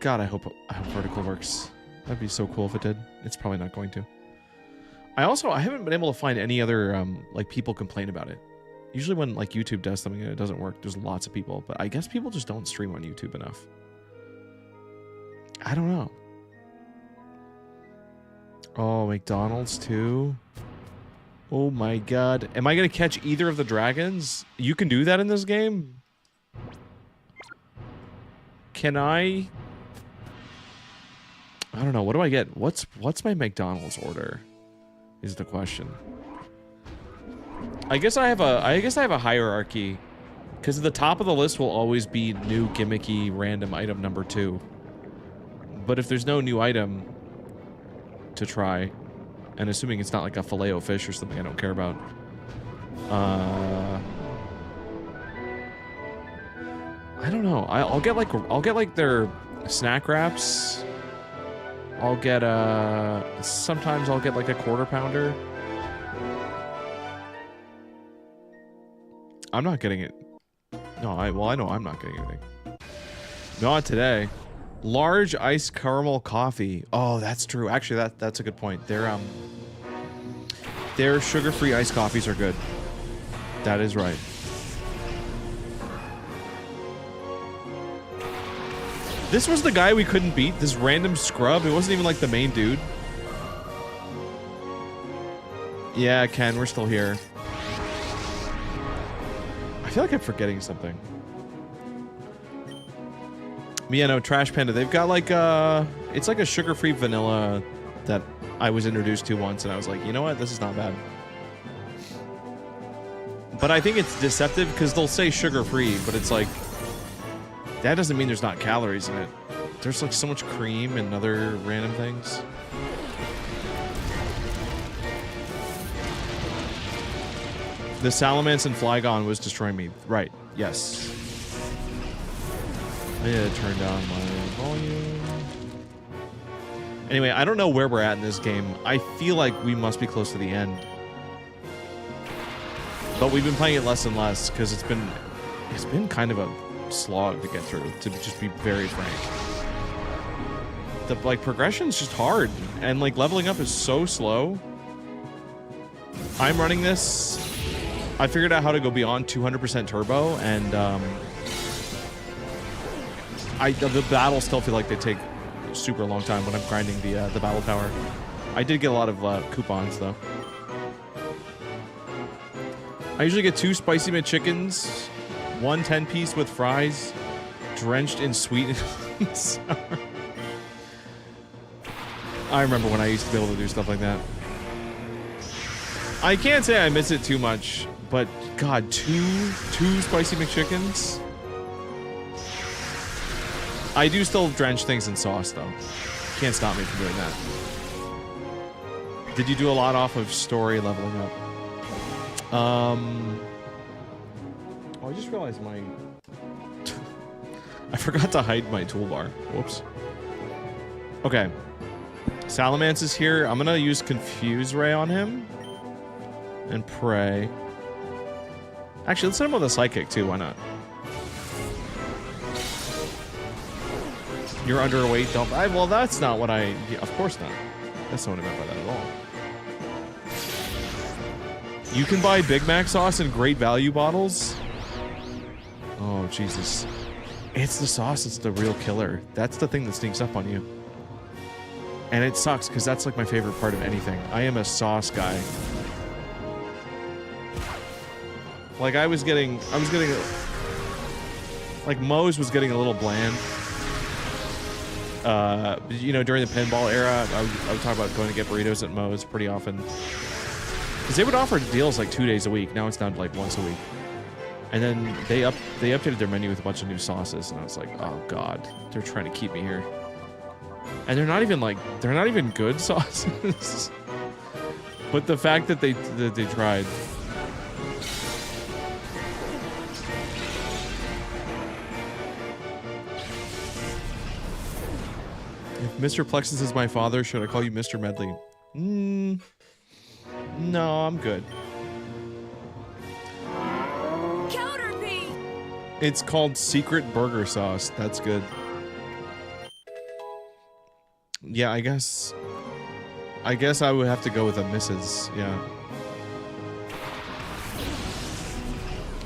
God, I hope vertical works. That'd be so cool if it did. It's probably not going to. I haven't been able to find any other like people complain about it. Usually when like YouTube does something and it doesn't work, there's lots of people, but I guess people just don't stream on YouTube enough. I don't know. Oh, McDonald's too. Oh my God. Am I gonna catch either of the dragons? You can do that in this game? Can I? I don't know. What do I get? What's my McDonald's order? Is the question. I guess I have a hierarchy, because at the top of the list will always be new gimmicky random item number 2. But if there's no new item to try, and assuming it's not like a Filet-O-Fish or something I don't care about, I don't know. I'll get like their snack wraps. I'll get sometimes I'll get like a quarter pounder. I'm not getting it. No, I know I'm not getting anything. Not today. Large iced caramel coffee. Oh, that's true. Actually, that's a good point. Their sugar-free iced coffees are good. That is right. This was the guy we couldn't beat. This random scrub. It wasn't even like the main dude. Yeah, Ken, we're still here. I feel like I'm forgetting something. Yeah, no, Trash Panda. They've got like it's like a sugar-free vanilla that I was introduced to once, and I was like, you know what? This is not bad. But I think it's deceptive because they'll say sugar-free, but it's like that doesn't mean there's not calories in it. There's like so much cream and other random things. The Salamence and Flygon was destroying me. Right. Yes. I need to turn down my volume. Anyway, I don't know where we're at in this game. I feel like we must be close to the end. But we've been playing it less and less because it's been kind of a slog to get through, to just be very frank. The like progression's just hard, and like leveling up is so slow. I'm running this. I figured out how to go beyond 200% turbo, and the battles still feel like they take a super long time when I'm grinding the battle tower. I did get a lot of coupons though. I usually get 2 spicy McChickens, 1 10-piece with fries, drenched in sweet and sour. I remember when I used to be able to do stuff like that. I can't say I miss it too much, but God, two spicy McChickens? I do still drench things in sauce, though. Can't stop me from doing that. Did you do a lot off of story leveling up? Oh, I just realized my... I forgot to hide my toolbar. Whoops. Okay. Salamence is here. I'm gonna use Confuse Ray on him. And pray. Actually, let's hit him with a Psychic, too. Why not? You're underweight, don't... well, that's not what I... Yeah, of course not. That's not what I meant by that at all. You can buy Big Mac sauce in great value bottles? Oh, Jesus. It's the sauce that's the real killer. That's the thing that sneaks up on you. And it sucks, because that's like my favorite part of anything. I am a sauce guy. Like, I was getting... like, Moe's was getting a little bland. You know, during the pinball era, I would talk about going to get burritos at Moe's pretty often. Because they would offer deals like 2 days a week. Now it's down to like once a week. And then they updated their menu with a bunch of new sauces, and I was like, oh god, they're trying to keep me here. And they're not even good sauces. But the fact that they tried. If Mr. Plexus is my father, should I call you Mr. Medley? No, I'm good. Counterbeat! It's called Secret Burger Sauce. That's good. Yeah, I guess I would have to go with a misses. Yeah.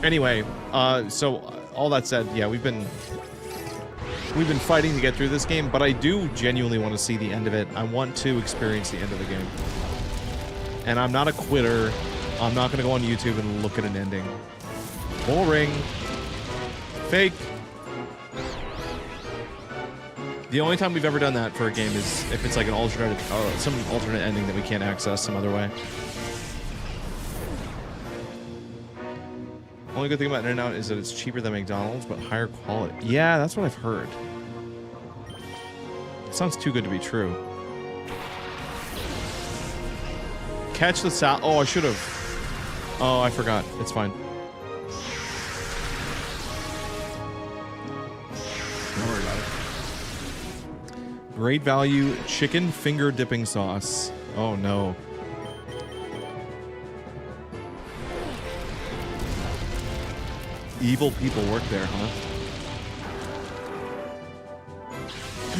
Anyway, so all that said, yeah, we've been fighting to get through this game, but I do genuinely want to see the end of it. I want to experience the end of the game. And I'm not a quitter. I'm not going to go on YouTube and look at an ending. Boring. Fake. The only time we've ever done that for a game is if it's like an alternate, some alternate ending that we can't access some other way. Only good thing about In-N-Out is that it's cheaper than McDonald's, but higher quality. Yeah, that's what I've heard. It sounds too good to be true. Catch the sal. Oh, I should have. Oh, I forgot. It's fine. Don't worry about it. Great value chicken finger dipping sauce. Oh no. Evil people work there, huh?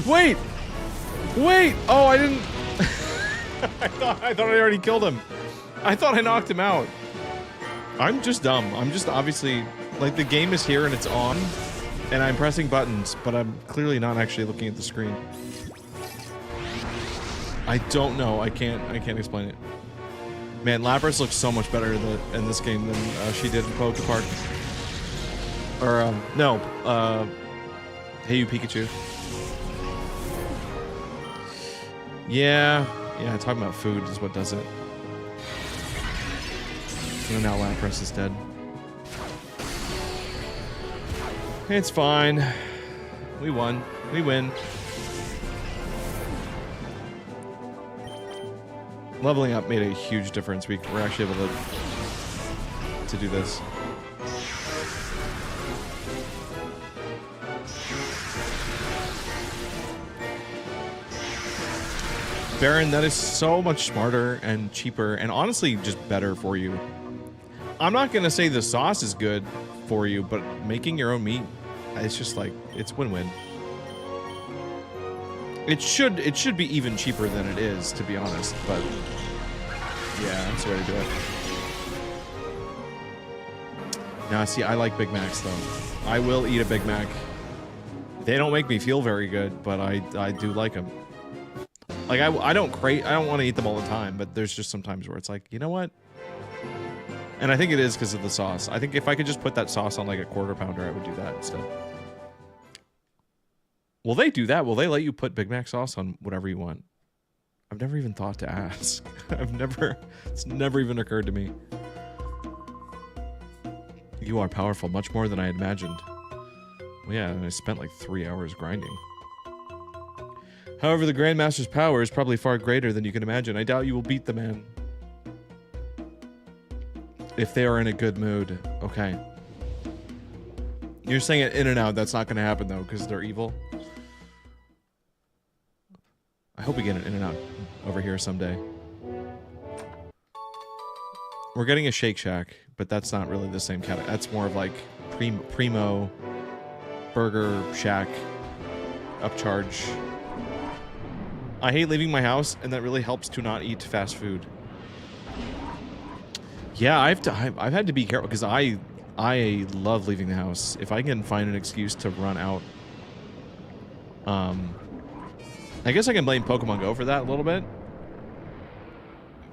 Wait! Wait! Oh, I didn't... I thought I already killed him. I thought I knocked him out. I'm just dumb. I'm just obviously... Like, the game is here and it's on, and I'm pressing buttons, but I'm clearly not actually looking at the screen. I don't know. I can't explain it. Man, Lapras looks so much better in this game than she did in Poke Park. Or, no, Hey You Pikachu. Yeah, talking about food is what does it. And now Lapras is dead. It's fine. We won. We win. Leveling up made a huge difference. We're actually able to do this. Baron, that is so much smarter and cheaper and honestly just better for you. I'm not gonna say the sauce is good for you, but making your own meat, it's just like, it's win-win. It should be even cheaper than it is, to be honest, but yeah, that's the way to do it. Now, see, I like Big Macs though. I will eat a Big Mac. They don't make me feel very good, but I do like them. Like, I don't want to eat them all the time, but there's just some times where it's like, you know what? And I think it is because of the sauce. I think if I could just put that sauce on like a quarter pounder, I would do that instead. Will they do that? Will they let you put Big Mac sauce on whatever you want? I've never even thought to ask. It's never even occurred to me. You are powerful, much more than I had imagined. Well, yeah, and I spent like 3 hours grinding. However, the Grandmaster's power is probably far greater than you can imagine. I doubt you will beat the man. If they are in a good mood. Okay. You're saying at In-N-Out that's not going to happen, though, because they're evil? I hope we get an In-N-Out over here someday. We're getting a Shake Shack, but that's not really the same category. That's more of like Primo, Burger Shack, Upcharge. I hate leaving my house, and that really helps to not eat fast food. Yeah, I've had to be careful because I love leaving the house. If I can find an excuse to run out, I guess I can blame Pokemon Go for that a little bit.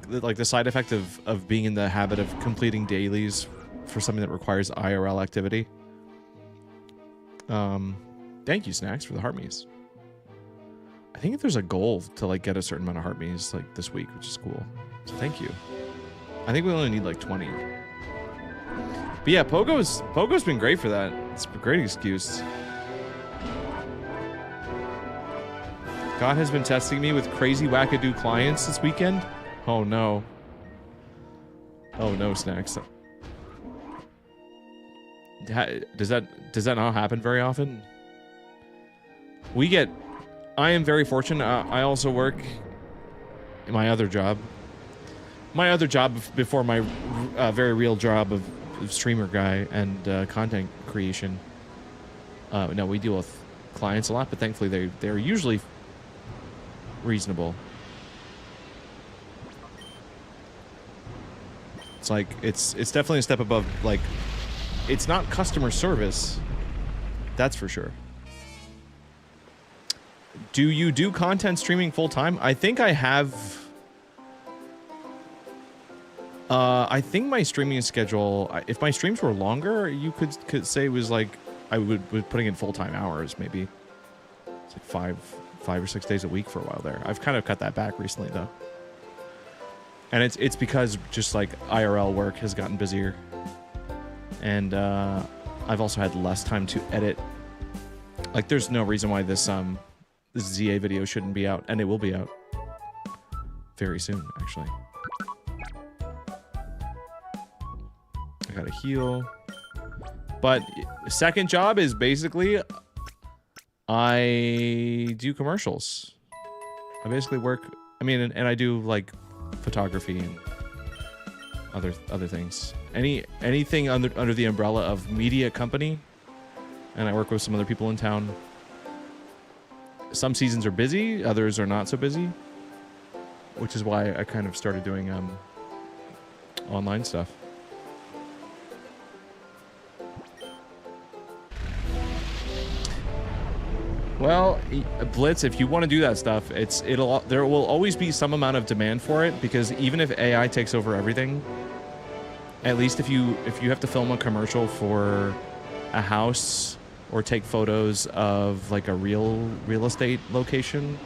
Like the side effect of being in the habit of completing dailies for something that requires IRL activity. Thank you, Snacks, for the Heartmeas. I think there's a goal to like get a certain amount of Heartmeas like this week, which is cool. So thank you. I think we only need like 20. But yeah, Pogo's been great for that. It's a great excuse. God has been testing me with crazy wackadoo clients this weekend. Oh no. Oh no, Snacks. Does that not happen very often? I am very fortunate. I also work in my other job. My other job before my very real job of streamer guy and content creation. No, we deal with clients a lot, but thankfully they're usually reasonable. It's like it's definitely a step above. Like, it's not customer service, that's for sure. Do you do content streaming full time? I think I have. I think my streaming schedule, if my streams were longer, you could say it was like I would putting in full-time hours, maybe. It's like five or 6 days a week for a while there. I've kind of cut that back recently though. And it's because just like IRL work has gotten busier. And I've also had less time to edit. Like, there's no reason why this ZA video shouldn't be out, and it will be out very soon, actually. I gotta heal. But second job is basically I do commercials. I basically work, I mean, and I do like photography and other things. Anything under the umbrella of media company, and I work with some other people in town. Some seasons are busy, others are not so busy, which is why I kind of started doing online stuff. Well, Blitz, if you want to do that stuff, there will always be some amount of demand for it, because even if AI takes over everything, at least if you have to film a commercial for a house or take photos of like a real estate location,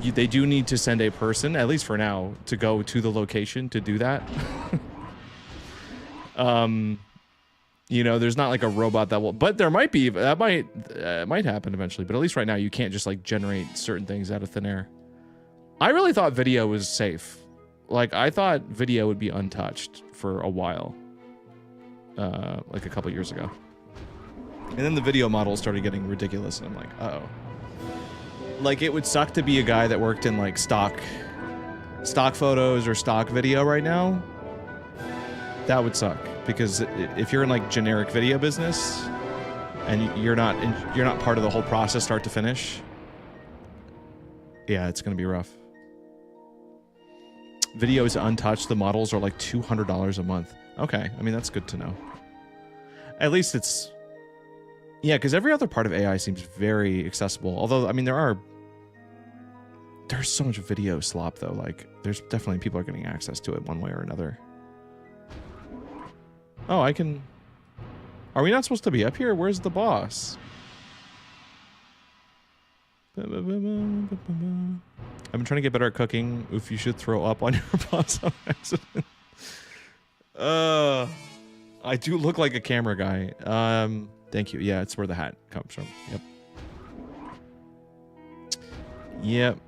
they do need to send a person, at least for now, to go to the location to do that. You know, there's not like a robot that will, but there might be, that might happen eventually, but at least right now you can't just like generate certain things out of thin air. I really thought video was safe. Like, I thought video would be untouched for a while, like a couple years ago. And then the video models started getting ridiculous, and I'm like, uh-oh. Like, it would suck to be a guy that worked in like stock photos or stock video right now. That would suck, because if you're in like generic video business and you're not part of the whole process start to finish, yeah, it's gonna be rough. Video is untouched. The models are like $200 a month. Okay, I mean, that's good to know. At least it's, yeah, because every other part of AI seems very accessible. Although, I mean, there's so much video slop though. Like, there's definitely people are getting access to it one way or another. Oh, I can... Are we not supposed to be up here? Where's the boss? I've been trying to get better at cooking. Oof, you should throw up on your boss on accident. I do look like a camera guy. Thank you. Yeah, it's where the hat comes from. Yep. Yep.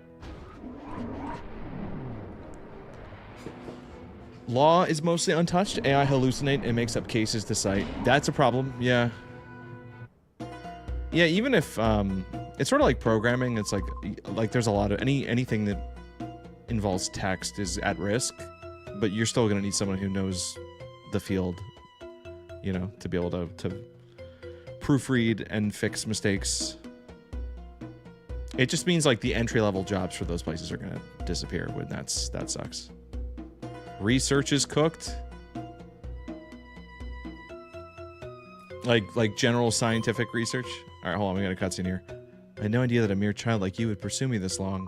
Law is mostly untouched. AI hallucinate and makes up cases to cite. That's a problem. Yeah. Yeah, even if it's sort of like programming. It's like there's a lot of anything that involves text is at risk, but you're still gonna need someone who knows the field, you know, to be able to proofread and fix mistakes. It just means like the entry-level jobs for those places are gonna disappear when that sucks. Research is cooked. Like general scientific research. All right, hold on, we got a cutscene here. I had no idea that a mere child like you would pursue me this long.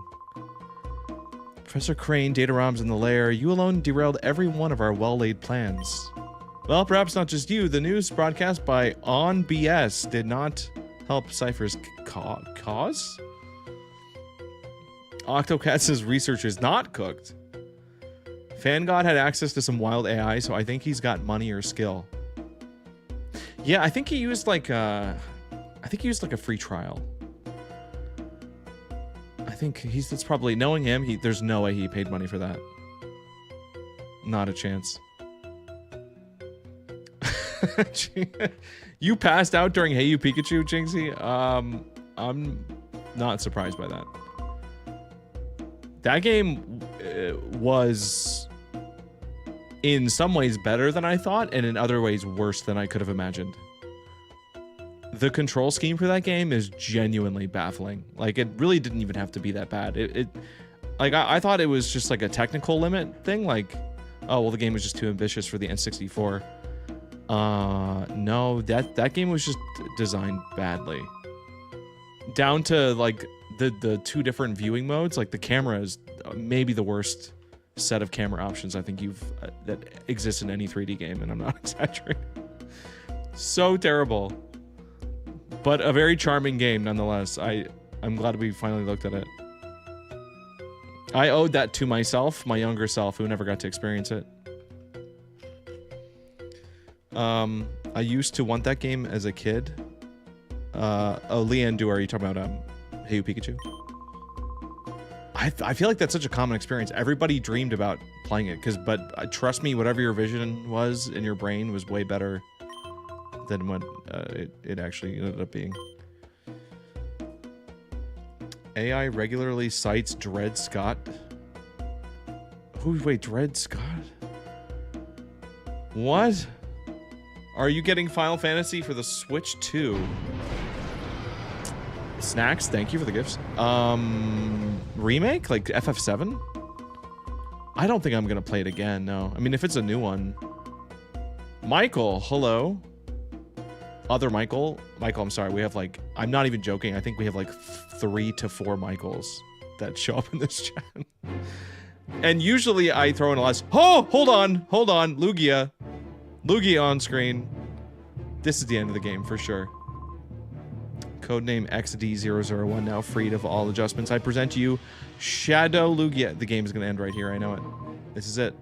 Professor Crane, data ROMs in the lair. You alone derailed every one of our well-laid plans. Well, perhaps not just you. The news broadcast by On BS did not help Cypher's cause. Octocat says research is not cooked. FanGod had access to some wild AI, so I think he's got money or skill. Yeah, I think he used like a free trial. I think that's probably, knowing him, there's no way he paid money for that. Not a chance. You passed out during Hey You Pikachu, Jinxie? I'm not surprised by that. That game was in some ways better than I thought, and in other ways worse than I could have imagined. the control scheme for that game is genuinely baffling. Like, it really didn't even have to be that bad. Like, I thought it was just like a technical limit thing. Like, oh, well, the game was just too ambitious for the N64. No, that game was just designed badly. Down to, like, the two different viewing modes. Like, the camera is maybe the worst set of camera options I think that exists in any 3D game, and I'm not exaggerating. So terrible. But a very charming game nonetheless. I'm glad we finally looked at it. I owed that to myself, my younger self, who never got to experience it. I used to want that game as a kid. Oh, Leanne Dewar, are you talking about Hey You Pikachu? I feel like that's such a common experience. Everybody dreamed about playing it, but trust me, whatever your vision was in your brain was way better than what it actually ended up being. AI regularly cites Dred Scott. Wait, Dred Scott? What? Are you getting Final Fantasy for the Switch 2? Snacks, thank you for the gifts. Remake? Like FF7? I don't think I'm gonna play it again, no. I mean, if it's a new one. Michael, hello. Other Michael, I'm sorry, we have like, I'm not even joking, I think we have like 3 to 4 Michaels that show up in this chat. And usually I throw in a last, oh, hold on, Lugia on screen. This is the end of the game for sure. Codename XD001 now freed of all adjustments. I present to you Shadow Lugia. The game is gonna end right here, I know it. This is it.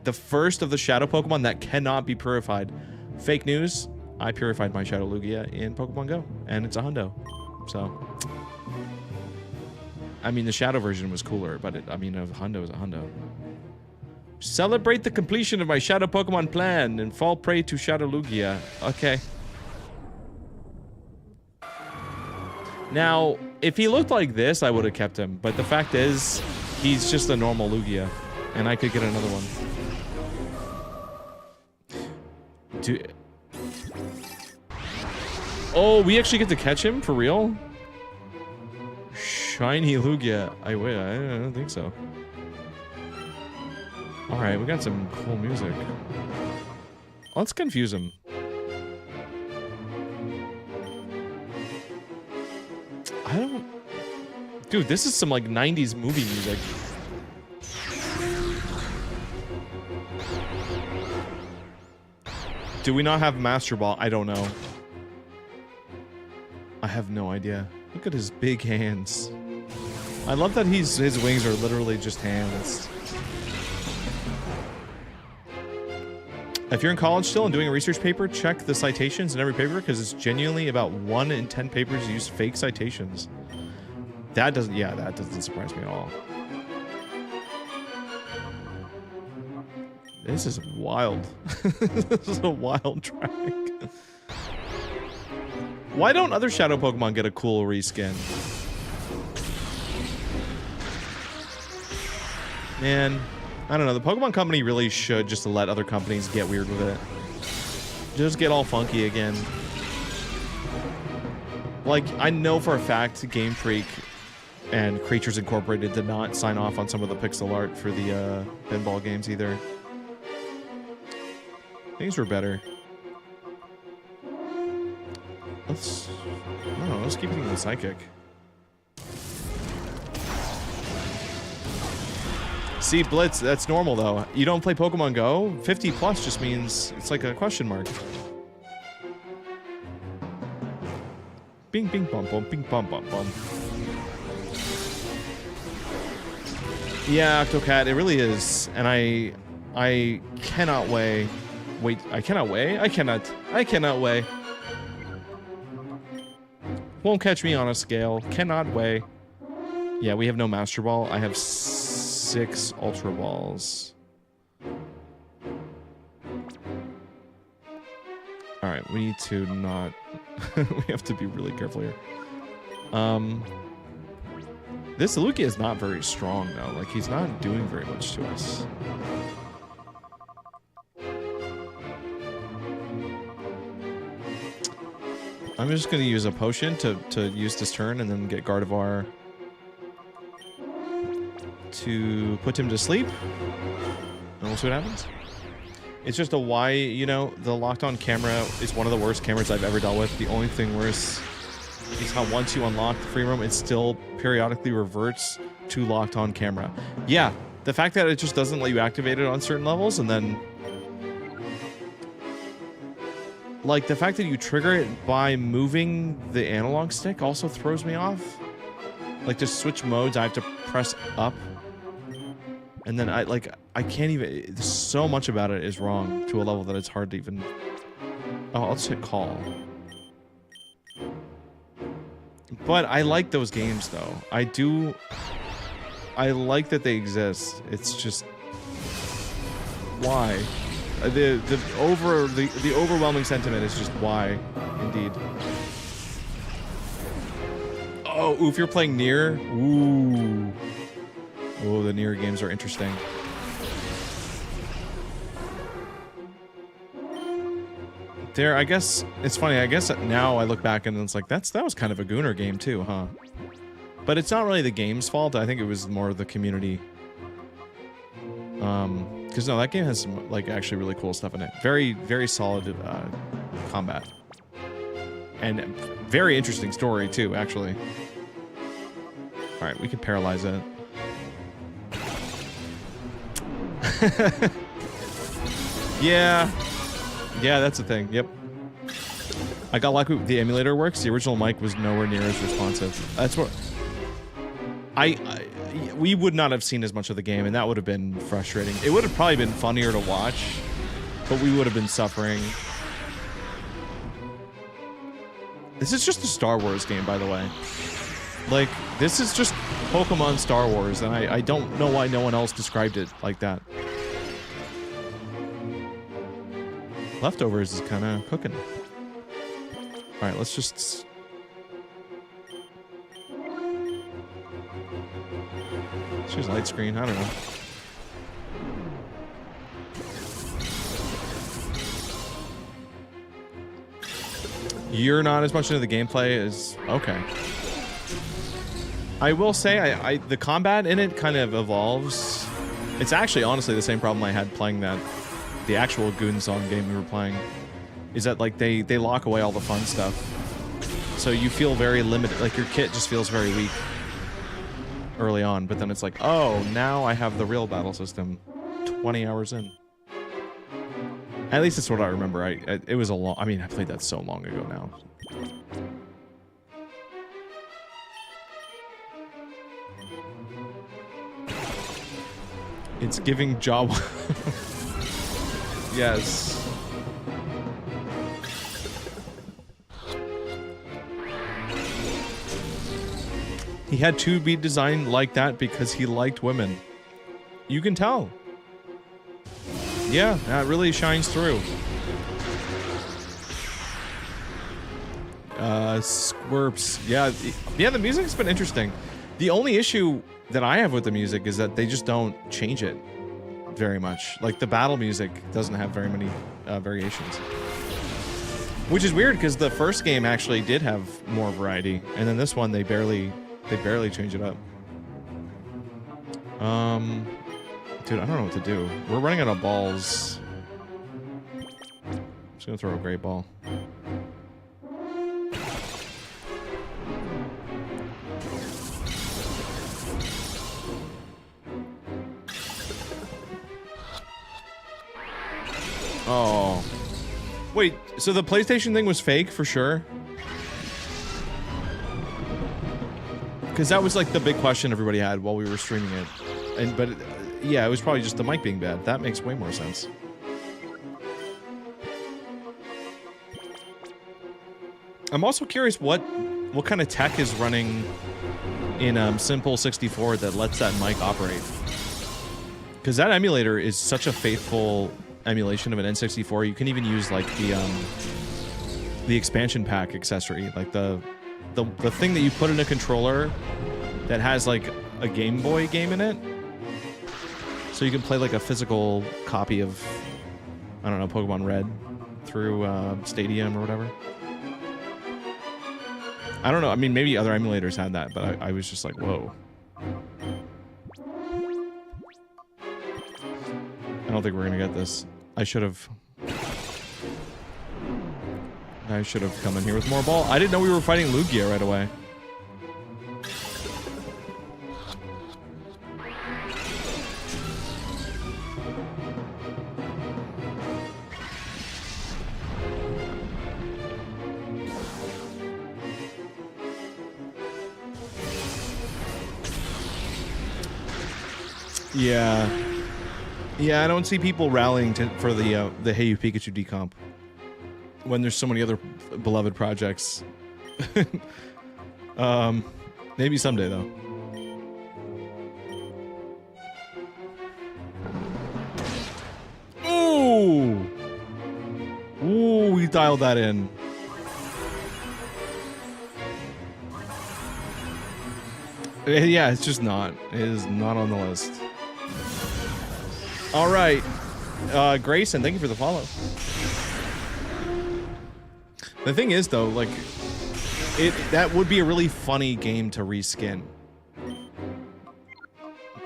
The first of the Shadow Pokemon that cannot be purified. Fake news. I purified my Shadow Lugia in Pokemon Go, and it's a hundo. So, I mean, the Shadow version was cooler, but a hundo is a hundo. Celebrate the completion of my Shadow Pokemon plan and fall prey to Shadow Lugia. Okay. Now, if he looked like this, I would have kept him, but the fact is, he's just a normal Lugia, and I could get another one. Dude. Oh, we actually get to catch him? For real? Shiny Lugia. I don't think so. Alright, we got some cool music. Let's confuse him. Dude, this is some like 90s movie music. Do we not have Master Ball? I don't know. I have no idea. Look at his big hands. I love that his wings are literally just hands. If you're in college still and doing a research paper, check the citations in every paper because it's genuinely about 1 in 10 papers use fake citations. That doesn't surprise me at all. This is wild. This is a wild track. Why don't other Shadow Pokemon get a cool reskin? Man, I don't know. The Pokemon Company really should just let other companies get weird with it. Just get all funky again. Like, I know for a fact Game Freak and Creatures Incorporated did not sign off on some of the pixel art for the pinball games either. Things were better. Let's keep it in the Psychic. See, Blitz, that's normal though. You don't play Pokemon Go? 50 plus just means it's like a question mark. Bing, bing, bum, bum, bing, bum, bum, bum. Yeah, Octocat, it really is. And I cannot wait. Wait, I cannot weigh? I cannot weigh. Won't catch me on a scale. Cannot weigh. Yeah, we have no Master Ball. I have 6 Ultra Balls. Alright, we need to not... we have to be really careful here. This Lugia is not very strong, though. Like, he's not doing very much to us. I'm just going to use a potion to use this turn and then get Gardevoir to put him to sleep. And we'll see what happens. It's just a why, you know, the locked on camera is one of the worst cameras I've ever dealt with. The only thing worse is how once you unlock the free roam, it still periodically reverts to locked on camera. Yeah, the fact that it just doesn't let you activate it on certain levels, and then like the fact that you trigger it by moving the analog stick also throws me off. Like to switch modes, I have to press up. And then I can't even, so much about it is wrong to a level that it's hard to even, oh, I'll just hit call. But I like those games though. I like that they exist. It's just, why? The overwhelming sentiment is just why, indeed. Oh, if you're playing Nier, ooh. Oh, the Nier games are interesting. There, I guess it's funny. I guess now I look back and it's like that was kind of a Gooner game too, huh? But it's not really the game's fault. I think it was more the community. Because no, that game has some like actually really cool stuff in it. Very, very solid combat, and very interesting story too. Actually. All right, we can paralyze it. Yeah, that's the thing. Yep. I got lucky. The emulator works. The original mic was nowhere near as responsive. That's what we would not have seen as much of the game, and that would have been frustrating. It would have probably been funnier to watch, but we would have been suffering. This is just a Star Wars game, by the way. Like, this is just Pokemon Star Wars, and I don't know why no one else described it like that. Leftovers is kind of cooking. Alright, let's just... Let's use light screen, I don't know. You're not as much into the gameplay as... Okay. I will say, the combat in it kind of evolves. It's actually, honestly, the same problem I had playing the actual Goon Song game we were playing. Is that, like, they lock away all the fun stuff. So you feel very limited, like, your kit just feels very weak early on, but then it's like, oh, now I have the real battle system 20 hours in. At least it's what I remember. It was a long, I mean, I played that so long ago now. It's giving job. Yes. He had to be designed like that because he liked women. You can tell. Yeah, that really shines through. Squirps. Yeah, the music's been interesting. The only issue that I have with the music is that they just don't change it very much. Like, the battle music doesn't have very many variations. Which is weird, because the first game actually did have more variety, and then this one, they barely change it up. Dude, I don't know what to do. We're running out of balls. I'm just gonna throw a great ball. Oh. Wait, so the PlayStation thing was fake for sure? Because that was like the big question everybody had while we were streaming it. But yeah, it was probably just the mic being bad. That makes way more sense. I'm also curious what kind of tech is running in Simple 64 that lets that mic operate. Because that emulator is such a faithful emulation of an N64. You can even use like the expansion pack accessory, like the thing that you put in a controller that has like a Game Boy game in it. So you can play like a physical copy of, I don't know, Pokemon Red through Stadium or whatever. I don't know. I mean, maybe other emulators had that, but I was just like, whoa. I don't think we're gonna get this. I should have come in here with more ball. I didn't know we were fighting Lugia right away. Yeah. Yeah, I don't see people rallying for the Hey You Pikachu decomp when there's so many other beloved projects. Maybe someday though. Ooh! Ooh, we dialed that in. Yeah, it's just not. It is not on the list. All right, Grayson, thank you for the follow. The thing is, though, like, that would be a really funny game to reskin,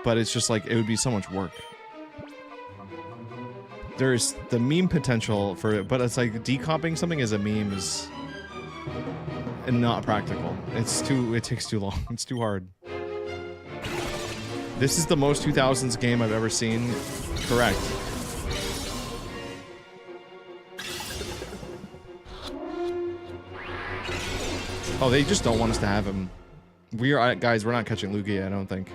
but it's just like it would be so much work. There's the meme potential for it, but it's like decomping something as a meme is not practical. It takes too long. It's too hard. This is the most 2000s game I've ever seen. Correct. Oh, they just don't want us to have him. Guys, we're not catching Lugia, I don't think.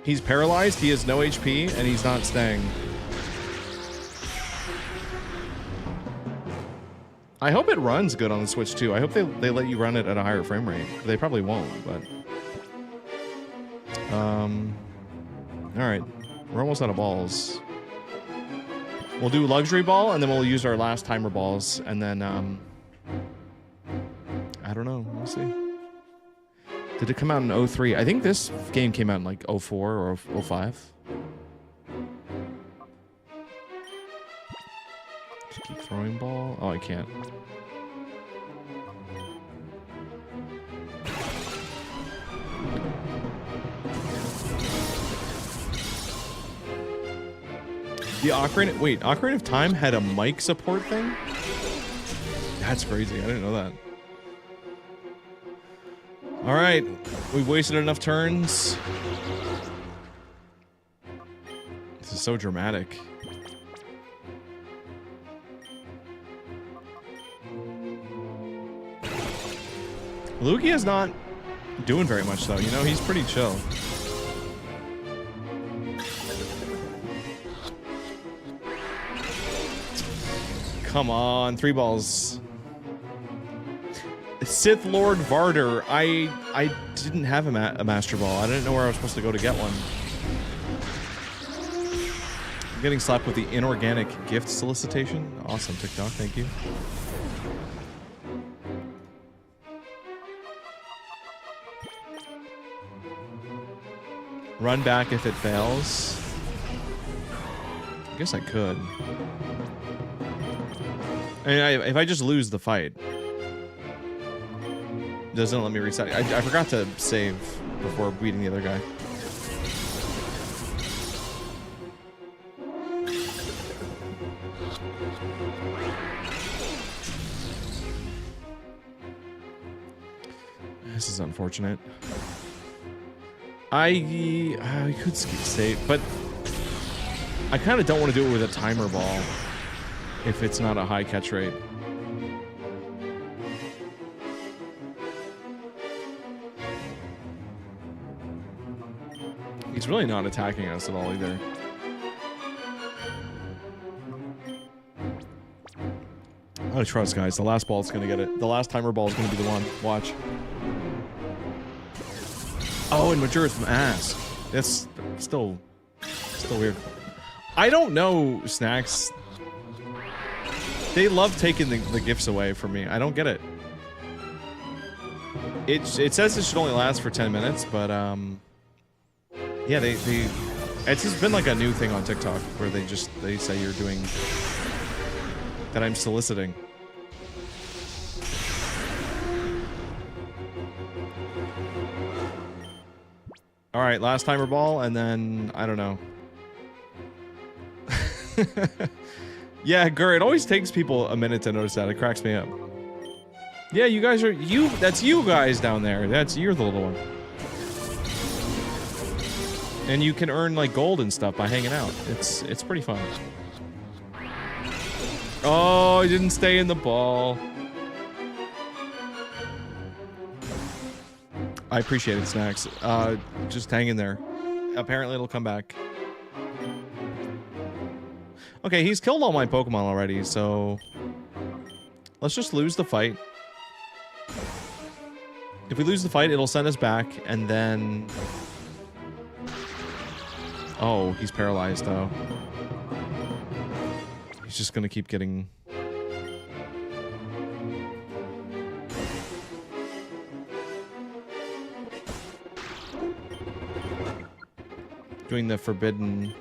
He's paralyzed, he has no HP, and he's not staying. I hope it runs good on the Switch too. I hope they let you run it at a higher frame rate. They probably won't, but... Alright. We're almost out of balls. We'll do luxury ball, and then we'll use our last timer balls, and then, I don't know. We'll see. Did it come out in 03? I think this game came out in, like, 04 or 05. Just keep throwing ball. Oh, I can't. The Ocarina of Time had a mic support thing? That's crazy. I didn't know that. All right, we've wasted enough turns. This is so dramatic. Lugia's not doing very much though, you know, he's pretty chill. Come on, 3 balls. Sith Lord Varder. I didn't have a Master Ball. I didn't know where I was supposed to go to get one. I'm getting slapped with the inorganic gift solicitation. Awesome, TikTok. Thank you. Run back if it fails. I guess I could. I mean, if I just lose the fight, it doesn't let me reset. I forgot to save before beating the other guy. This is unfortunate. I could save, but I kind of don't want to do it with a timer ball if it's not a high catch rate. He's really not attacking us at all either. I trust, guys. The last ball's gonna get it. The last timer ball is gonna be the one. Watch. Oh, and Majora's Mask. That's still weird. I don't know, Snacks. They love taking the gifts away from me. I don't get it. It says it should only last for 10 minutes, but yeah, it's just been like a new thing on TikTok where they say you're doing that. I'm soliciting. All right, last timer ball, and then I don't know. Yeah, Gur, it always takes people a minute to notice that. It cracks me up. Yeah, you guys are that's you guys down there. You're the little one. And you can earn like gold and stuff by hanging out. It's pretty fun. Oh, I didn't stay in the ball. I appreciate it, Snacks. Just hang in there. Apparently it'll come back. Okay, he's killed all my Pokemon already, so let's just lose the fight. If we lose the fight, it'll send us back, and then... Oh, he's paralyzed, though. He's just gonna keep getting... Doing the forbidden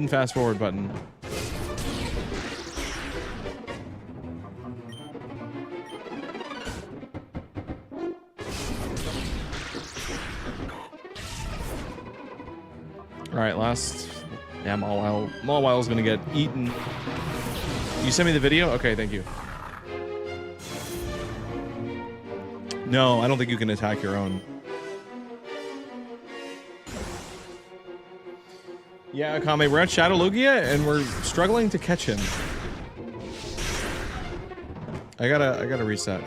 fast forward button. Alright, last... Yeah, Mawile is gonna get eaten. You sent me the video? Okay, thank you. No, I don't think you can attack your own. Yeah, Akame, we're at Shadow Lugia, and we're struggling to catch him. I gotta reset.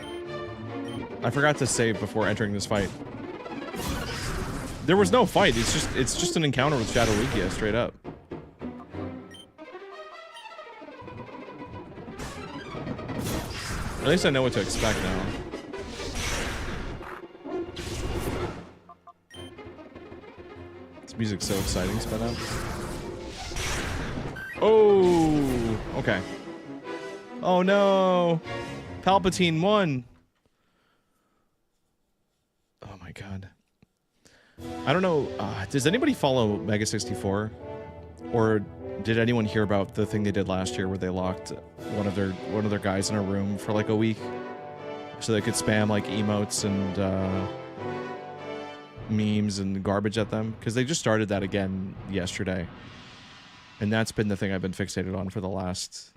I forgot to save before entering this fight. There was no fight. It's just an encounter with Shadow Lugia, straight up. At least I know what to expect now. This music's so exciting, sped up. Oh, okay. Oh no, Palpatine won. Oh my god. I don't know. Does anybody follow Mega 64, or did anyone hear about the thing they did last year where they locked one of their guys in a room for like a week so they could spam like emotes and memes and garbage at them? Because they just started that again yesterday, and that's been the thing I've been fixated on for the last,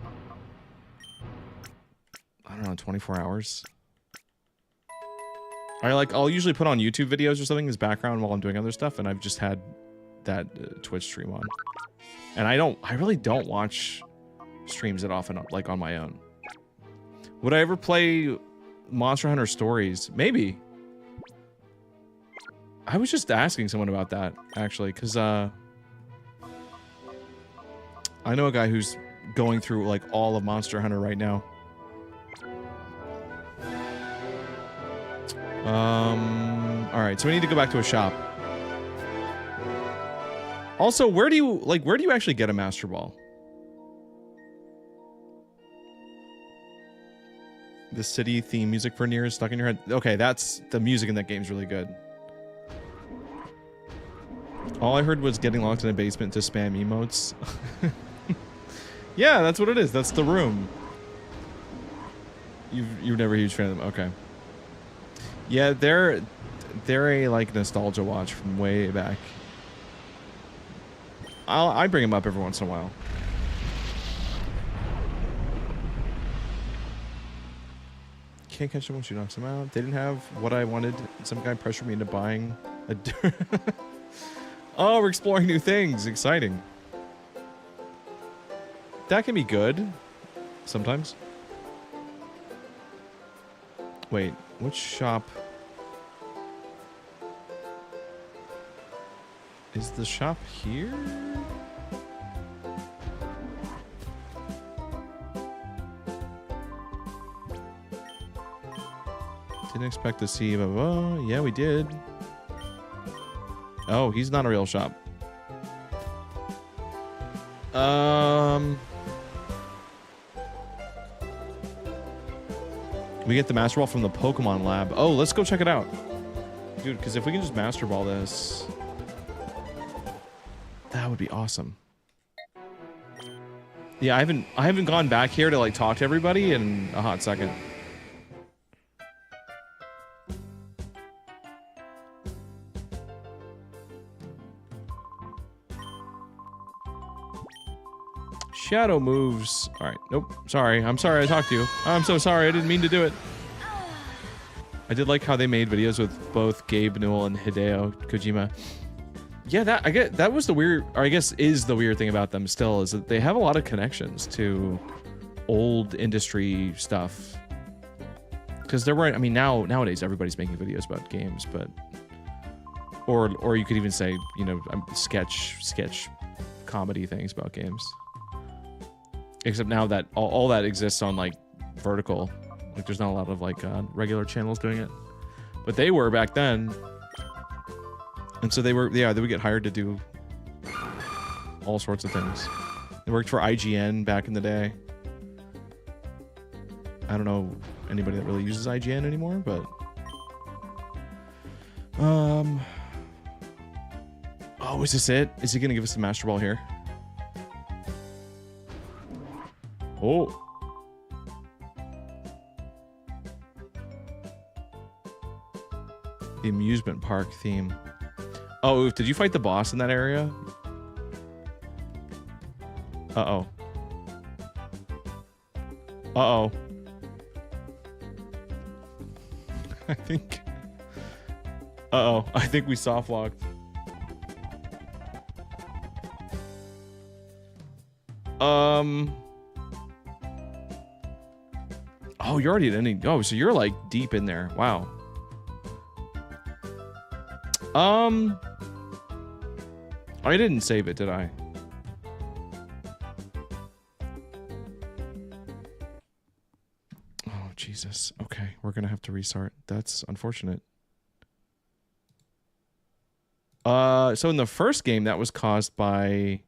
I don't know, 24 hours. I'll usually put on YouTube videos or something as background while I'm doing other stuff, and I've just had that Twitch stream on. And I really don't watch streams that often, like on my own. Would I ever play Monster Hunter Stories? Maybe. I was just asking someone about that, actually, because I know a guy who's going through like all of Monster Hunter right now. Alright, so we need to go back to a shop. Also, where do you actually get a Master Ball? The city theme music for Nier is stuck in your head? Okay, the music in that game's really good. All I heard was getting locked in a basement to spam emotes. Yeah, that's what it is. That's the room. You're never a huge fan of them. Okay. Yeah, they're a like nostalgia watch from way back. I bring them up every once in a while. Can't catch them once you knock them out. They didn't have what I wanted. Some guy pressured me into buying a... Oh, we're exploring new things. Exciting. That can be good. Sometimes. Wait, which shop? Is the shop here? Didn't expect to see, but yeah, we did. Oh, he's not a real shop. We get the Master Ball from the Pokemon Lab. Oh, let's go check it out. Dude, because if we can just Master Ball this, that would be awesome. Yeah, I haven't gone back here to like talk to everybody in a hot second. Shadow moves. All right. Nope. Sorry. I'm sorry I talked to you. I'm so sorry. I didn't mean to do it. I did like how they made videos with both Gabe Newell and Hideo Kojima. Yeah, that was the weird, or I guess is the weird thing about them still, is that they have a lot of connections to old industry stuff. Because there weren't, I mean, nowadays everybody's making videos about games, but or you could even say, you know, sketch comedy things about games. Except now that all that exists on like vertical, like there's not a lot of like regular channels doing it, but they were back then, and so they would get hired to do all sorts of things. They worked for IGN back in the day. I don't know anybody that really uses IGN anymore, but oh, is this it? Is he gonna give us the Master Ball here? Oh. The amusement park theme. Oh, did you fight the boss in that area? Uh-oh. Uh-oh. I think... Uh-oh. I think we soft locked. Oh, you're already at ending. Oh, so you're like deep in there. Wow. I didn't save it, did I? Oh, Jesus. Okay, we're gonna have to restart. That's unfortunate. So in the first game, that was caused by...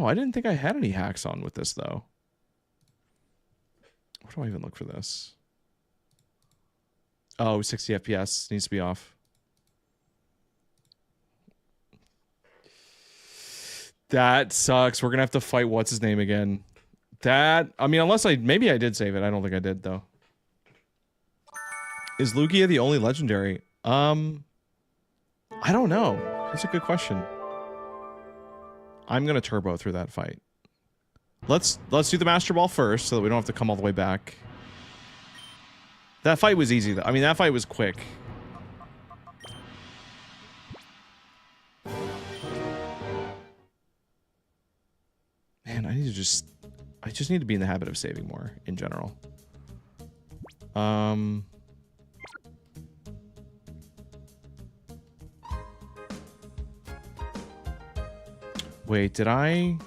I didn't think I had any hacks on with this, though. Where do I even look for this? Oh, 60 FPS needs to be off. That sucks. We're gonna have to fight what's his name again. I mean, unless maybe I did save it. I don't think I did, though. Is Lugia the only legendary? I don't know. That's a good question. I'm gonna turbo through that fight. Let's do the Master Ball first, so that we don't have to come all the way back. That fight was easy, though. I mean, that fight was quick. Man, I just need to be in the habit of saving more in general. Wait, did I?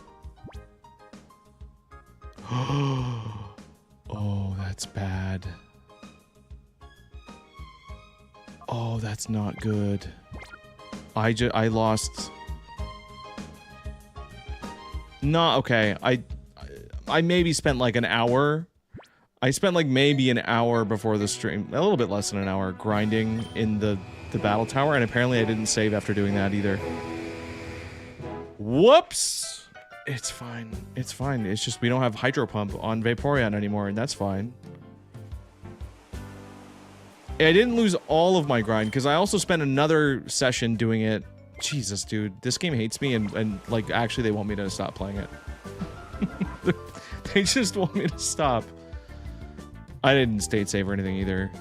Oh, that's bad. Oh, that's not good. I lost. No, okay. I maybe spent like an hour. I spent like maybe an hour before the stream, a little bit less than an hour, grinding in the battle tower, and apparently I didn't save after doing that either. Whoops! It's fine. It's fine. It's just we don't have Hydro Pump on Vaporeon anymore, and that's fine. I didn't lose all of my grind, because I also spent another session doing it. Jesus, dude. This game hates me, and like, actually, they want me to stop playing it. They just want me to stop. I didn't state save or anything either.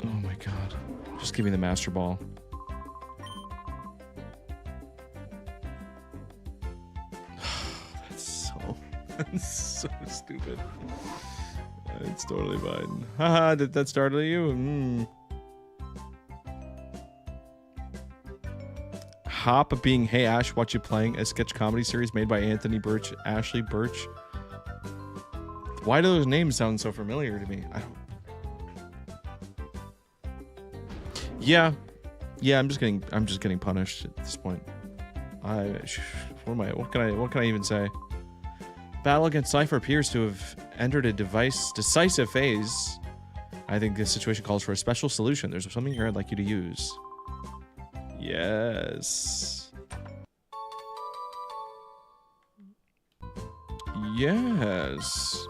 Oh my god. Just give me the Master Ball. That's so stupid. It's totally fine. Haha, did that startle you? Hop being Hey Ash, what you playing? A sketch comedy series made by Anthony Birch, Ashley Birch. Why do those names sound so familiar to me? I don't. Yeah, I'm just getting punished at this point. What can I even say? Battle against Cypher appears to have entered a decisive phase. I think this situation calls for a special solution. There's something here I'd like you to use. Yes. Yes.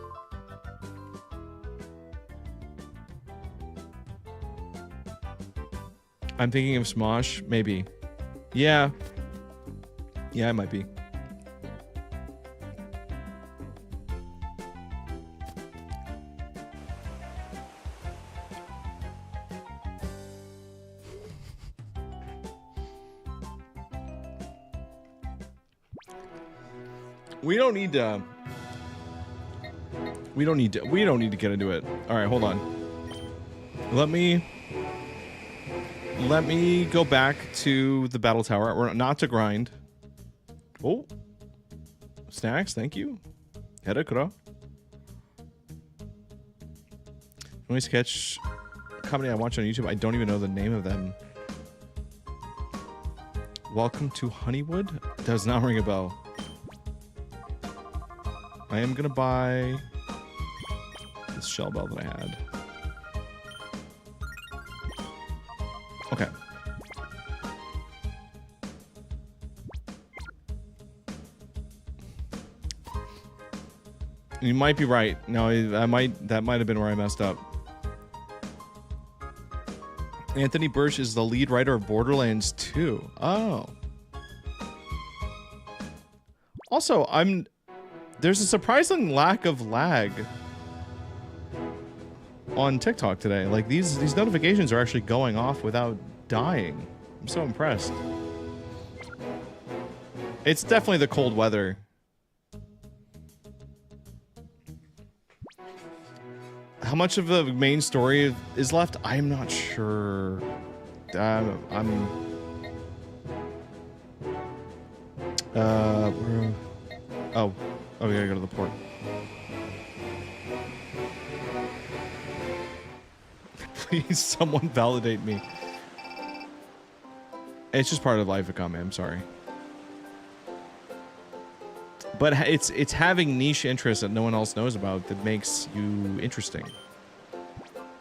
I'm thinking of Smosh. Maybe. Yeah. Yeah, it might be. We don't need to get into it. All right, hold on. Let me go back to the battle tower. We're not to grind. Oh. Snacks, thank you. Herakura. Only sketch comedy I watch on YouTube. I don't even know the name of them. Welcome to Honeywood? Does not ring a bell. I am gonna buy this shell bell that I had. Okay. You might be right. No, that might have been where I messed up. Anthony Burch is the lead writer of Borderlands 2. Oh. Also, there's a surprising lack of lag on TikTok today. Like these notifications are actually going off without dying. I'm so impressed. It's definitely the cold weather. How much of the main story is left? I'm not sure. Oh, we gotta go to the port. Please, someone validate me. It's just part of life, Akame. I'm sorry. But it's having niche interests that no one else knows about that makes you interesting.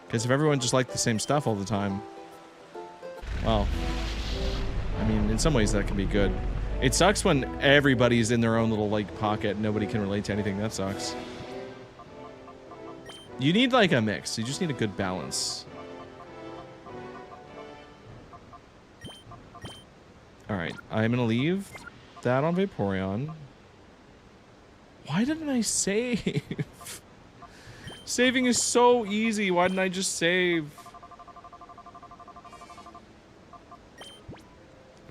Because if everyone just liked the same stuff all the time, well, I mean, in some ways that can be good. It sucks when everybody's in their own little, like, pocket and nobody can relate to anything. That sucks. You need, like, a mix. You just need a good balance. Alright, I'm gonna leave that on Vaporeon. Why didn't I save? Saving is so easy. Why didn't I just save?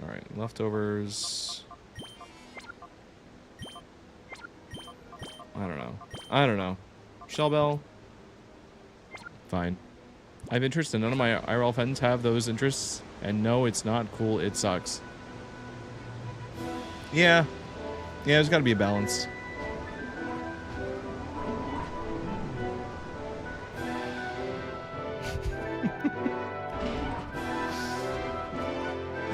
Alright, leftovers. I don't know. Shell bell. Fine. I have interests and none of my IRL friends have those interests. And no, it's not cool. It sucks. Yeah. Yeah, there's gotta be a balance.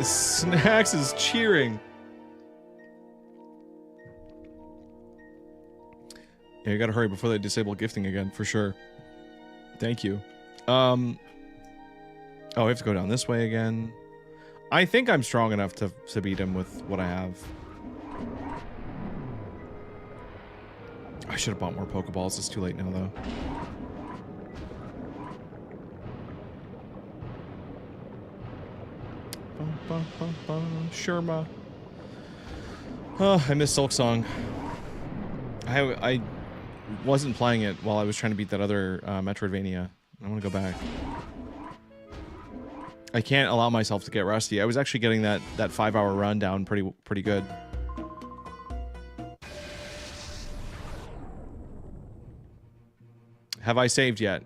Snacks is cheering. Yeah, you gotta hurry before they disable gifting again, for sure. Thank you. Oh, we have to go down this way again. I think I'm strong enough to beat him with what I have. I should have bought more Pokeballs. It's too late now, though. Sherma. Oh, I missed Silk Song. I wasn't playing it while I was trying to beat that other Metroidvania. I want to go back. I can't allow myself to get rusty. I was actually getting that 5-hour run down pretty good. Have I saved yet?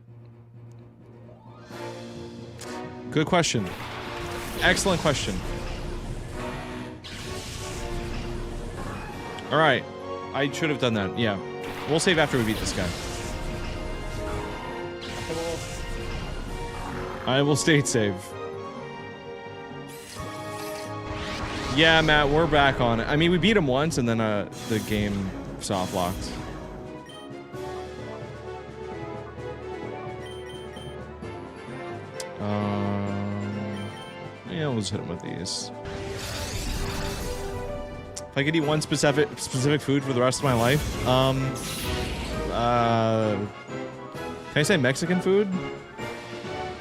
Good question. Excellent question. Alright. I should have done that. Yeah. We'll save after we beat this guy. I will state save. Yeah, Matt, we're back on it. I mean, we beat him once and then the game soft locked. Yeah, we'll just hit him with these. If I could eat one specific food for the rest of my life, can I say Mexican food?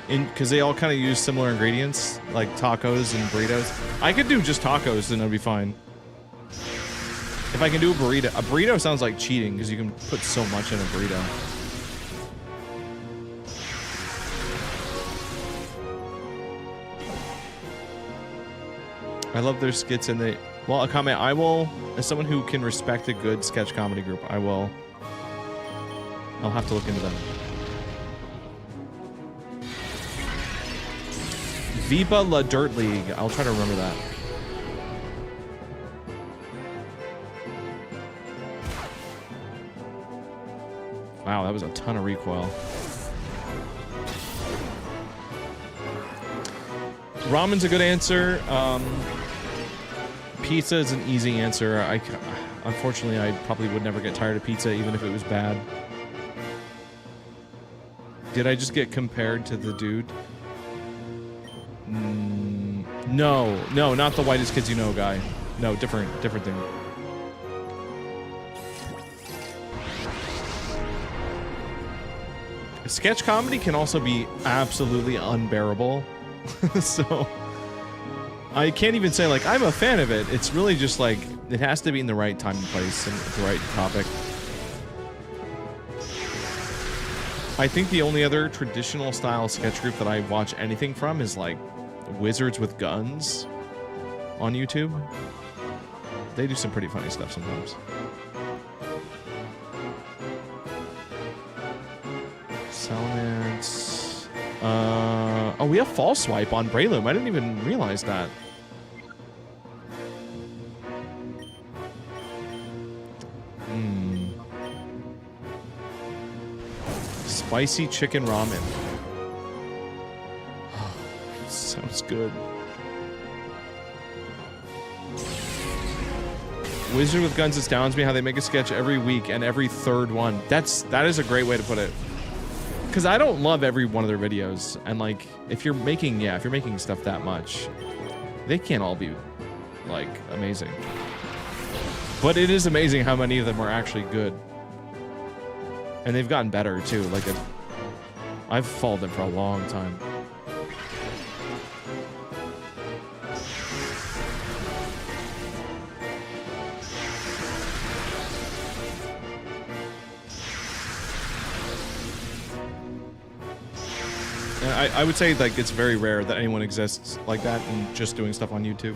because they all kind of use similar ingredients, like tacos and burritos. I could do just tacos and it'd be fine. If I can do a burrito sounds like cheating because you can put so much in a burrito. I love their skits and they... Well, a comment, I will, as someone who can respect a good sketch comedy group, I'll have to look into them. Viva La Dirt League. I'll try to remember that. Wow, that was a ton of recoil. Ramen's a good answer. Pizza is an easy answer. Unfortunately, I probably would never get tired of pizza, even if it was bad. Did I just get compared to the dude? No, not the whitest kids you know guy. No, different thing. Sketch comedy can also be absolutely unbearable. So I can't even say like I'm a fan of it. It's really just like it has to be in the right time and place and the right topic. I think the only other traditional style sketch group that I watch anything from is like Wizards with Guns on YouTube. They do some pretty funny stuff sometimes. Salamence. Oh, we have False Swipe on Breloom. I didn't even realize that. Spicy chicken ramen. Sounds good. Wizard with Guns astounds me how they make a sketch every week and every third one. That is a great way to put it. Because I don't love every one of their videos, and like if you're making stuff that much, they can't all be like amazing. But it is amazing how many of them are actually good, and they've gotten better too. Like I've followed them for a long time. I would say like it's very rare that anyone exists like that and just doing stuff on YouTube.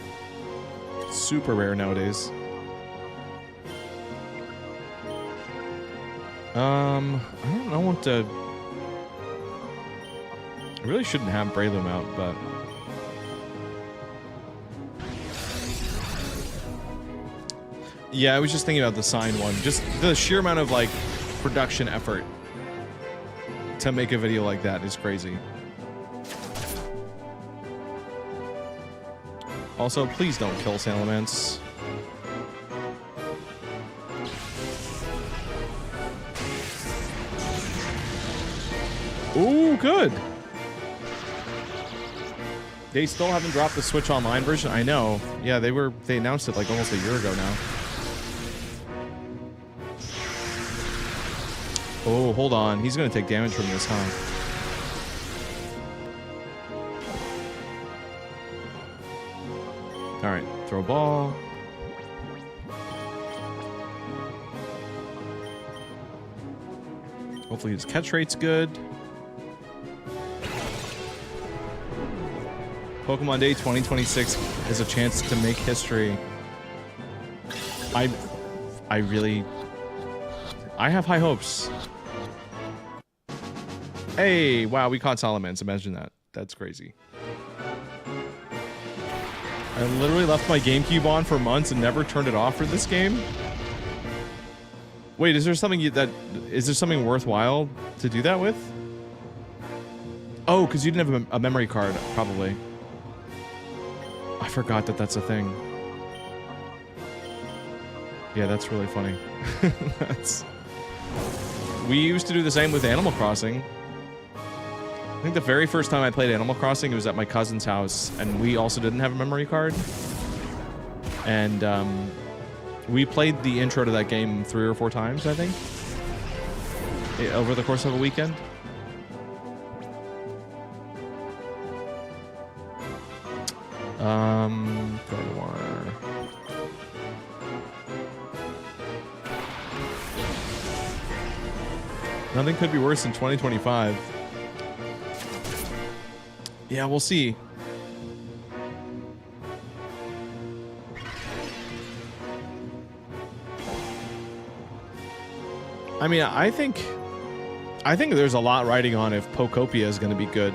Super rare nowadays. I don't know what to... I really shouldn't have Breloom out, but... Yeah, I was just thinking about the sign one. Just the sheer amount of like production effort to make a video like that is crazy. Also, please don't kill Salamence. Ooh, good. They still haven't dropped the Switch Online version. I know. Yeah, they announced it like almost a year ago now. Oh, hold on. He's gonna take damage from this, huh? Alright, throw ball. Hopefully his catch rate's good. Pokemon Day 2026 is a chance to make history. I have high hopes. Hey, wow, we caught Salamence. Imagine that. That's crazy. I literally left my GameCube on for months and never turned it off for this game. Wait, is there something is there something worthwhile to do that with? Oh, because you didn't have a memory card, probably. I forgot that that's a thing. Yeah, that's really funny. We used to do the same with Animal Crossing. I think the very first time I played Animal Crossing, it was at my cousin's house, and we also didn't have a memory card. And we played the intro to that game 3 or 4 times, I think, over the course of a weekend. Gardevoir. Nothing could be worse than 2025. Yeah, we'll see. I mean, I think there's a lot riding on if Pokopia is going to be good.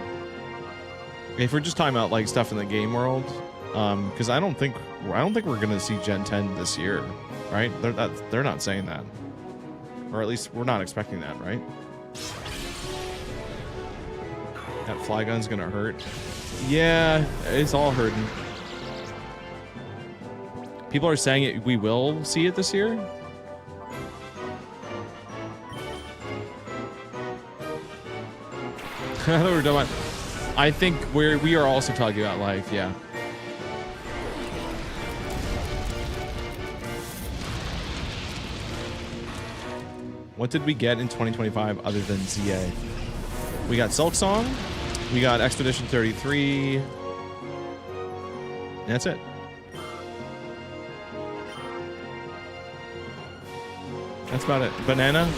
If we're just talking about like stuff in the game world, because I don't think we're going to see Gen 10 this year, right? They're not saying that, or at least we're not expecting that, right? That Flygon's going to hurt. Yeah, it's all hurting. People are saying we will see it this year. We're done. I think we are also talking about life, yeah. What did we get in 2025 other than ZA? We got Silk Song, we got Expedition 33. That's it. That's about it. Banana.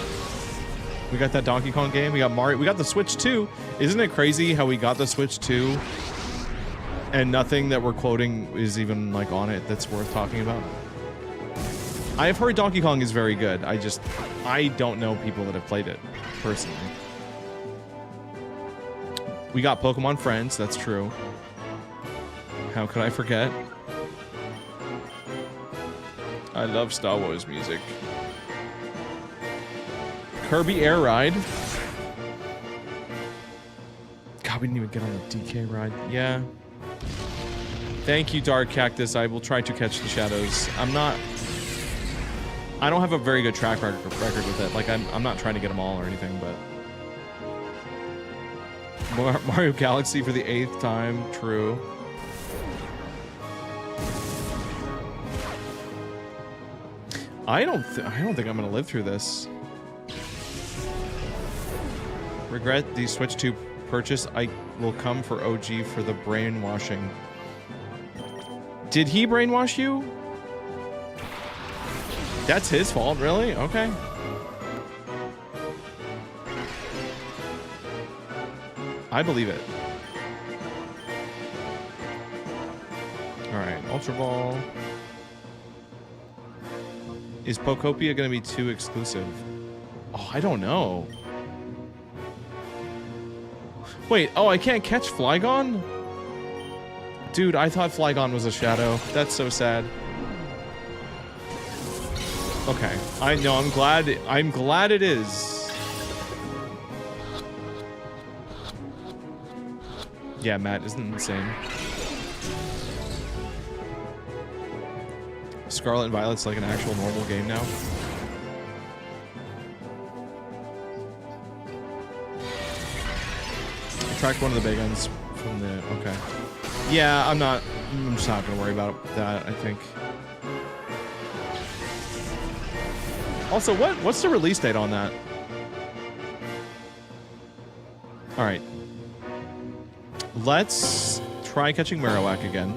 We got that Donkey Kong game. We got Mario. We got the Switch 2. Isn't it crazy how we got the Switch 2 and nothing that we're quoting is even like on it that's worth talking about? I've heard Donkey Kong is very good. I don't know people that have played it personally. We got Pokemon Friends. That's true. How could I forget? I love Star Wars music. Kirby Air Ride. God, we didn't even get on the DK ride. Yeah. Thank you, Dark Cactus. I will try to catch the shadows. I don't have a very good track record with it. Like, I'm not trying to get them all or anything, but... Mario Galaxy for the 8th time. True. I don't think I'm gonna live through this. Regret the Switch 2 purchase. I will come for OG for the brainwashing. Did he brainwash you? That's his fault, really? Okay. I believe it. Alright, Ultra Ball. Is Pokopia gonna be too exclusive? Oh, I don't know. Wait, oh, I can't catch Flygon? Dude, I thought Flygon was a shadow. That's so sad. Okay, I know, I'm glad it is. Yeah, Matt, isn't it insane? Scarlet and Violet's like an actual normal game now. Tracked one of the big guns from the... Okay. Yeah, I'm just not gonna worry about that, I think. Also, what's the release date on that? Alright. Let's try catching Marowak again.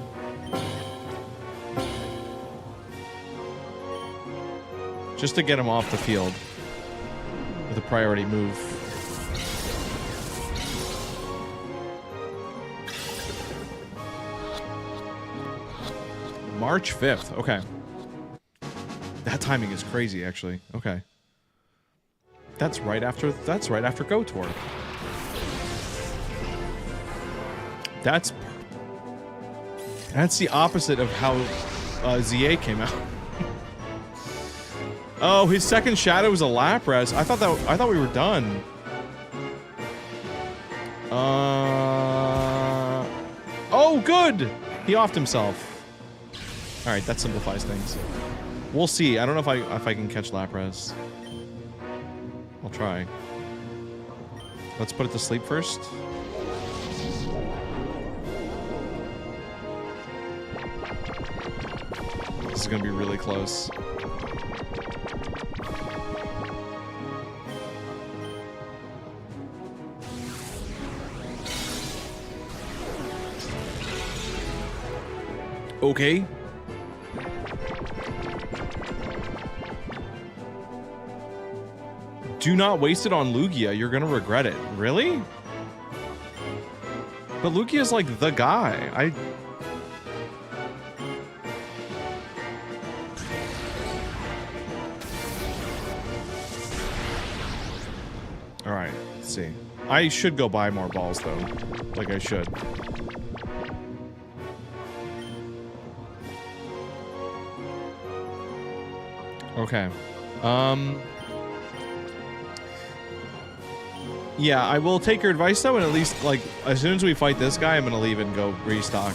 Just to get him off the field with a priority move. March 5th. Okay. That timing is crazy, actually. Okay. That's right after Go Tour. That's the opposite of how ZA came out. Oh, his second shadow was a Lapras. I thought we were done. Oh, good. He offed himself. All right, that simplifies things. We'll see. I don't know if I can catch Lapras. I'll try. Let's put it to sleep first. This is gonna be really close. Okay. Do not waste it on Lugia. You're gonna regret it. Really? But Lugia's like the guy. Alright, let's see. I should go buy more balls though. Like I should. Okay. Yeah, I will take your advice though, and at least like as soon as we fight this guy, I'm gonna leave and go restock.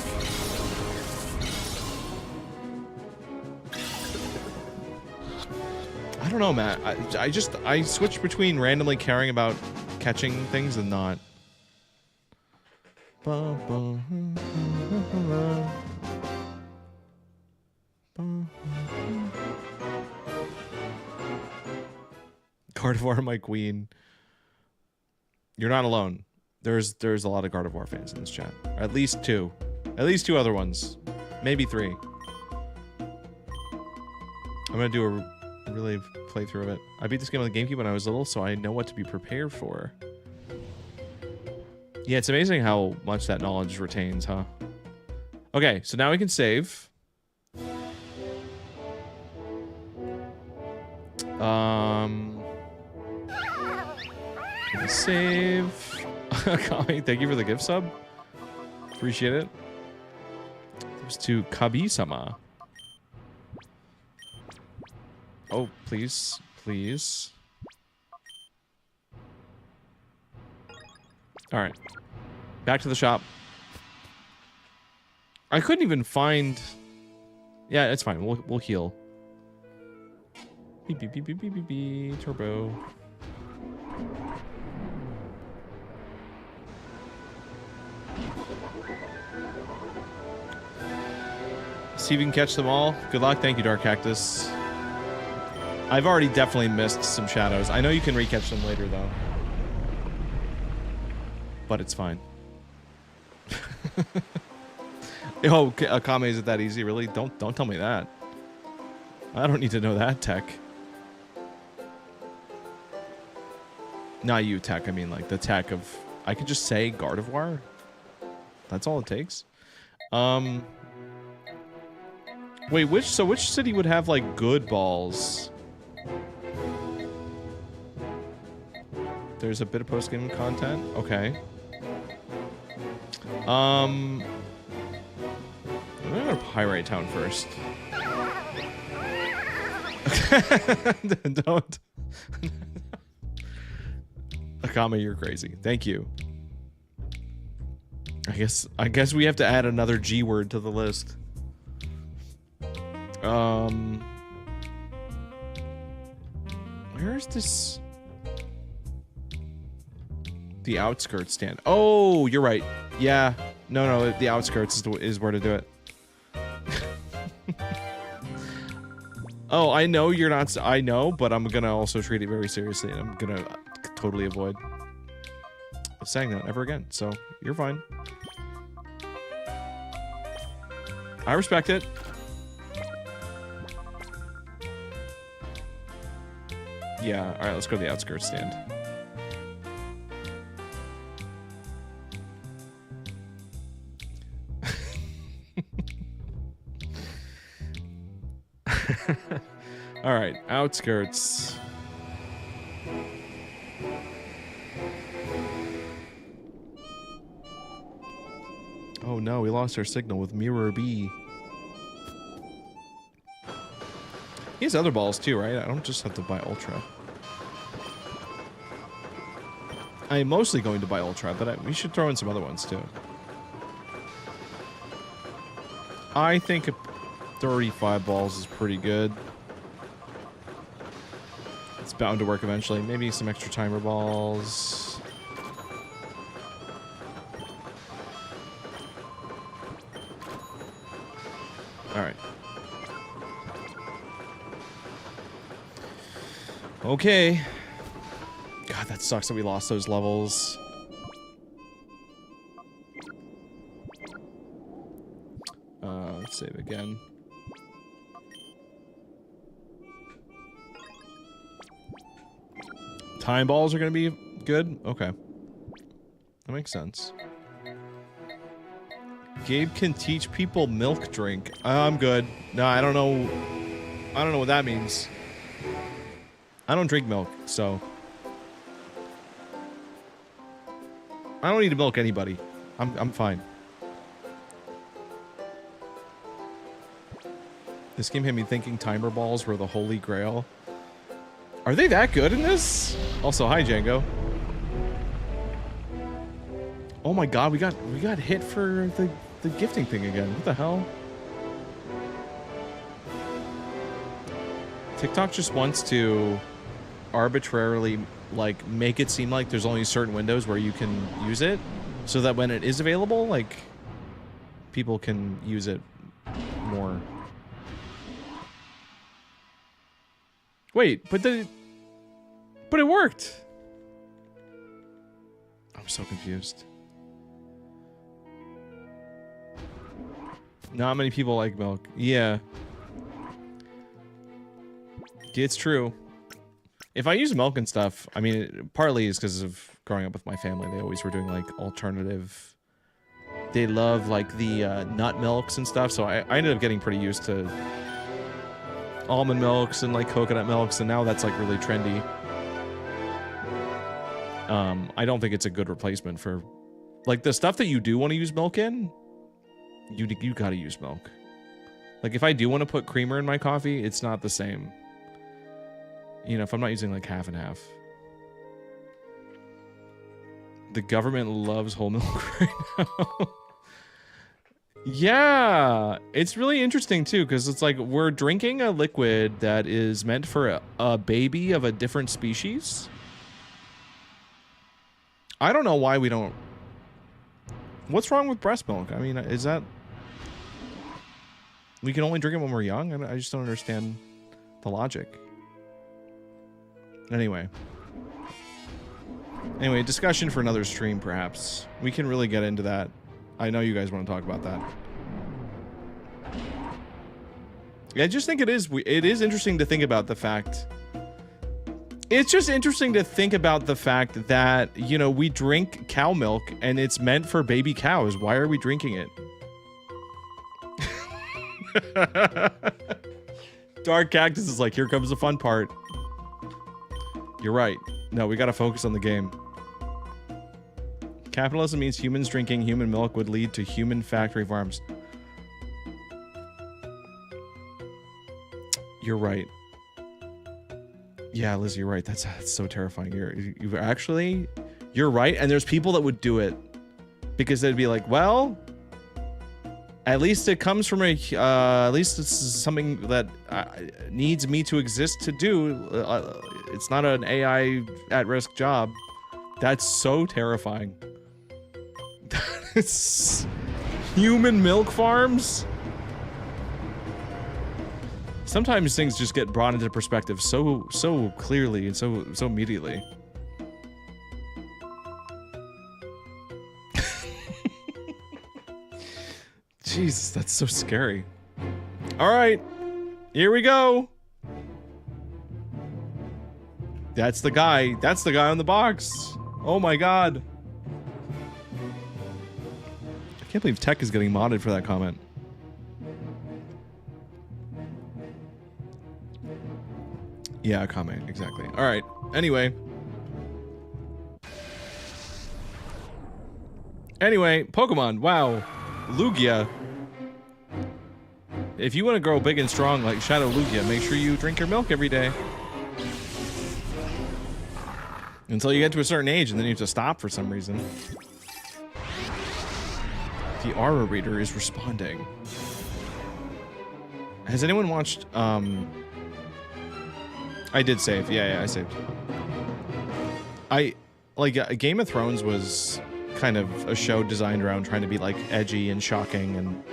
I don't know, Matt. I switch between randomly caring about catching things and not. Gardevoir, my queen. You're not alone. There's a lot of Gardevoir fans in this chat. At least two. At least two other ones. Maybe three. I'm gonna do a really playthrough of it. I beat this game on the GameCube when I was little, so I know what to be prepared for. Yeah, it's amazing how much that knowledge retains, huh? Okay, so now we can save. Save. Kami, thank you for the gift sub. Appreciate it. There's to Kabi-sama. Oh, please. Please. Alright. Back to the shop. I couldn't even find... Yeah, it's fine. We'll heal. Beep, beep, beep, beep, beep, beep, beep. Turbo. See if you can catch them all. Good luck. Thank you, Dark Cactus. I've already definitely missed some shadows. I know you can recatch them later, though. But it's fine. Oh, Akame, is it that easy? Really? Don't tell me that. I don't need to know that, Tech. Not you, Tech. I mean, like, the tech of... I could just say Gardevoir. That's all it takes. Wait, which city would have, like, good balls? There's a bit of post-game content? Okay. I'm gonna go to Pyrite Town first. Don't. Akame, you're crazy. Thank you. I guess we have to add another G word to the list. Where is this? The outskirts stand. Oh, you're right. Yeah. No, the outskirts is where to do it. Oh, I know you're not... I know, but I'm gonna also treat it very seriously, and I'm gonna totally avoid saying that ever again, so you're fine. I respect it. Yeah, alright, let's go to the outskirts stand. Alright, outskirts. Oh no, we lost our signal with Mirror B. He has other balls too, right? I don't just have to buy Ultra. I'm mostly going to buy Ultra, but we should throw in some other ones too. I think 35 balls is pretty good. It's bound to work eventually. Maybe some extra timer balls. Alright. Okay. God, that sucks that we lost those levels. Let's Save again. Time balls are gonna be good? Okay. That makes sense. Gabe can teach people milk drink. I'm good. No, I don't know. I don't know what that means. I don't drink milk, so I don't need to milk anybody. I'm fine. This game had me thinking timer balls were the holy grail. Are they that good in this? Also, hi Django. Oh my god, we got hit for the gifting thing again. What the hell? TikTok just wants to arbitrarily like make it seem like there's only certain windows where you can use it, so that when it is available, like people can use it more. Wait, but it worked. I'm so confused. Not many people like milk. Yeah. It's true. If I use milk and stuff, I mean, partly is because of growing up with my family. They always were doing like alternative. They love like the nut milks and stuff. So I ended up getting pretty used to almond milks and like coconut milks, and now that's like really trendy. I don't think it's a good replacement for like the stuff that you do want to use milk in. You gotta use milk. Like if I do want to put creamer in my coffee, it's not the same. You know, if I'm not using like half and half. The government loves whole milk right now. Yeah, it's really interesting too, because it's like we're drinking a liquid that is meant for a baby of a different species. I don't know why we don't. What's wrong with breast milk? I mean, is that we can only drink it when we're young? I just don't understand the logic. Anyway, discussion for another stream, perhaps. We can really get into that. I know you guys want to talk about that. Yeah, I just think it is interesting to think about the fact. It's just interesting to think about the fact that, you know, we drink cow milk and it's meant for baby cows. Why are we drinking it? Dark Cactus is like, here comes the fun part. You're right. No, we gotta focus on the game. Capitalism means humans drinking human milk would lead to human factory farms. You're right. Yeah, Liz, you're right. That's so terrifying. You're right. And there's people that would do it because they'd be like, well, at least it comes from at least it's something that needs me to exist to do. It's not an AI at-risk job. That's so terrifying. It's human milk farms. Sometimes things just get brought into perspective so clearly and so immediately. Jesus, that's so scary. All right, here we go. That's the guy. That's the guy on the box. Oh my god. I can't believe Tech is getting modded for that comment. Yeah, a comment, exactly. All right, anyway. Pokemon, wow. Lugia. If you want to grow big and strong like Shadow Lugia, make sure you drink your milk every day. Until you get to a certain age, and then you have to stop for some reason. The Aura Reader is responding. Has anyone watched, I did save. Yeah, I saved. Game of Thrones was kind of a show designed around trying to be like edgy and shocking,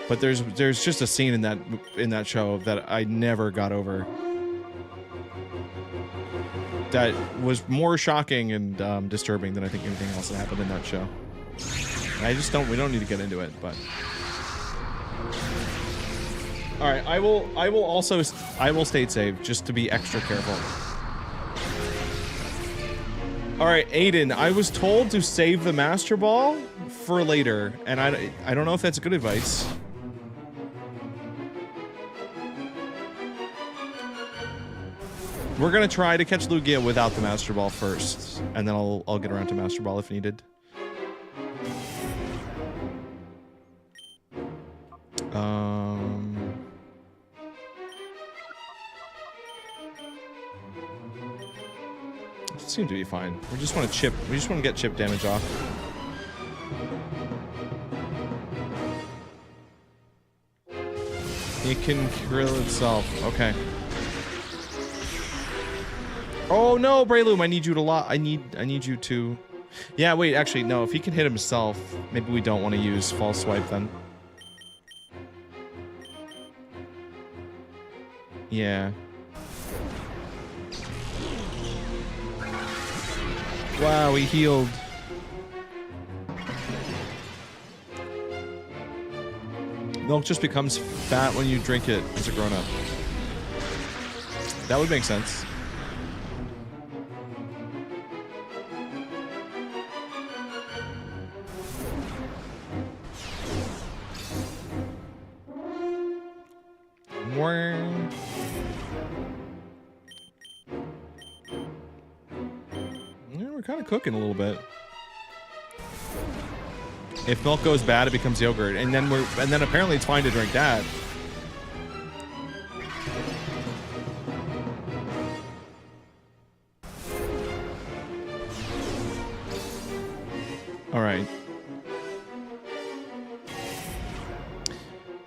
but there's just a scene in that show that I never got over. That was more shocking and disturbing than I think anything else that happened in that show. We don't need to get into it, but All right, I will also state save just to be extra careful. All right, Aiden, I was told to save the Master Ball for later, and I don't know if that's good advice. We're gonna try to catch Lugia without the Master Ball first, and then I'll get around to Master Ball if needed. Seem to be fine. We just want to get chip damage off. It can kill itself. Okay. Oh no, Breloom, I need you to I need you to. Yeah, wait, actually no, if he can hit himself, maybe we don't want to use false swipe then. Yeah. Wow, he healed. Milk just becomes fat when you drink it as a grown-up. That would make sense. We're kind of cooking a little bit. If milk goes bad, it becomes yogurt, and then apparently it's fine to drink that. All right.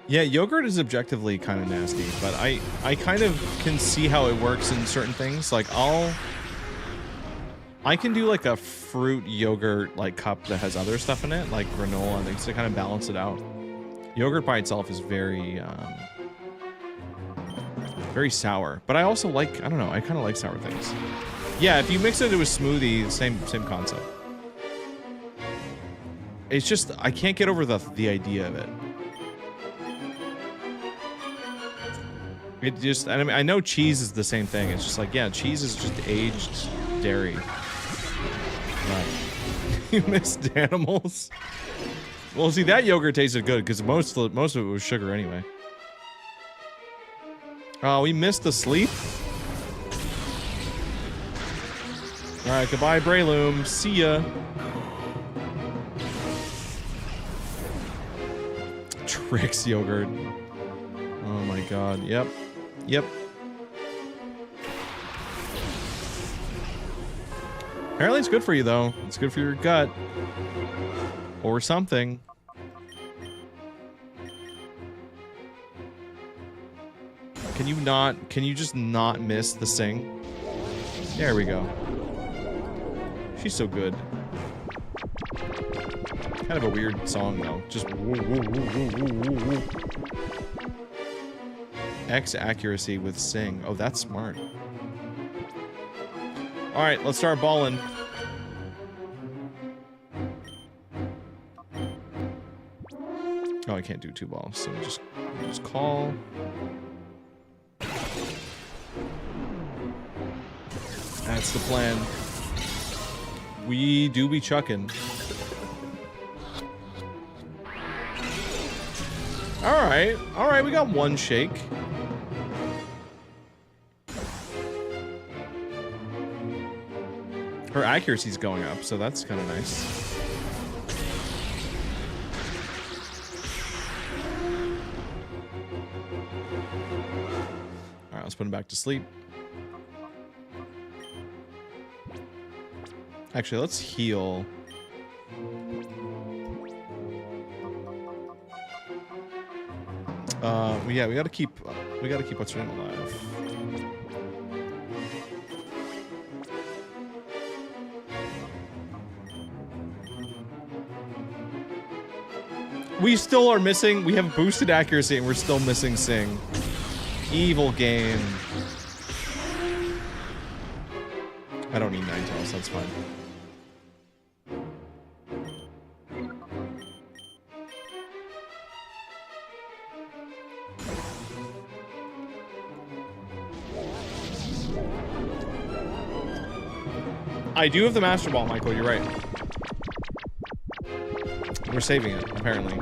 Yeah, yogurt is objectively kind of nasty, but I kind of can see how it works in certain things. Like I can do like a fruit yogurt like cup that has other stuff in it, like granola and things to kind of balance it out. Yogurt by itself is very very sour, but I also like, I don't know, I kind of like sour things. Yeah, if you mix it into a smoothie, same concept. It's just I can't get over the idea of it. It just, I mean, I know cheese is the same thing. It's just like, yeah, cheese is just aged dairy. Right. You missed animals. Well, see, that yogurt tasted good because most of it was sugar anyway. Oh, we missed the sleep. All right, goodbye, Breloom. See ya. Trix yogurt. Oh my god. Yep. Yep. Apparently it's good for you, though. It's good for your gut. Or something. Can you just not miss the sing? There we go. She's so good. Kind of a weird song, though. Just woo, woo, woo, woo, woo, woo. X accuracy with sing. Oh, that's smart. All right, let's start balling. Oh, I can't do 2 balls, so just call. That's the plan. We do be chucking. All right, we got 1 shake. Her accuracy's going up, so that's kind of nice. All right, let's put him back to sleep. Actually, let's heal. Yeah, we gotta keep what's her name alive. We still are missing. We have boosted accuracy, and we're still missing Sing. Evil game. I don't need Ninetales. That's fine. I do have the Master Ball, Michael. You're right. We're saving it, apparently.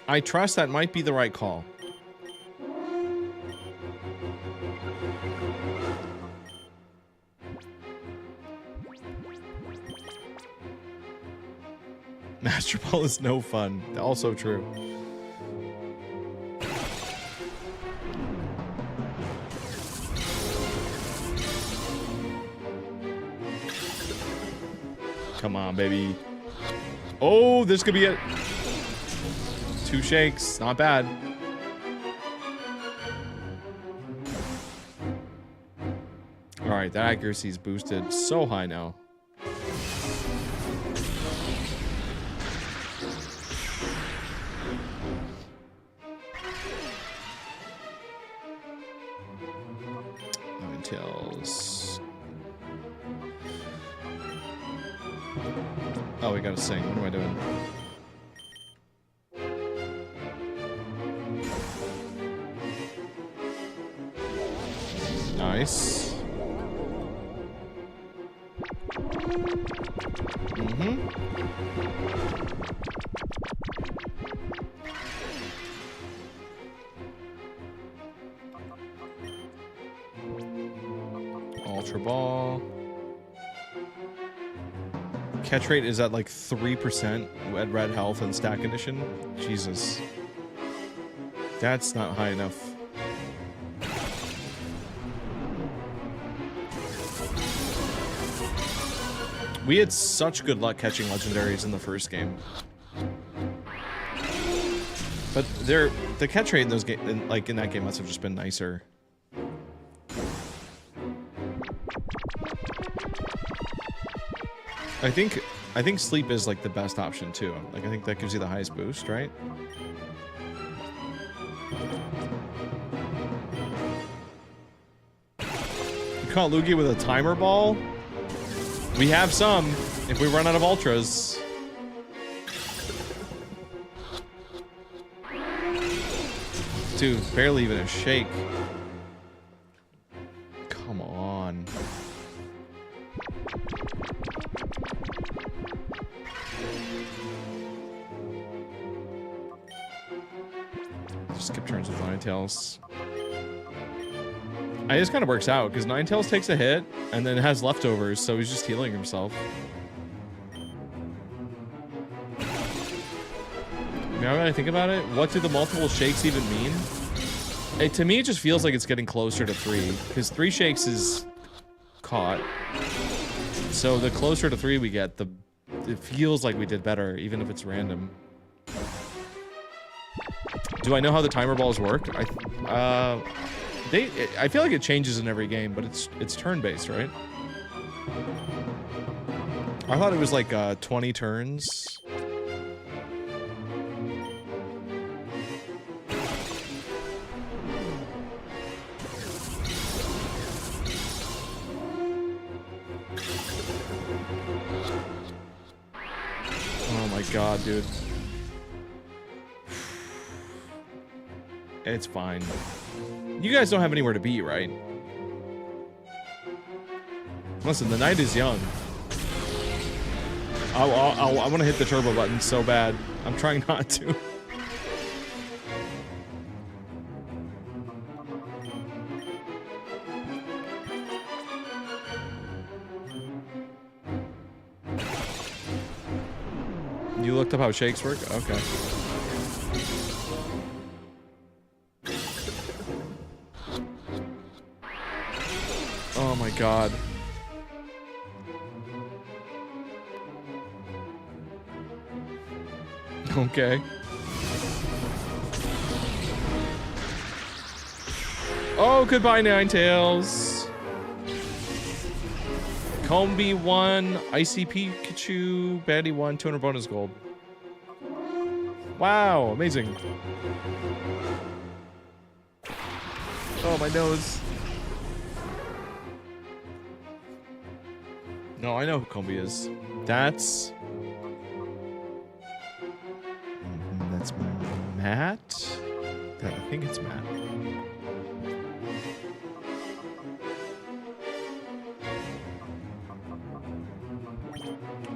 I trust that might be the right call. Master Ball is no fun. Also true. Come on, baby. Oh, this could be it. 2 shakes. Not bad. All right, that accuracy is boosted so high now. Tails. Oh, we gotta sing. What am I doing? Nice. Ultra Ball. Catch rate is at like 3% at red health and stack condition. Jesus. That's not high enough. We had such good luck catching legendaries in the first game. But the catch rate in those games, like in that game, must have just been nicer. I think sleep is like the best option too. Like I think that gives you the highest boost, right? You caught Lugia with a timer ball? We have some if we run out of ultras. Dude, barely even a shake. Come on. Just skip turns with Ninetales. It just kind of works out because Ninetales takes a hit and then has leftovers, so he's just healing himself. Now that I think about it, what do the multiple shakes even mean? To me, it just feels like it's getting closer to 3 because 3 shakes is caught. So the closer to 3 we get, it feels like we did better, even if it's random. Do I know how the timer balls work? I feel like it changes in every game, but it's turn-based, right? I thought it was like 20 turns. Oh my god, dude. It's fine. You guys don't have anywhere to be, right? Listen, the night is young. I want to hit the turbo button so bad. I'm trying not to. You looked up how shakes work? Okay. Oh my god. Okay. Oh, goodbye, Ninetales. Combi 1, Icy Pikachu, Bandy 1, 200 bonus gold. Wow, amazing. Oh, my nose. No, I know who Combi is. That's Matt? I think it's Matt.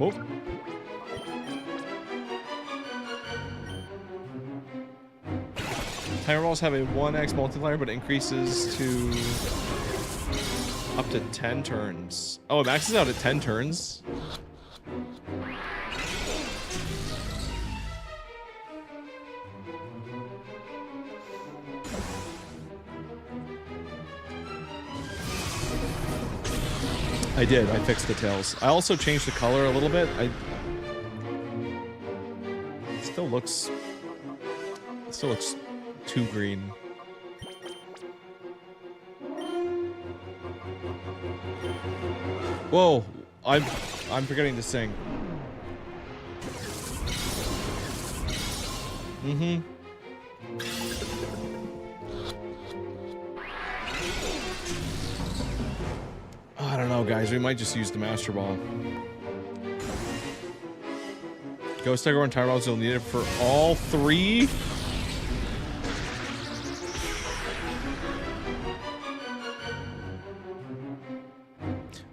Whoop. Timer balls have a 1x multiplier, but increases to up to 10 turns. Oh, it maxes out at 10 turns? I did. I fixed the tails. I also changed the color a little bit. It still looks too green. Whoa! I'm forgetting to sing. Mm-hmm. I don't know, guys. We might just use the Master Ball. Ghost Tiger and Tire Balls, you'll need it for all three?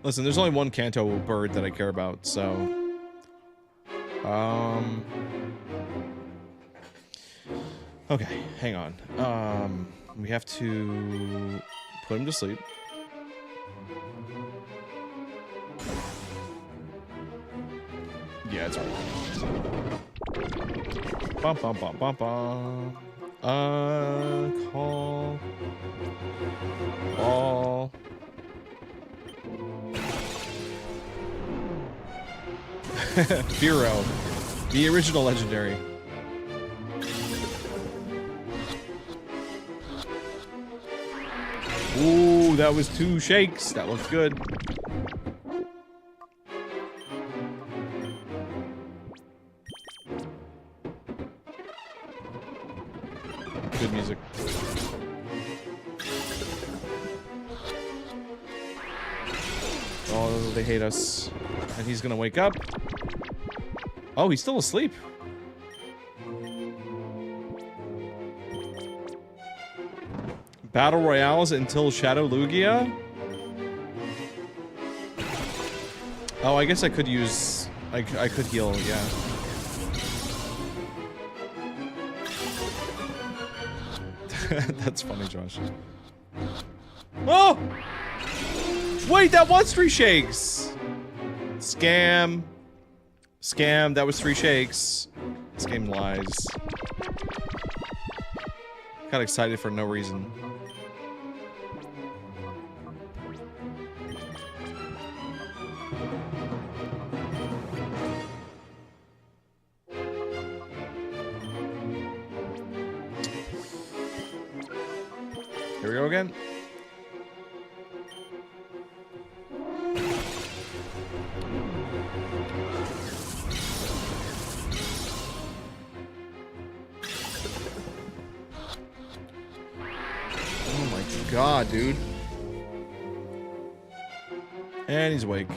Listen, there's only one Kanto bird that I care about, so... Okay, hang on. We have to put him to sleep. Yeah, it's alright. Bum bum bum bum bum. Call. Ball. Firo. The original legendary. Ooh, that was 2 shakes. That looks good. Good music. Oh, they hate us. And he's gonna wake up. Oh, he's still asleep. Battle Royales until Shadow Lugia? Oh, I guess I could use... I could heal, yeah. That's funny, Josh. Oh! Wait, that was 3 shakes! Scam. Scam, that was 3 shakes. This game lies. Got excited for no reason. Here we go again. Oh my god, dude. And he's awake.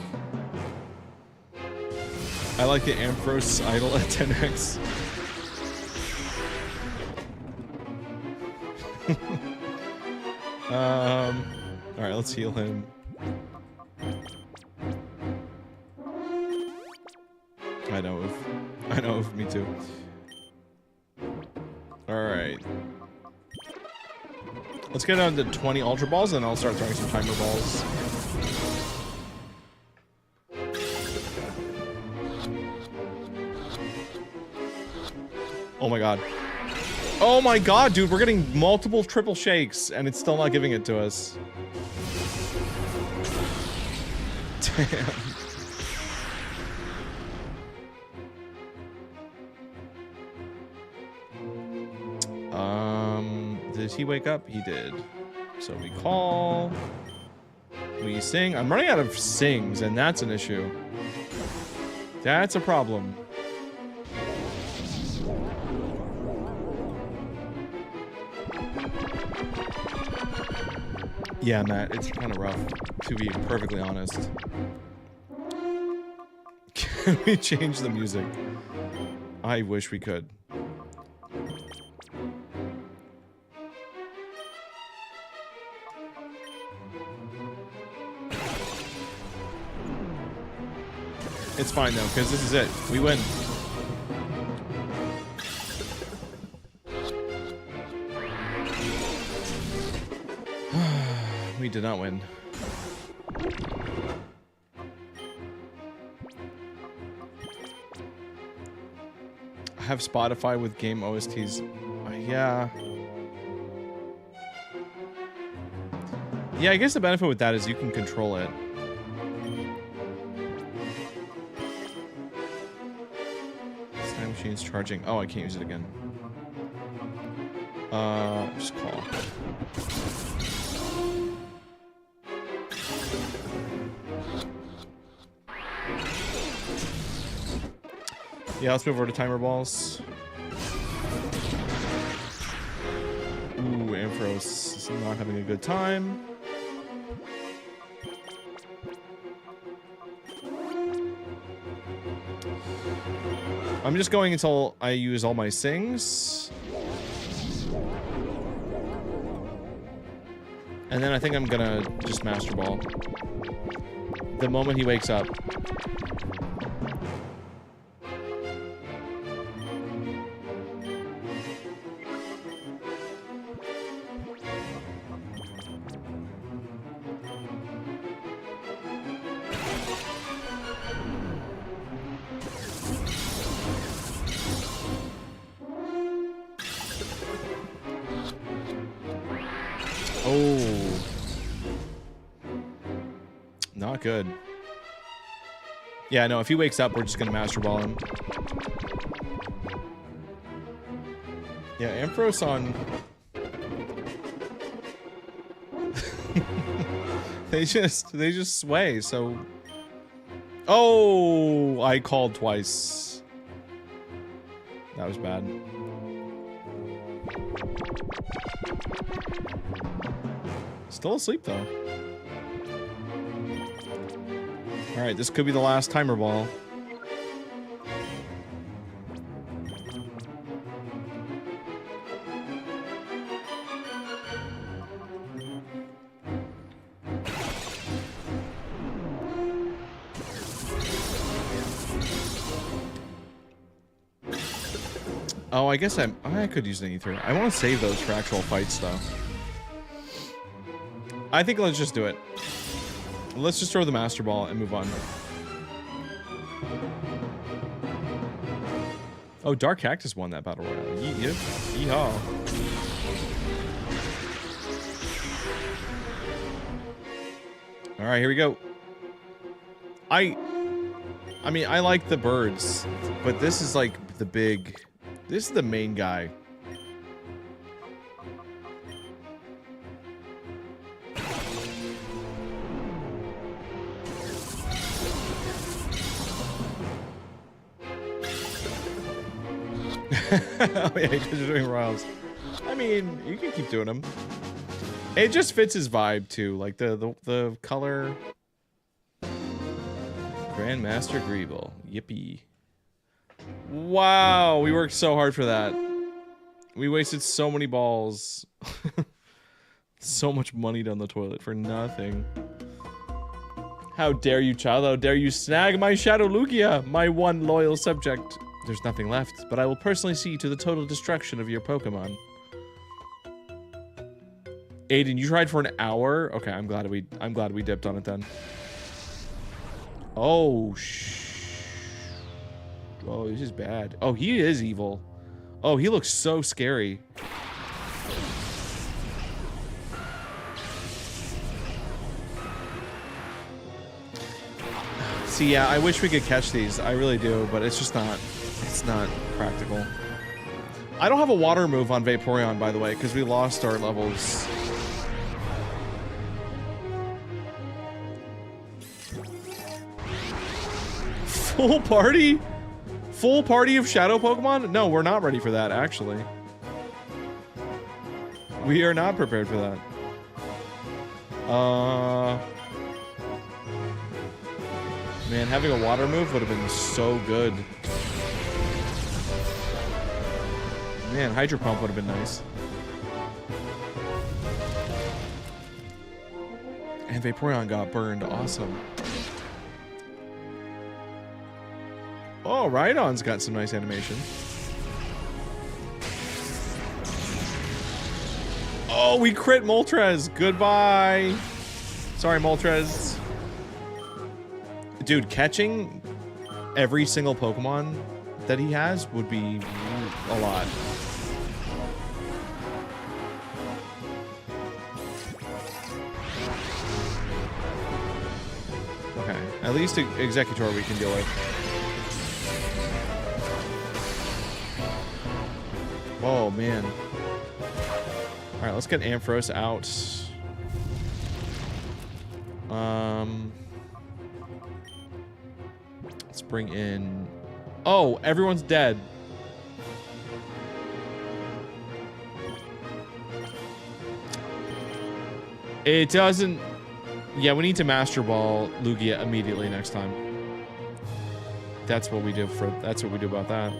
I like the Ampharos idol at 10x. Alright, let's heal him. I know, me too. Alright. Let's get down to 20 Ultra Balls, and then I'll start throwing some Timer Balls. Oh my god. Oh my god, dude, we're getting multiple triple shakes, and it's still not giving it to us. Damn. Did he wake up? He did. So we call. We sing. I'm running out of sings, and that's an issue. That's a problem. Yeah, Matt, it's kind of rough, to be perfectly honest. Can we change the music? I wish we could. It's fine though, because this is it. We win. We did not win. I have Spotify with game OSTs. Yeah. Yeah, I guess the benefit with that is you can control it. This time machine's charging. Oh, I can't use it again. Just call. Yeah, let's move over to timer balls. Ooh, Ampharos is not having a good time. I'm just going until I use all my sings. And then I think I'm gonna just Master Ball. The moment he wakes up. Good. Yeah, no, if he wakes up, we're just gonna Master Ball him. Yeah, Ampharos on... they just sway, so... Oh! I called twice. That was bad. Still asleep, though. Alright, this could be the last timer ball. Oh, I guess I could use an ether. I want to save those for actual fights, though. I think let's just do it. Let's just throw the Master Ball and move on. Oh, Dark Cactus won that battle royale. Yeehaw. All right, here we go. I mean, I like the birds, but this is like the big... This is the main guy. Oh yeah, because you're doing royals. I mean, you can keep doing them. It just fits his vibe too, like the color. Grandmaster Greeble, yippee! Wow, we worked so hard for that. We wasted so many balls, so much money down the toilet for nothing. How dare you, child? How dare you snag my Shadow Lugia, my one loyal subject? There's nothing left, but I will personally see to the total destruction of your Pokemon. Aiden, you tried for an hour? Okay, I'm glad we dipped on it then. Oh, oh, this is bad. Oh, he is evil. Oh, he looks so scary. See, yeah, I wish we could catch these. I really do, but it's just not. It's not practical. I don't have a water move on Vaporeon, by the way, because we lost our levels. Full party? Full party of shadow Pokemon? No, we're not ready for that, actually. We are not prepared for that. Man, having a water move would have been so good. Man, Hydro Pump would have been nice. And Vaporeon got burned. Awesome. Oh, Rhydon's got some nice animation. Oh, we crit Moltres. Goodbye. Sorry, Moltres. Dude, catching every single Pokemon that he has would be a lot. Okay, at least Executor we can deal with. Oh, man. All right, let's get Ampharos out. Let's bring in... Oh, everyone's dead. It doesn't... Yeah, we need to Master Ball Lugia immediately next time. That's what we do for... That's what we do about that.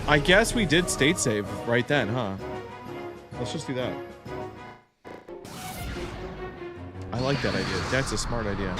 I guess we did state save right then, huh? Let's just do that. I like that idea. That's a smart idea.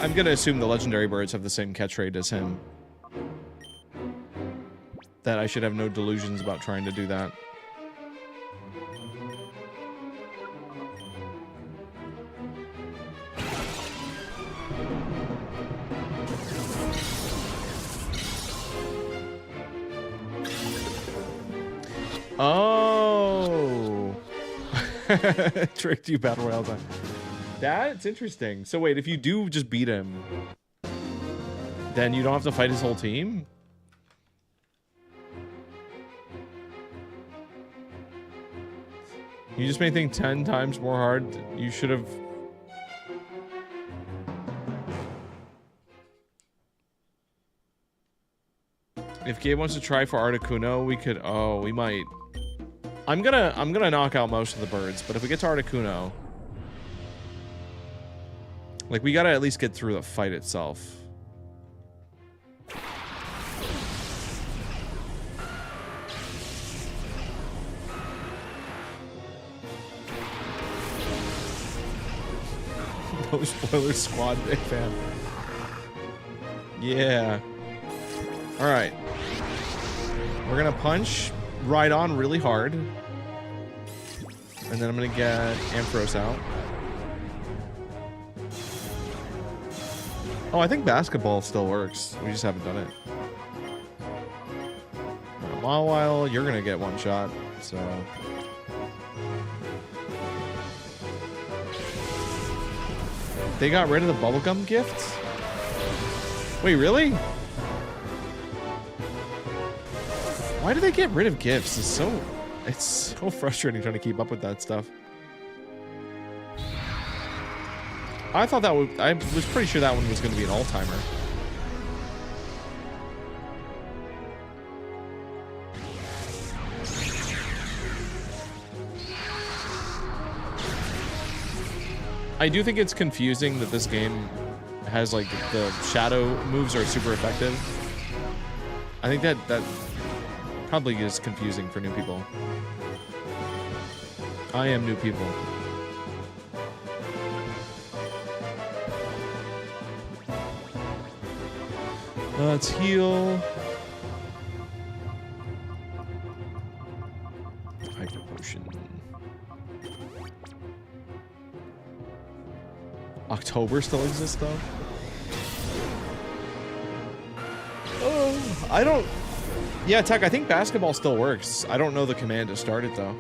I'm gonna assume the legendary birds have the same catch rate as him. That I should have no delusions about trying to do that. Oh. Tricked you battle royale time. That's interesting. So wait, if you do just beat him, then you don't have to fight his whole team? You just made things 10 times more hard. You should have... If Gabe wants to try for Articuno, we could... Oh, we might. I'm gonna knock out most of the birds, but if we get to Articuno... Like, we gotta at least get through the fight itself. No spoilers squad, big fan. Yeah. Alright. We're gonna punch Rhydon really hard. And then I'm gonna get Ampharos out. Oh, I think basketball still works. We just haven't done it. While you're gonna get one shot, so... They got rid of the bubblegum gift? Wait, really? Why do they get rid of gifts? It's so frustrating trying to keep up with that stuff. I thought that would... I was pretty sure that one was going to be an all-timer. I do think it's confusing that this game has, like, the shadow moves are super effective. I think that probably is confusing for new people. I am new people. Let's heal. Hyper potion. October still exists though? Oh, I don't... Yeah, Tech, I think basketball still works. I don't know the command to start it though.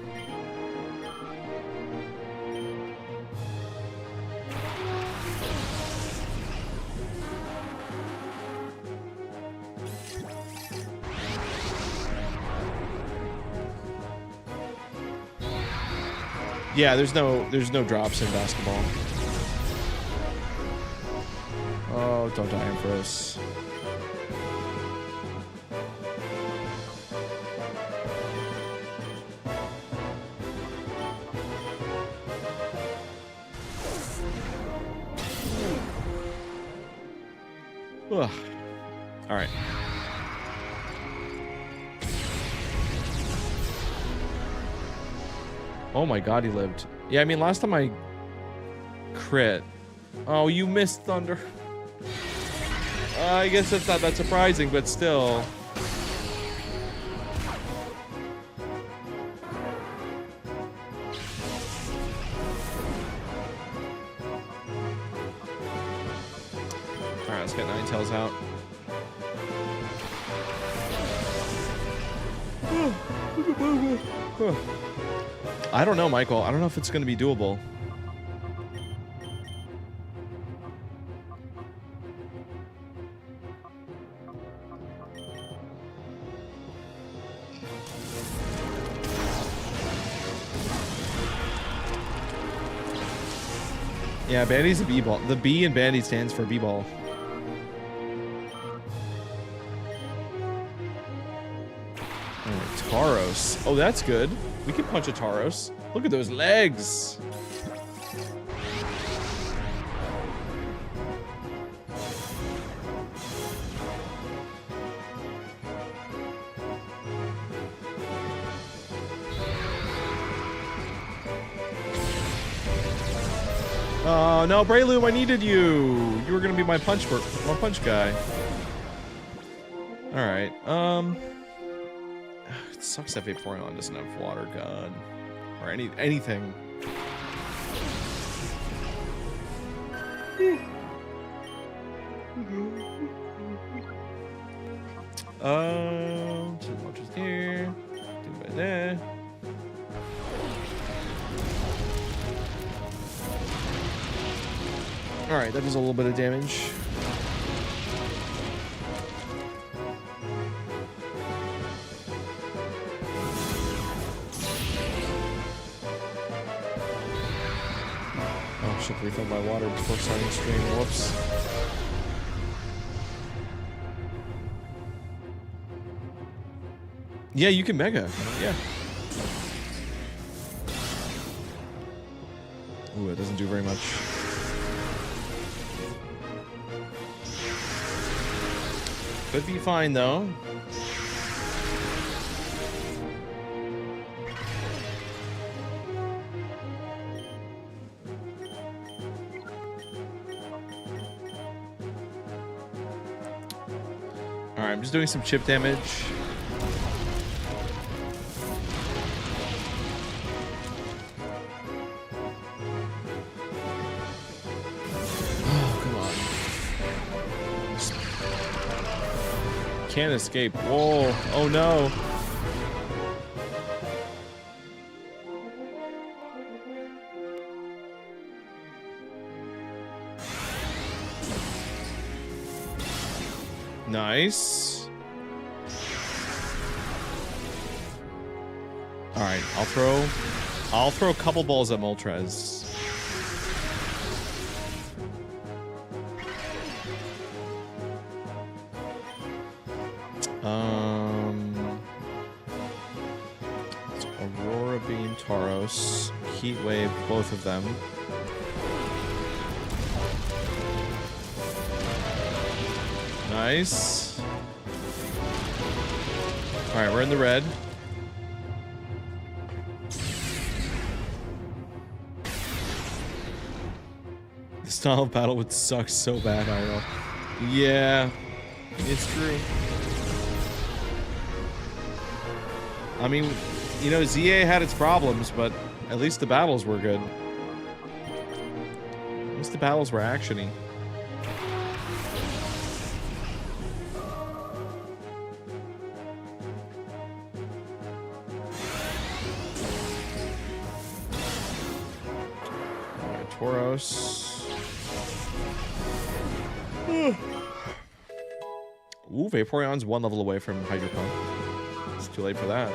Yeah, there's no drops in basketball. Oh, don't die, Ampharos. Ugh. All right. Oh my god, he lived. Yeah, I mean, last time I crit. Oh, you missed Thunder. I guess that's not that surprising, but still. Alright, let's get Ninetales out. I don't know, Michael. I don't know if it's going to be doable. Yeah, Bandy's a B-ball. The B in Bandy stands for B-ball. Alright, Tauros. Oh, that's good. We can punch a Tauros. Look at those legs. Oh no, Breloom, I needed you. You were gonna be my punch guy. All right. It sucks that Vaporeon doesn't have Water God or anything. Two launches here. Do by there. All right, that does a little bit of damage. Oh, should refill my water before starting stream. Whoops. Yeah, you can Mega. Yeah. Ooh, it doesn't do very much. Could be fine, though. Alright, I'm just doing some chip damage. Can't escape. Whoa. Oh no. Nice. All right, I'll throw a couple balls at Moltres. Aurora Beam, Tauros, Heat Wave, both of them. Nice. All right, we're in the red. The style of battle would suck so bad, Iro. Yeah, it's true. I mean, you know, ZA had its problems, but at least the battles were good. At least the battles were actiony. Alright, Tauros. Ooh, Vaporeon's one level away from Hydro Pump. It's too late for that.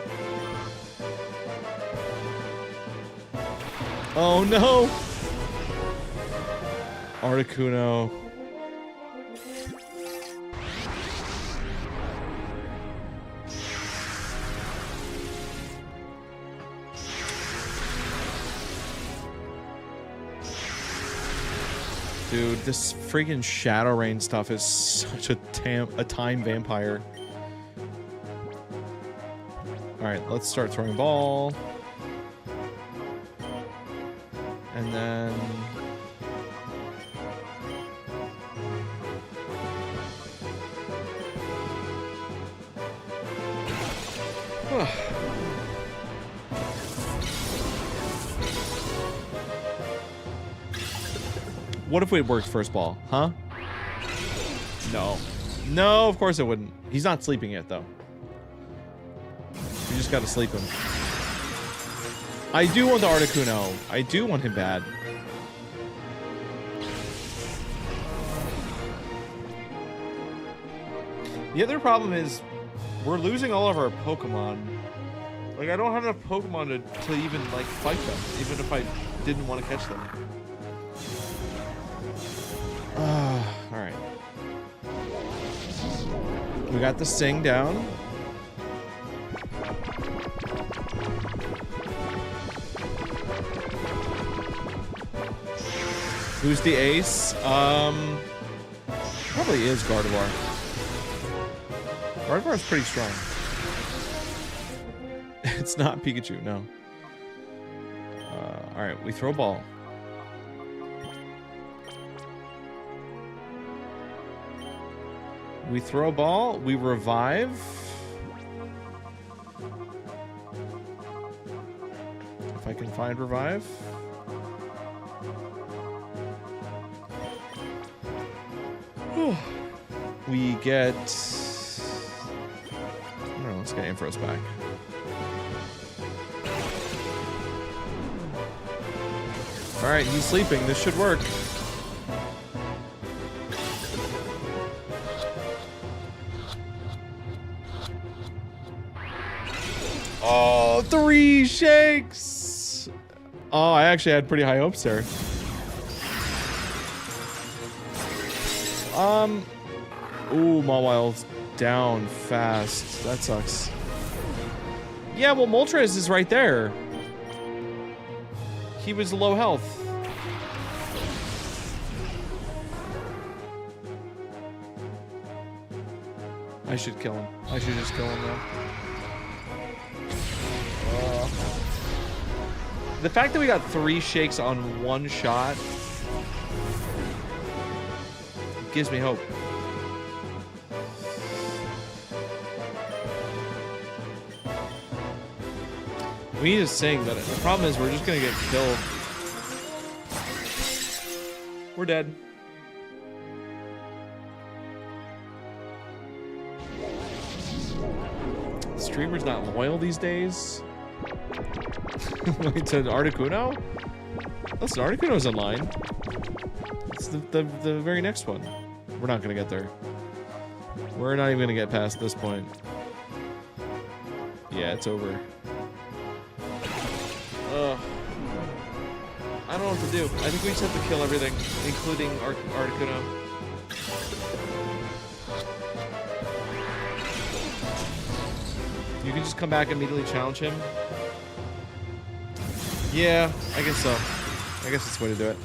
Oh no! Articuno. Dude, this freaking Shadow Rain stuff is such a time vampire. Alright, let's start throwing ball. And then... What if it worked first ball, huh? No. No, of course it wouldn't. He's not sleeping yet, though. You just gotta sleep him. I do want the Articuno. I do want him bad. The other problem is we're losing all of our Pokemon. Like, I don't have enough Pokemon to even, like, fight them, even if I didn't want to catch them. Alright. We got the Sing down. Who's the ace? Probably is Gardevoir. Gardevoir's pretty strong. It's not Pikachu, no. Alright, we throw a ball. We throw a ball, we revive. If I can find revive. We get... I don't know, let's get Ampharos back. Alright, he's sleeping. This should work. Oh, 3 shakes! Oh, I actually had pretty high hopes there. Ooh, Mawil's down fast. That sucks. Yeah, well, Moltres is right there. He was low health. I should kill him. I should just kill him now. The fact that we got 3 shakes on 1 shot gives me hope. We need to sing, but the problem is we're just gonna get killed. We're dead. The streamer's not loyal these days. Wait, to Articuno? Listen, Articuno's in line. It's the very next one. We're not gonna get there. We're not even gonna get past this point. Yeah, it's over. I don't know what to do. I think we just have to kill everything, including Articuno. You can just come back and immediately challenge him. Yeah, I guess so. I guess that's the way to do it.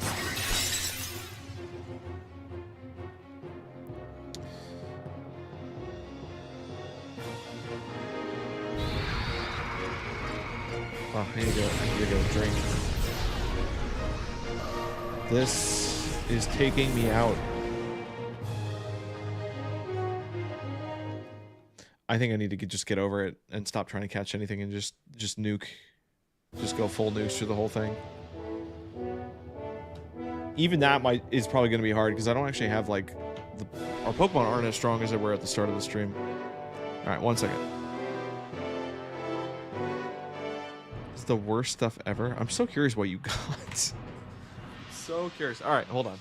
Oh, I need to go drink. This is taking me out. I think I need to just get over it and stop trying to catch anything and just nuke. Just go full nuke through the whole thing. Even that is probably going to be hard because I don't actually have like our Pokemon aren't as strong as they were at the start of the stream. All right, 1 second. This is the worst stuff ever. I'm so curious what you got. So curious. All right, hold on.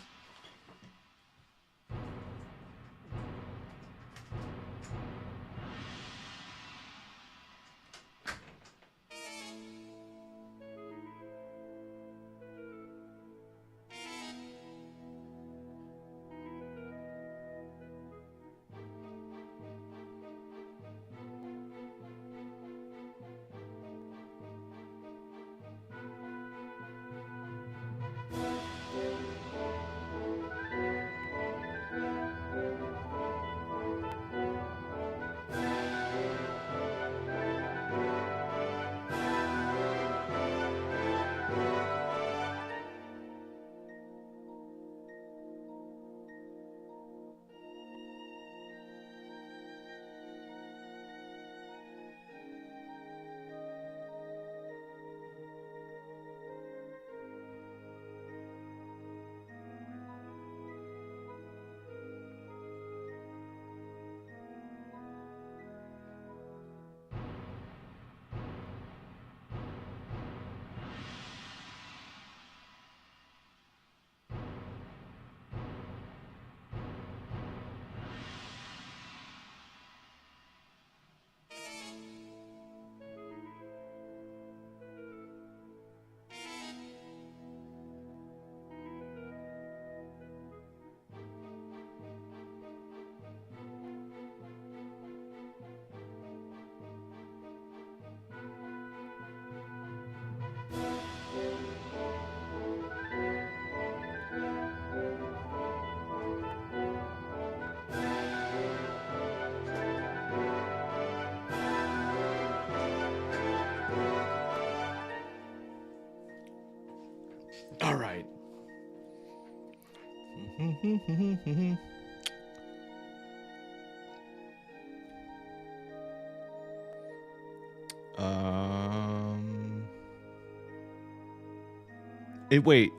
Wait,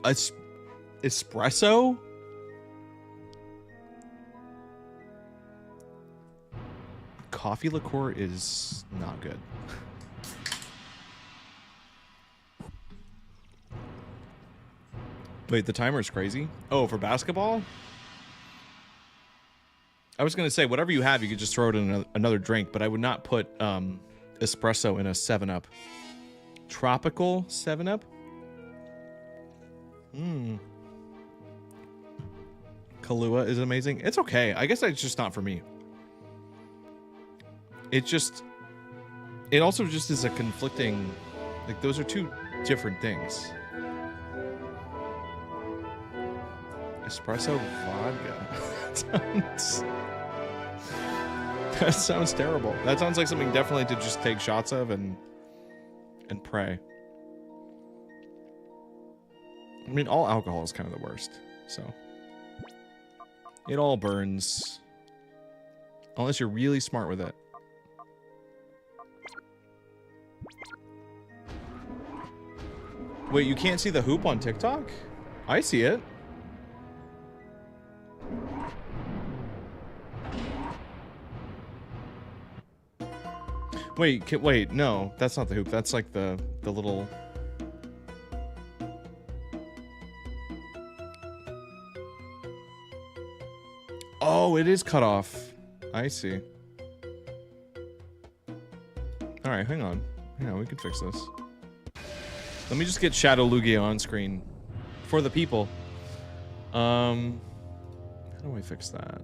espresso? Coffee liqueur is not good. Wait, the timer is crazy? Oh, for basketball? I was going to say, whatever you have, you could just throw it in another drink, but I would not put espresso in a 7-Up. Tropical 7-Up? Kahlua is amazing. It's okay. I guess it's just not for me. It also just is a conflicting... Like, those are two different things. Espresso vodka. That sounds terrible. That sounds like something definitely to just take shots of and pray. I mean, all alcohol is kind of the worst, so. It all burns. Unless you're really smart with it. Wait, you can't see the hoop on TikTok? I see it. Wait, no, that's not the hoop. That's like the little... Oh, it is cut off. I see. All right, hang on. Yeah, we can fix this. Let me just get Shadow Lugia on screen for the people. How do I fix that?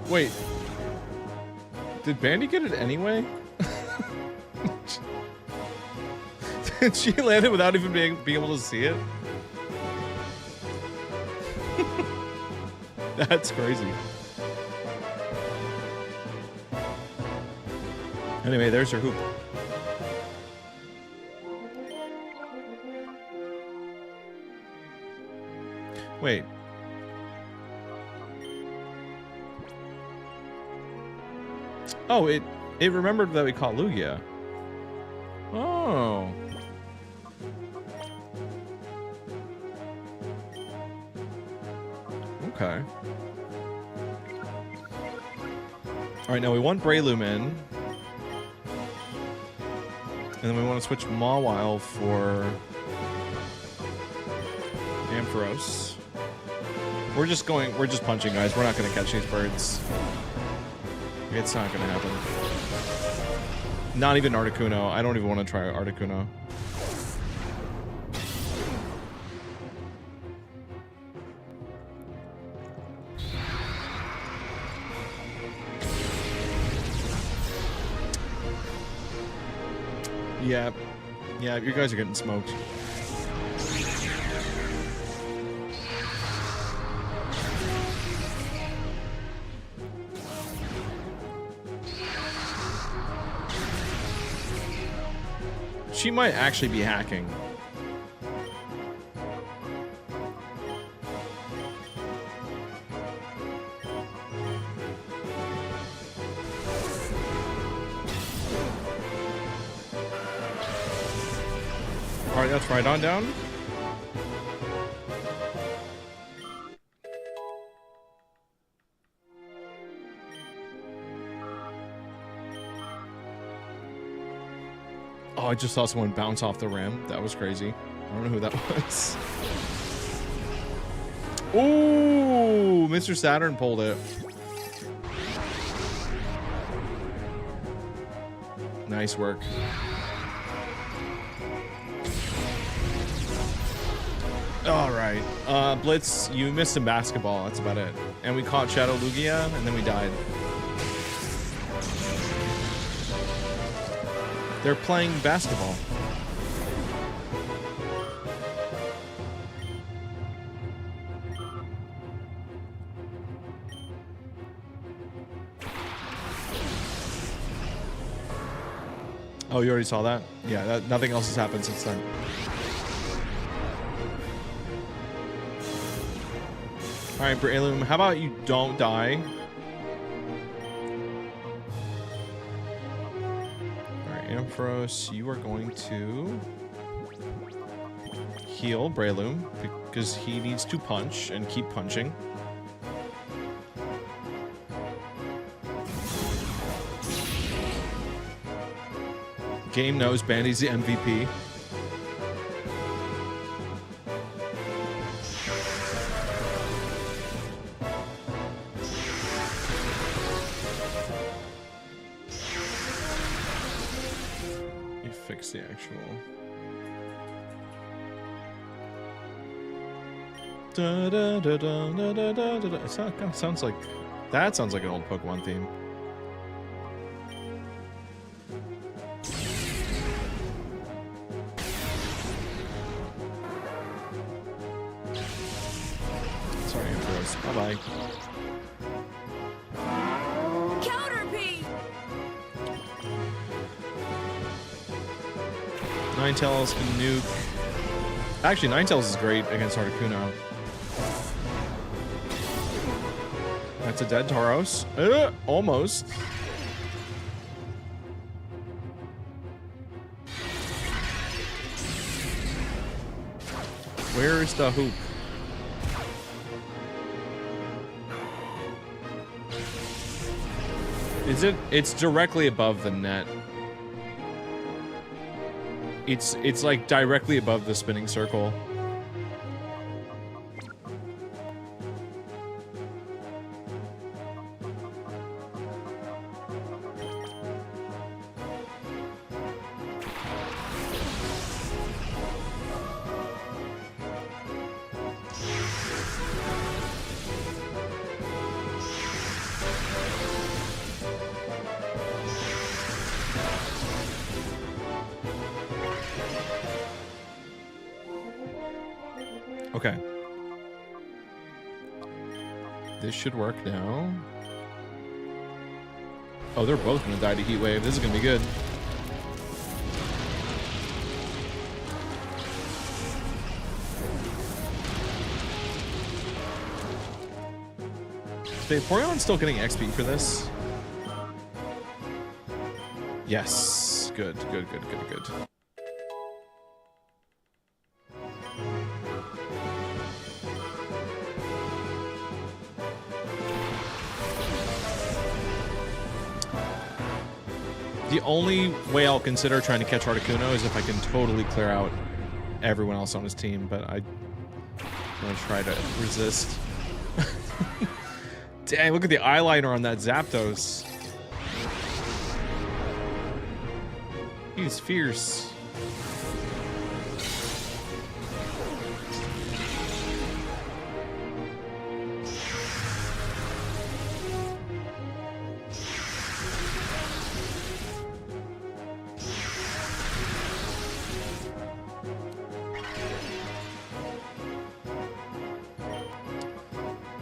Wait. Did Bandy get it anyway? Did she land it without even being able to see it? That's crazy. Anyway, there's her hoop. Wait. Oh, it remembered that we caught Lugia. Oh. Okay. Alright, now we want Breloom in. And then we want to switch Mawile for Ampharos. We're just punching, guys. We're not gonna catch these birds. It's not gonna happen. Not even Articuno. I don't even want to try Articuno. Yeah. Yeah, you guys are getting smoked. She might actually be hacking. Alright, that's right on down. Oh, I just saw someone bounce off the rim. That was crazy. I don't know who that was. Ooh, Mr. Saturn pulled it. Nice work. All right. Blitz, you missed some basketball. That's about it. And we caught Shadow Lugia, and then we died. They're playing basketball. Oh, you already saw that? Yeah, nothing else has happened since then. All right, Braylum, how about you don't die? All right, Ampharos, you are going to heal Braylum because he needs to punch and keep punching. Game knows Bandy's the MVP. You fix the actual. Da, da, da, da, da, da, da, da. It kind of sounds like that. Sounds like an old Pokemon theme. Bye-bye. Counterpiece! Ninetales can nuke. Actually, Ninetales is great against Articuno. That's a dead Tauros. Almost. Where's the hoop? Is it? It's directly above the net. It's like directly above the spinning circle. Okay. This should work now. Oh, they're both gonna die to Heat Wave. This is gonna be good. Is Vaporeon still getting XP for this? Yes. Good, good, good, good, good. The only way I'll consider trying to catch Articuno is if I can totally clear out everyone else on his team, but I'm gonna try to resist. Dang, look at the eyeliner on that Zapdos. He's fierce.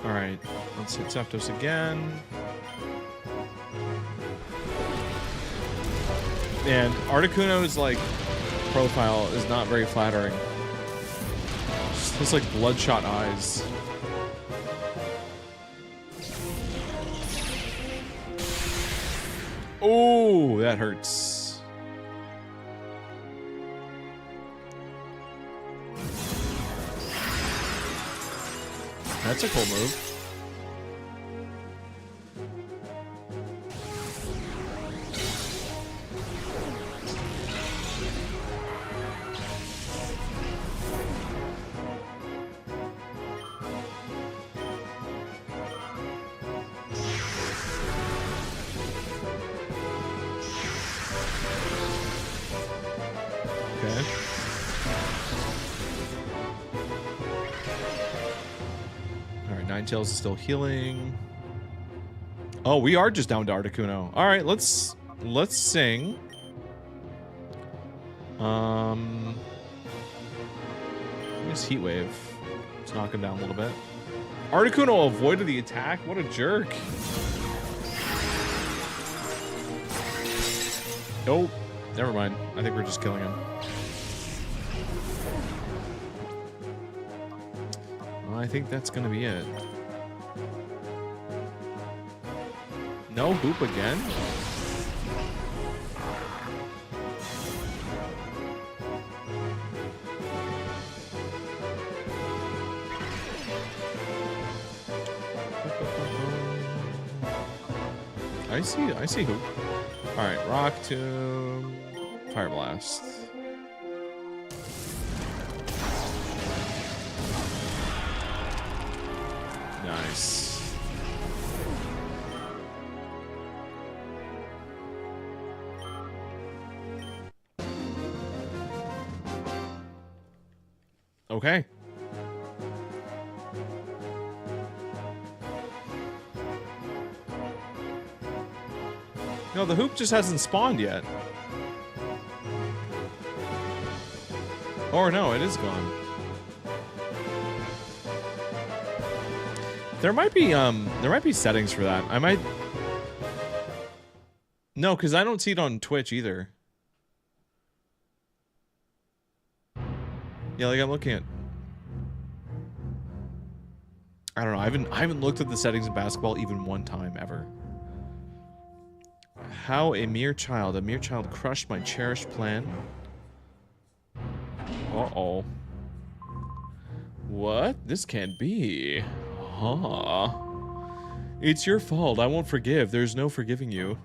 Alright, let's hit Zapdos again. And Articuno's like profile is not very flattering. Just looks like bloodshot eyes. Oh, that hurts. That's a cool move. Ninetales is still healing. Oh, we are just down to Articuno. All right, let's sing. This Heat Wave. Let's knock him down a little bit. Articuno avoided the attack. What a jerk. Oh, never mind. I think we're just killing him. Well, I think that's gonna be it. No hoop again? I see hoop. Alright, Rock Tomb, Fire Blast. Nice. Okay. No, the hoop just hasn't spawned yet. Or no, it is gone. There might be settings for that. I might. No, because I don't see it on Twitch either. Yeah, like I'm looking at. I don't know. I haven't looked at the settings in basketball even one time ever. How a mere child crushed my cherished plan. Uh-oh. What? This can't be. Huh. It's your fault. I won't forgive. There's no forgiving you.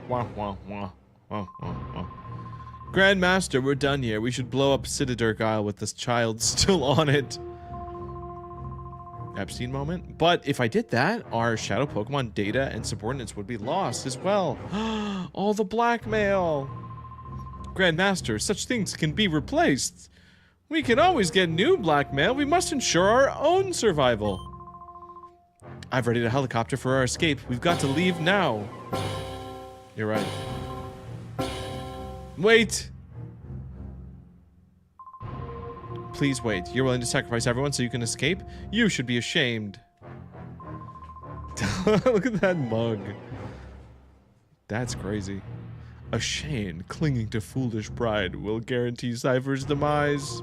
Wah, wah, wah. Wah, wah, wah. Grandmaster, we're done here. We should blow up Citadurk Isle with this child still on it. Epstein moment. But if I did that, our shadow Pokemon data and subordinates would be lost as well. All the blackmail. Grandmaster, such things can be replaced. We can always get new blackmail. We must ensure our own survival. I've readied a helicopter for our escape. We've got to leave now. You're right. Wait. Please wait. You're willing to sacrifice everyone so you can escape? You should be ashamed. Look at that mug. That's crazy. A Shane clinging to foolish pride will guarantee Cypher's demise.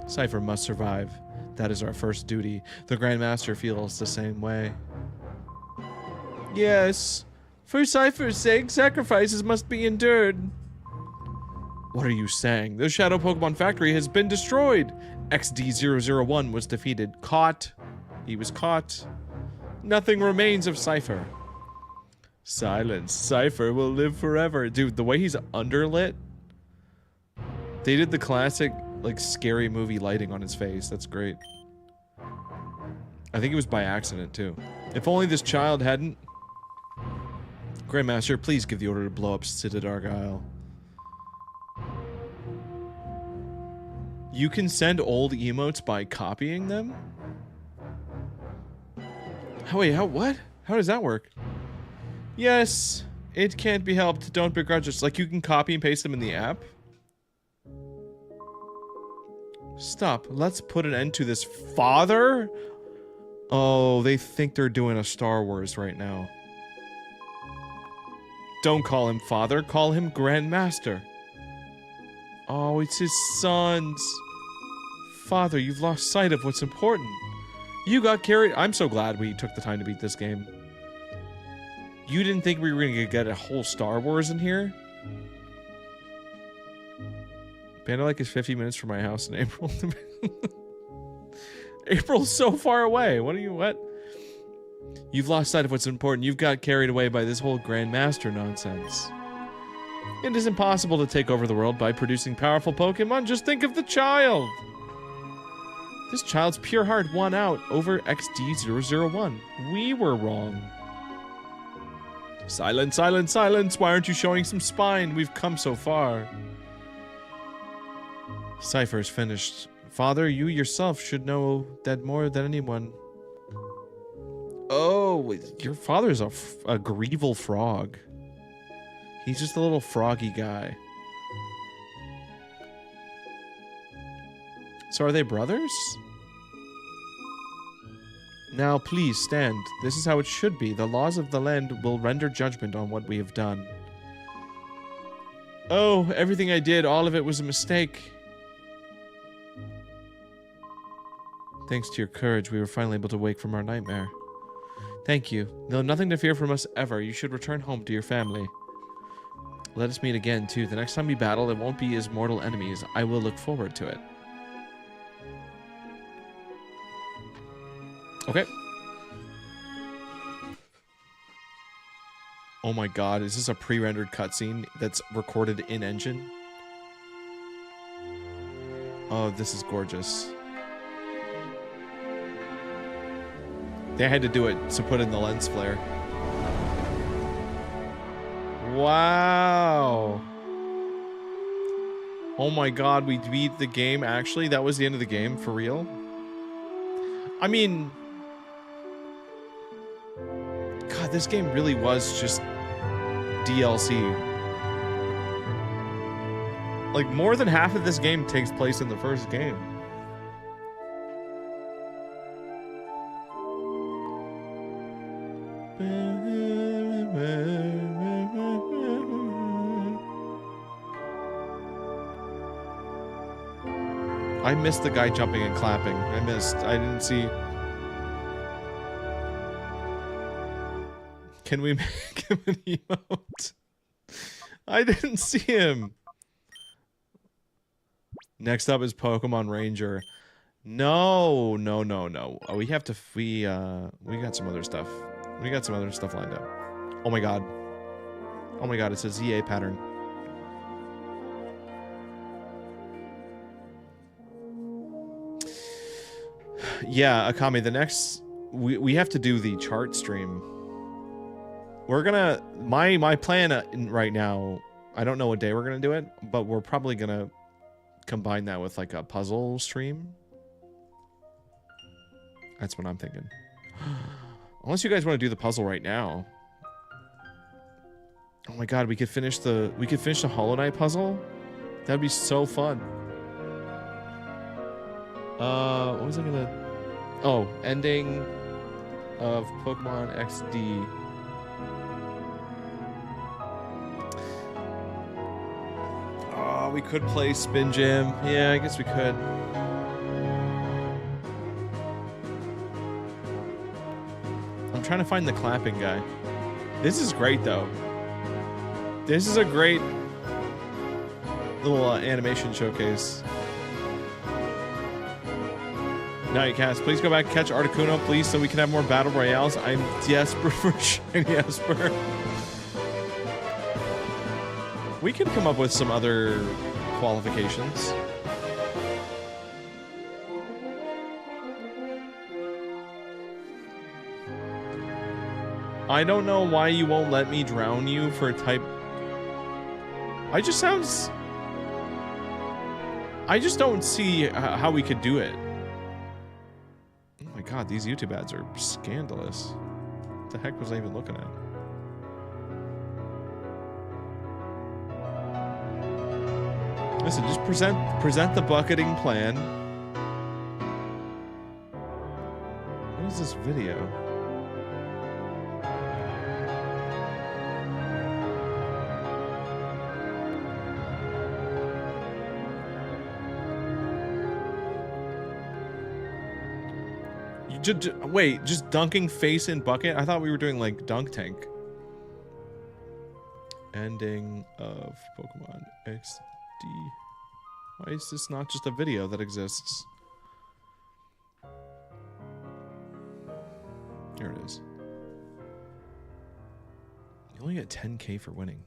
Cypher must survive. That is our first duty. The Grandmaster feels the same way. Yes. For Cypher's sake, sacrifices must be endured. What are you saying? The Shadow Pokemon Factory has been destroyed. XD001 was defeated. Caught. He was caught. Nothing remains of Cypher. Silence. Cypher will live forever. Dude, the way he's underlit. They did the classic, like, scary movie lighting on his face. That's great. I think it was by accident, too. If only this child hadn't... Grandmaster, please give the order to blow up Citadurk Isle. You can send old emotes by copying them? Oh, wait, what? How does that work? Yes, it can't be helped. Don't begrudge us. Like, you can copy and paste them in the app? Stop. Let's put an end to this. Father? Oh, they think they're doing a Star Wars right now. Don't call him father. Call him Grandmaster. Oh, it's his sons. Father, you've lost sight of what's important. You got carried. I'm so glad we took the time to beat this game. You didn't think we were going to get a whole Star Wars in here? Panda Lake is 50 minutes from my house in April. April's so far away. What? You've lost sight of what's important. You've got carried away by this whole Grandmaster nonsense. It is impossible to take over the world by producing powerful Pokemon. Just think of the child. This child's pure heart won out over XD001. We were wrong. Silence, silence, silence. Why aren't you showing some spine? We've come so far. Cypher's finished Father, you yourself should know that more than anyone. Oh, your father's a Greevil frog. He's just a little froggy guy. So are they brothers? Now, please stand. This is how it should be. The laws of the land will render judgment on what we have done. Oh, everything I did, all of it was a mistake. Thanks to your courage, we were finally able to wake from our nightmare. Thank you. Though nothing to fear from us ever, you should return home to your family. Let us meet again, too. The next time we battle, it won't be as mortal enemies. I will look forward to it. Okay. Oh my god, is this a pre-rendered cutscene that's recorded in-engine? Oh, this is gorgeous. They had to do it to put in the lens flare. Wow. Oh my god, we beat the game, actually? That was the end of the game, for real? I mean... God, this game really was just DLC. Like, more than half of this game takes place in the first game. I missed the guy jumping and clapping. I didn't see... Can we make him an emote? I didn't see him. Next up is Pokemon Ranger. No. Oh, we got some other stuff. We got some other stuff lined up. Oh my god. Oh my god, it's a ZA pattern. Yeah, Akami, the next... We have to do the chart stream. We're gonna... My plan right now... I don't know what day we're gonna do it, but we're probably gonna combine that with like a puzzle stream. That's what I'm thinking. Unless you guys want to do the puzzle right now. Oh my god, we could finish the Hollow Knight puzzle? That'd be so fun. What was I gonna... Oh, ending of Pokemon XD. Oh, we could play Spin Jam. Yeah, I guess we could. I'm trying to find the clapping guy. This is great, though. This is a great little animation showcase. Nightcast, please go back and catch Articuno, please, so we can have more battle royales. I'm desperate for shiny Esper. We can come up with some other qualifications. I don't know why you won't let me drown you for type... I just don't see how we could do it. Oh my god, these YouTube ads are scandalous. What the heck was I even looking at? Listen, just present the bucketing plan. What is this video? Wait, just dunking face in bucket? I thought we were doing like dunk tank. Ending of Pokemon XD. Why is this not just a video that exists? Here it is. You only get 10K for winning.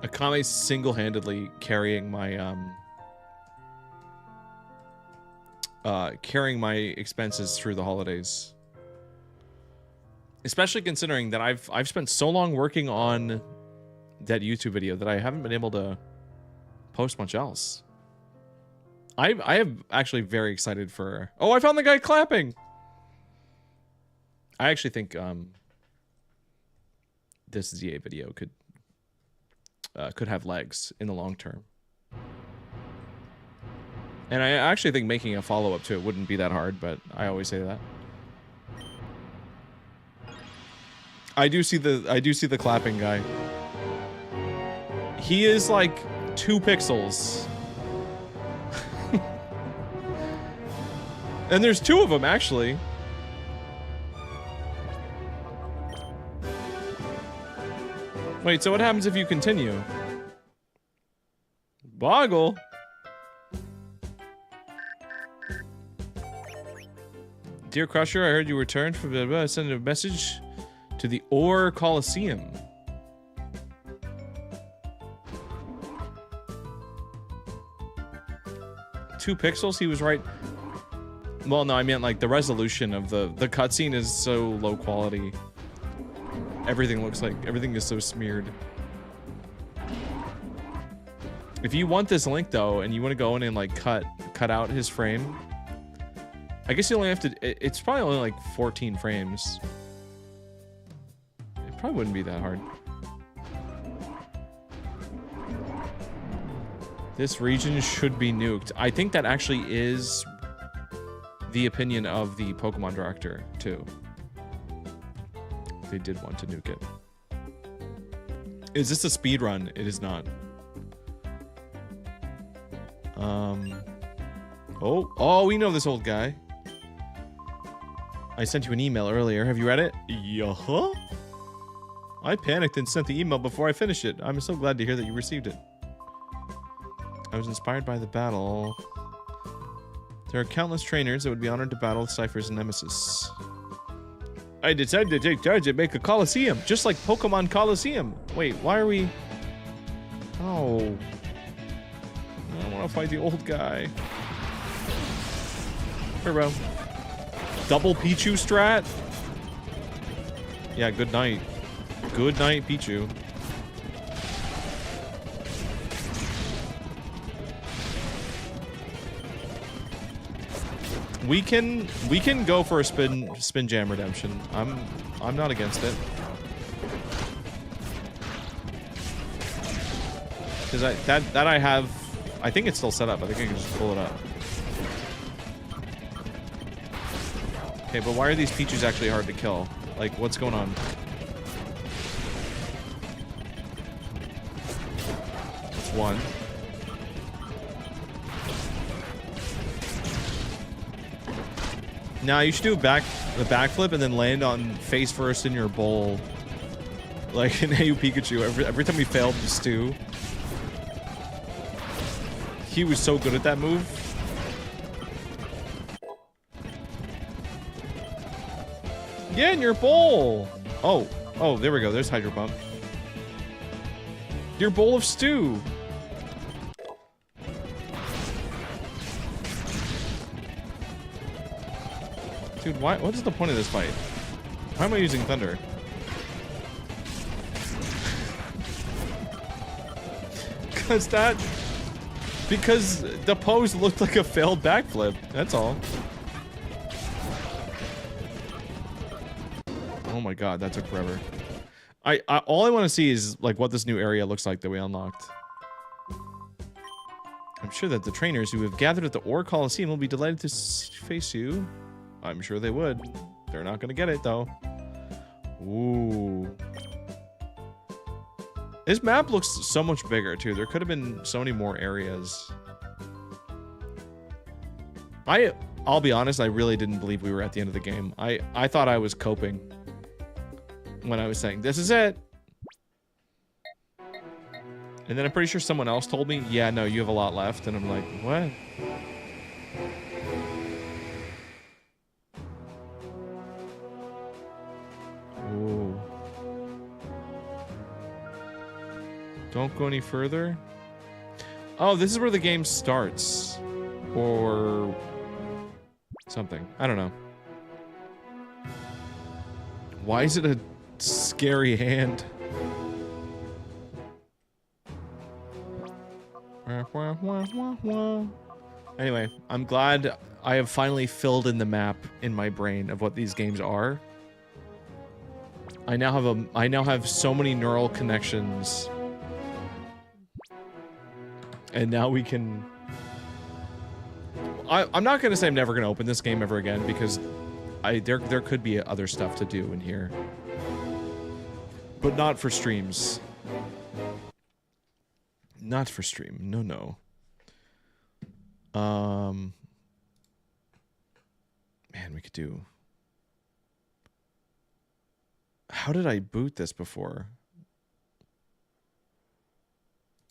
Akame's single-handedly carrying my carrying my expenses through the holidays. Especially considering that I've spent so long working on that YouTube video that I haven't been able to post much else. I am actually very excited for... Oh, I found the guy clapping! I actually think this ZA video could have legs in the long term. And I actually think making a follow-up to it wouldn't be that hard, but I always say that. I do see the clapping guy. He is like 2 pixels. And there's 2 of them actually. Wait, so what happens if you continue? Boggle. Dear Crusher, I heard you returned from the send a message to the Ore Coliseum. Two pixels? He was right. Well, no, I meant like the resolution of the cutscene is so low quality. Everything is so smeared. If you want this link though, and you want to go in and like cut out his frame, I guess you only have to. It's probably only like 14 frames. It probably wouldn't be that hard. This region should be nuked. I think that actually is the opinion of the Pokemon director too. They did want to nuke it. Is this a speed run? It is not. Oh, we know this old guy. I sent you an email earlier. Have you read it? Yeah. I panicked and sent the email before I finished it. I'm so glad to hear that you received it. I was inspired by the battle. There are countless trainers that would be honored to battle Cypher's nemesis. I decided to take charge and make a Coliseum, just like Pokemon Coliseum. Wait, why are we... Oh. I don't want to fight the old guy. Here, bro. Double Pichu strat? Yeah, good night. Good night, Pichu. We can go for a spin jam redemption. I'm not against it. Cause I have, I think it's still set up. I think I can just pull it up. Okay, but why are these Pichus actually hard to kill? Like, what's going on? That's one. Now you should do the backflip and then land on face first in your bowl, like in AU Pikachu. Every time we failed to stew, he was so good at that move. Yeah, in your bowl. Oh, there we go. There's Hydro Pump. Your bowl of stew. Dude, what is the point of this fight? Why am I using Thunder? Because the pose looked like a failed backflip. That's all. Oh my god, that took forever. All I want to see is like what this new area looks like that we unlocked. I'm sure that the trainers who have gathered at the Ore Coliseum will be delighted to face you. I'm sure they would. They're not gonna get it though. Ooh. This map looks so much bigger too. There could have been so many more areas. I'll be honest, I really didn't believe we were at the end of the game. I thought I was coping when I was saying, this is it. And then I'm pretty sure someone else told me, yeah, no, you have a lot left. And I'm like, what? Ooh. Don't go any further. Oh, this is where the game starts. Or something. I don't know. Why is it a scary hand? Anyway, I'm glad I have finally filled in the map in my brain of what these games are. I now have so many neural connections. And now we can... I'm not gonna say I'm never gonna open this game ever again, because there could be other stuff to do in here. But not for streams. Not for stream. No. Man, we could do... How did I boot this before?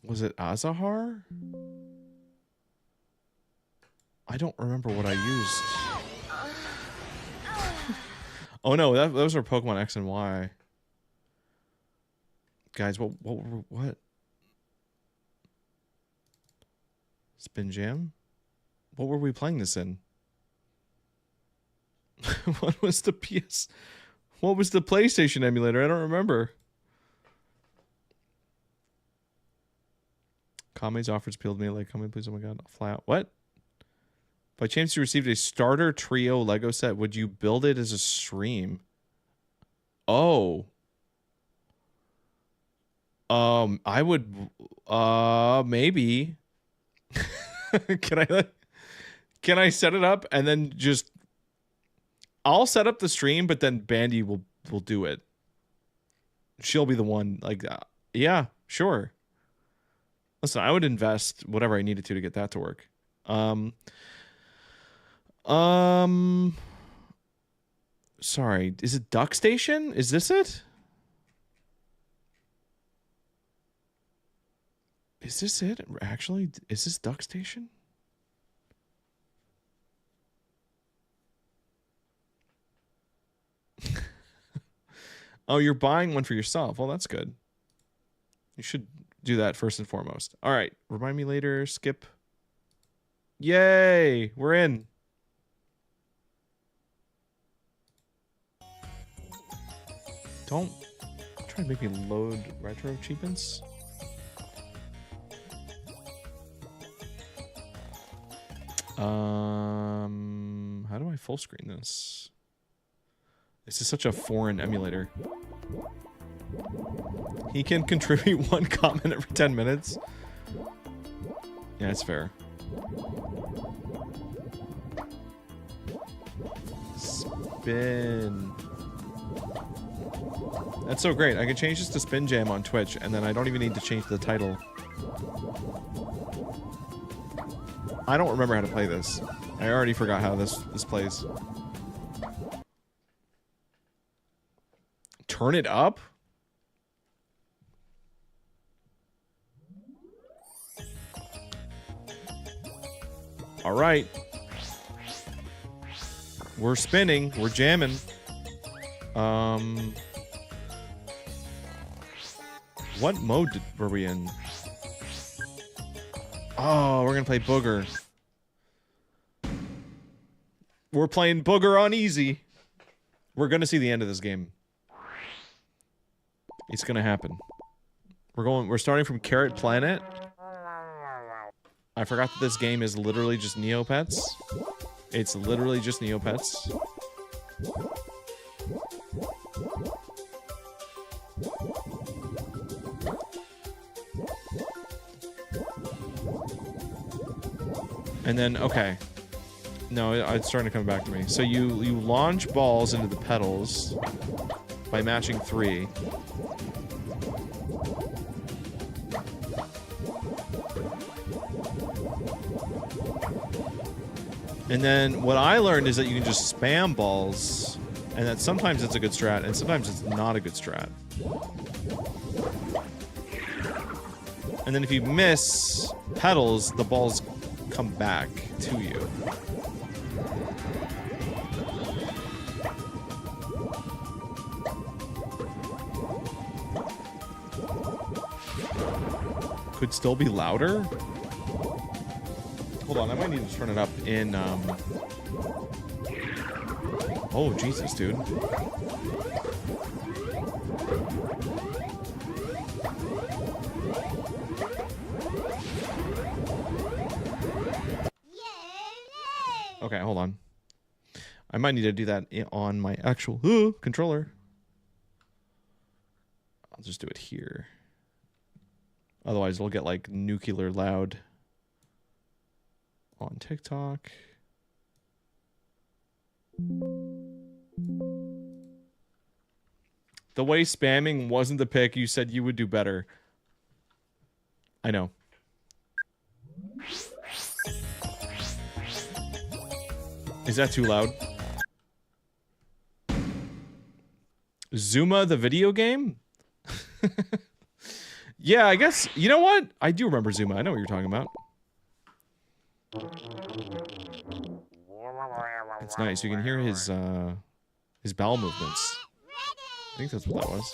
Was it Azahar? I don't remember what I used. Oh no, those are Pokemon X and Y. Guys, what? Spin Jam? What were we playing this in? What was the PS? What was the PlayStation emulator? I don't remember. Kame's offers appealed to me like, Kame, please, oh my god, flat. What? By chance you received a starter trio Lego set, would you build it as a stream? Oh. I would, maybe. Can I set it up and then just... I'll set up the stream, but then Bandy will do it. She'll be the one, like, yeah, sure. Listen, I would invest whatever I needed to get that to work. Sorry, is it Duck Station? Is this it? Is this it? Actually, is this Duck Station? Oh, you're buying one for yourself. Well, that's good. You should do that first and foremost. All right. Remind me later. Skip. Yay. We're in. Don't try to make me load retro achievements. How do I full screen this? This is such a foreign emulator. He can contribute one comment every 10 minutes. Yeah, that's fair. Spin. That's so great. I can change this to Spin Jam on Twitch, and then I don't even need to change the title. I don't remember how to play this. I already forgot how this plays. Turn it up? All right. We're spinning. We're jamming. What mode were we in? Oh, we're gonna play Booger. We're playing Booger on easy. We're gonna see the end of this game. It's gonna happen. We're starting from Carrot Planet. I forgot that this game is literally just Neopets. It's literally just Neopets. And then, okay. No, it's starting to come back to me. So you launch balls into the petals by matching 3. And then what I learned is that you can just spam balls, and that sometimes it's a good strat, and sometimes it's not a good strat. And then if you miss petals, the balls come back to you. Could still be louder? Hold on, I might need to turn it up in, Oh, Jesus, dude. Okay, hold on. I might need to do that on my actual controller. I'll just do it here. Otherwise, it'll get like nuclear loud on TikTok. The way spamming wasn't the pick, you said you would do better. I know. Is that too loud? Zuma the video game? Yeah, I guess, you know what? I do remember Zuma. I know what you're talking about. It's nice. You can hear his bowel movements. I think that's what that was.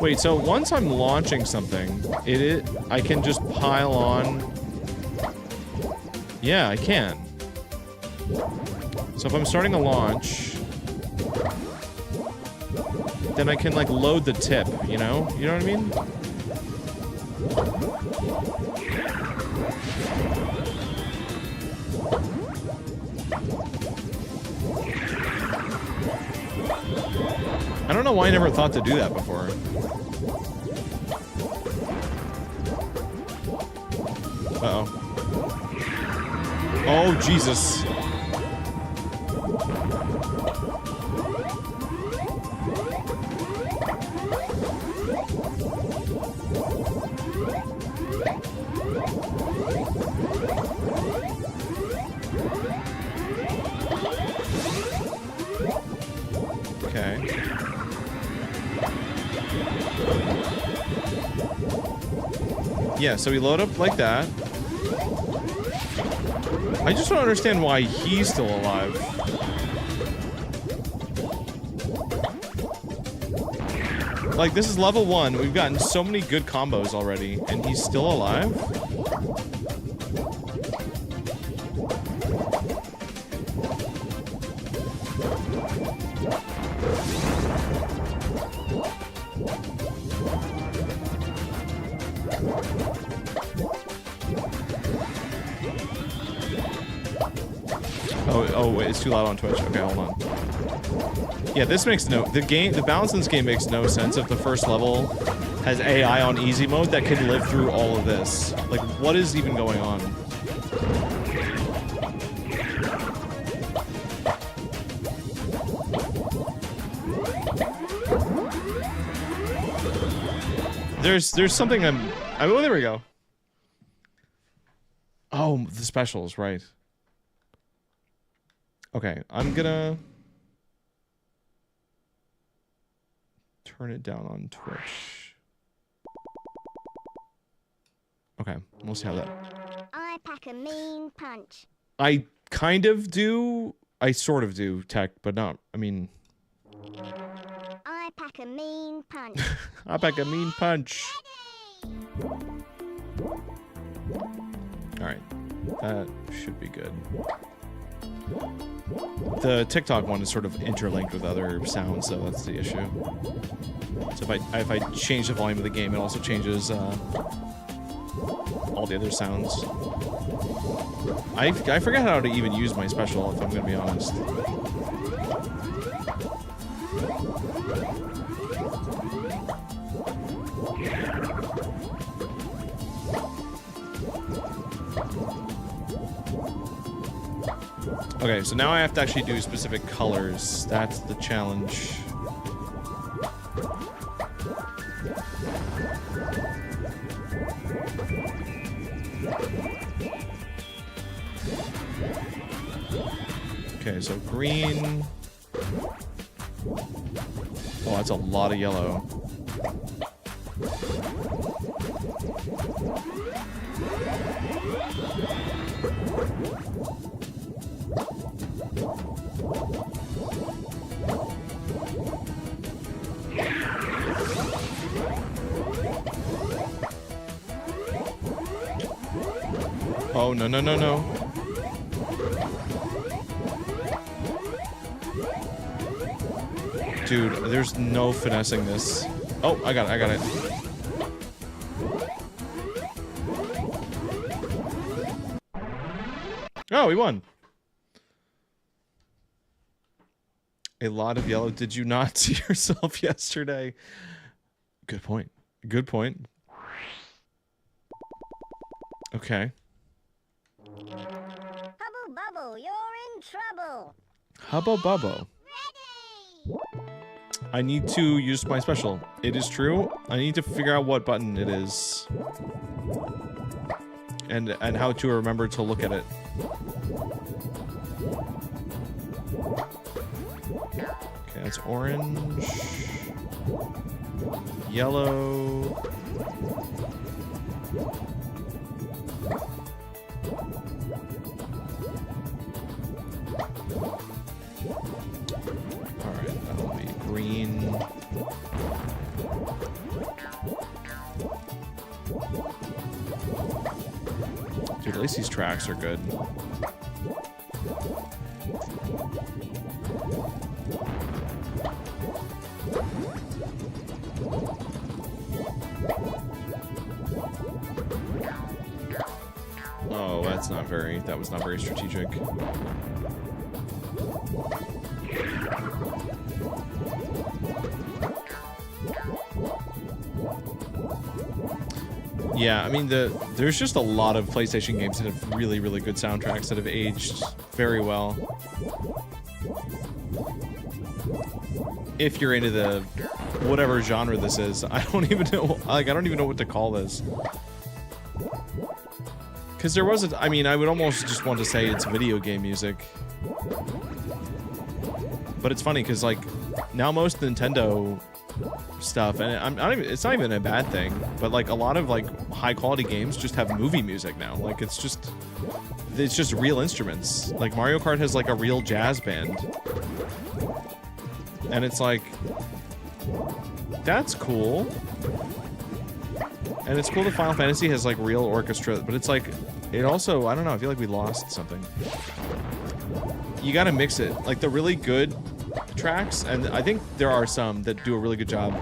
Wait, so once I'm launching something, I can just pile on. Yeah, I can. So if I'm starting a launch, then I can like load the tip, you know? You know what I mean? I don't know why I never thought to do that before. Uh-oh. Oh, Jesus. Okay. Yeah, so we load up like that. I just don't understand why he's still alive. Like, this is level 1. We've gotten so many good combos already, and he's still alive? Oh, wait, it's too loud on Twitch. Okay, hold on. Yeah, this makes the balance in this game makes no sense if the first level has AI on easy mode that can live through all of this. Like, what is even going on? There's something oh, there we go. Oh, the specials, right. Okay, I'm gonna turn it down on Twitch. Okay, we'll see how that. I pack a mean punch. I kind of do. I sort of do tech, but not. I mean. I pack a mean punch. I pack a mean punch. All right, that should be good. The TikTok one is sort of interlinked with other sounds, so that's the issue. So if I change the volume of the game, it also changes all the other sounds. I forget how to even use my special, if I'm gonna be honest. Okay, so now I have to actually do specific colors. That's the challenge. Okay, so green. Oh, that's a lot of yellow. Oh, no, no, no, no. Dude, there's no finessing this. Oh, I got it, I got it. Oh, we won. A lot of yellow. Did you not see yourself yesterday? Good point. Good point. Okay. Hubble bubble, you're in trouble. Hubba bubba. Ready. I need to use my special. It is true. I need to figure out what button it is. And how to remember to look at it. Okay, that's orange. Yellow. Alright, that'll be green. Dude, at least these tracks are good. Oh, that was not very strategic. Yeah, I mean, there's just a lot of PlayStation games that have really, really good soundtracks that have aged very well. If you're into the whatever genre this is, I don't even know. Like, I don't even know what to call this. Because there was I mean, I would almost just want to say it's video game music. But it's funny because, like, now most Nintendo stuff, and it's not even a bad thing, but like a lot of like high quality games just have movie music now. Like it's just real instruments. Like Mario Kart has like a real jazz band, and it's like, that's cool. And it's cool that Final Fantasy has like real orchestra, but it's like, it also, I don't know, I feel like we lost something. You gotta mix it. Like the really good tracks, and I think there are some that do a really good job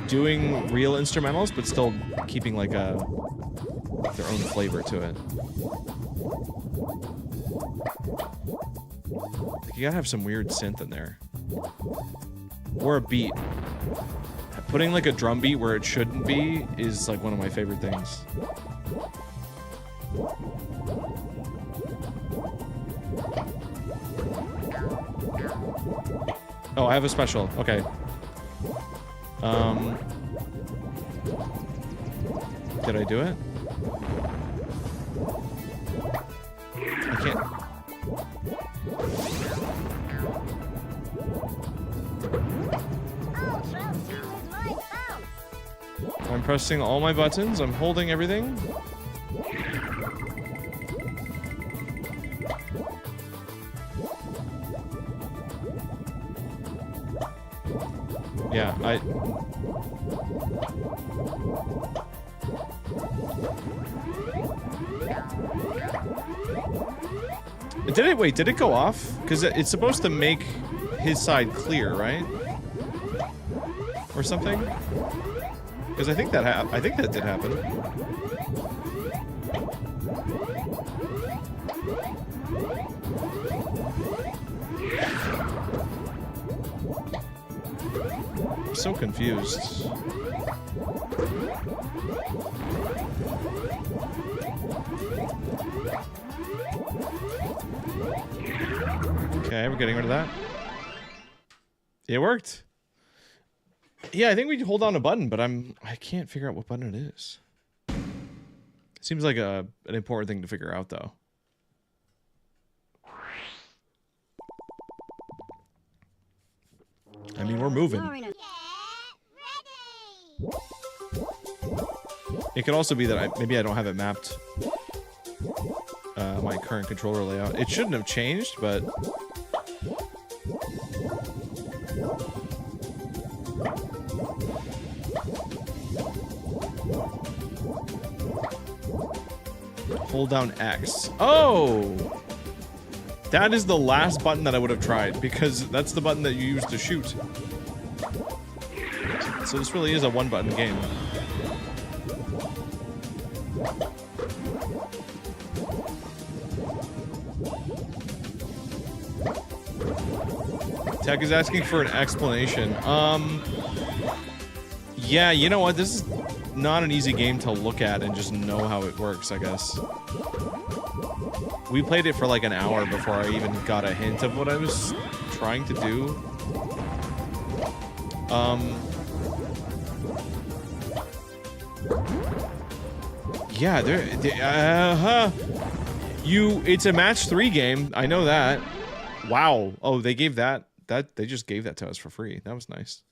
doing real instrumentals, but still keeping like their own flavor to it. Like you gotta have some weird synth in there. Or a beat. Putting like a drum beat where it shouldn't be is like one of my favorite things. Oh, I have a special. Okay. Did I do it? I can't. I'm pressing all my buttons. I'm holding everything. Yeah, did it go off? Because it's supposed to make his side clear, right? Or something? Because I think that did happen. I'm so confused. Okay, we're getting rid of that. It worked. Yeah, I think we hold down a button, but I can't figure out what button it is. Seems like an important thing to figure out, though. I mean, we're moving. It could also be that maybe I don't have it mapped. My current controller layout. It shouldn't have changed, but hold down X. Oh! That is the last button that I would have tried, because that's the button that you use to shoot. So this really is a one-button game. Tech is asking for an explanation. Yeah, you know what? This is not an easy game to look at and just know how it works, I guess. We played it for like an hour before I even got a hint of what I was trying to do. Yeah, it's a match 3 game. I know that. Wow. Oh, they gave they just gave that to us for free. That was nice.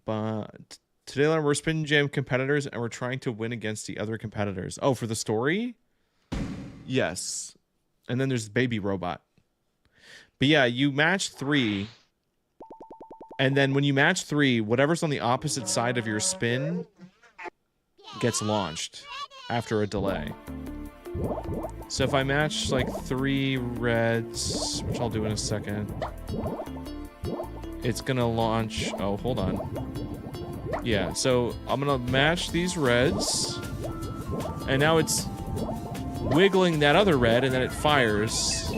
But today we're Spin Jam competitors and we're trying to win against the other competitors. Oh, for the story? Yes. And then there's Baby Robot. But yeah, you match 3. And then when you match 3, whatever's on the opposite side of your spin gets launched after a delay. So if I match like 3 reds, which I'll do in a second, it's gonna launch. Oh, hold on. Yeah, so I'm gonna match these reds, and now it's wiggling that other red, and then it fires.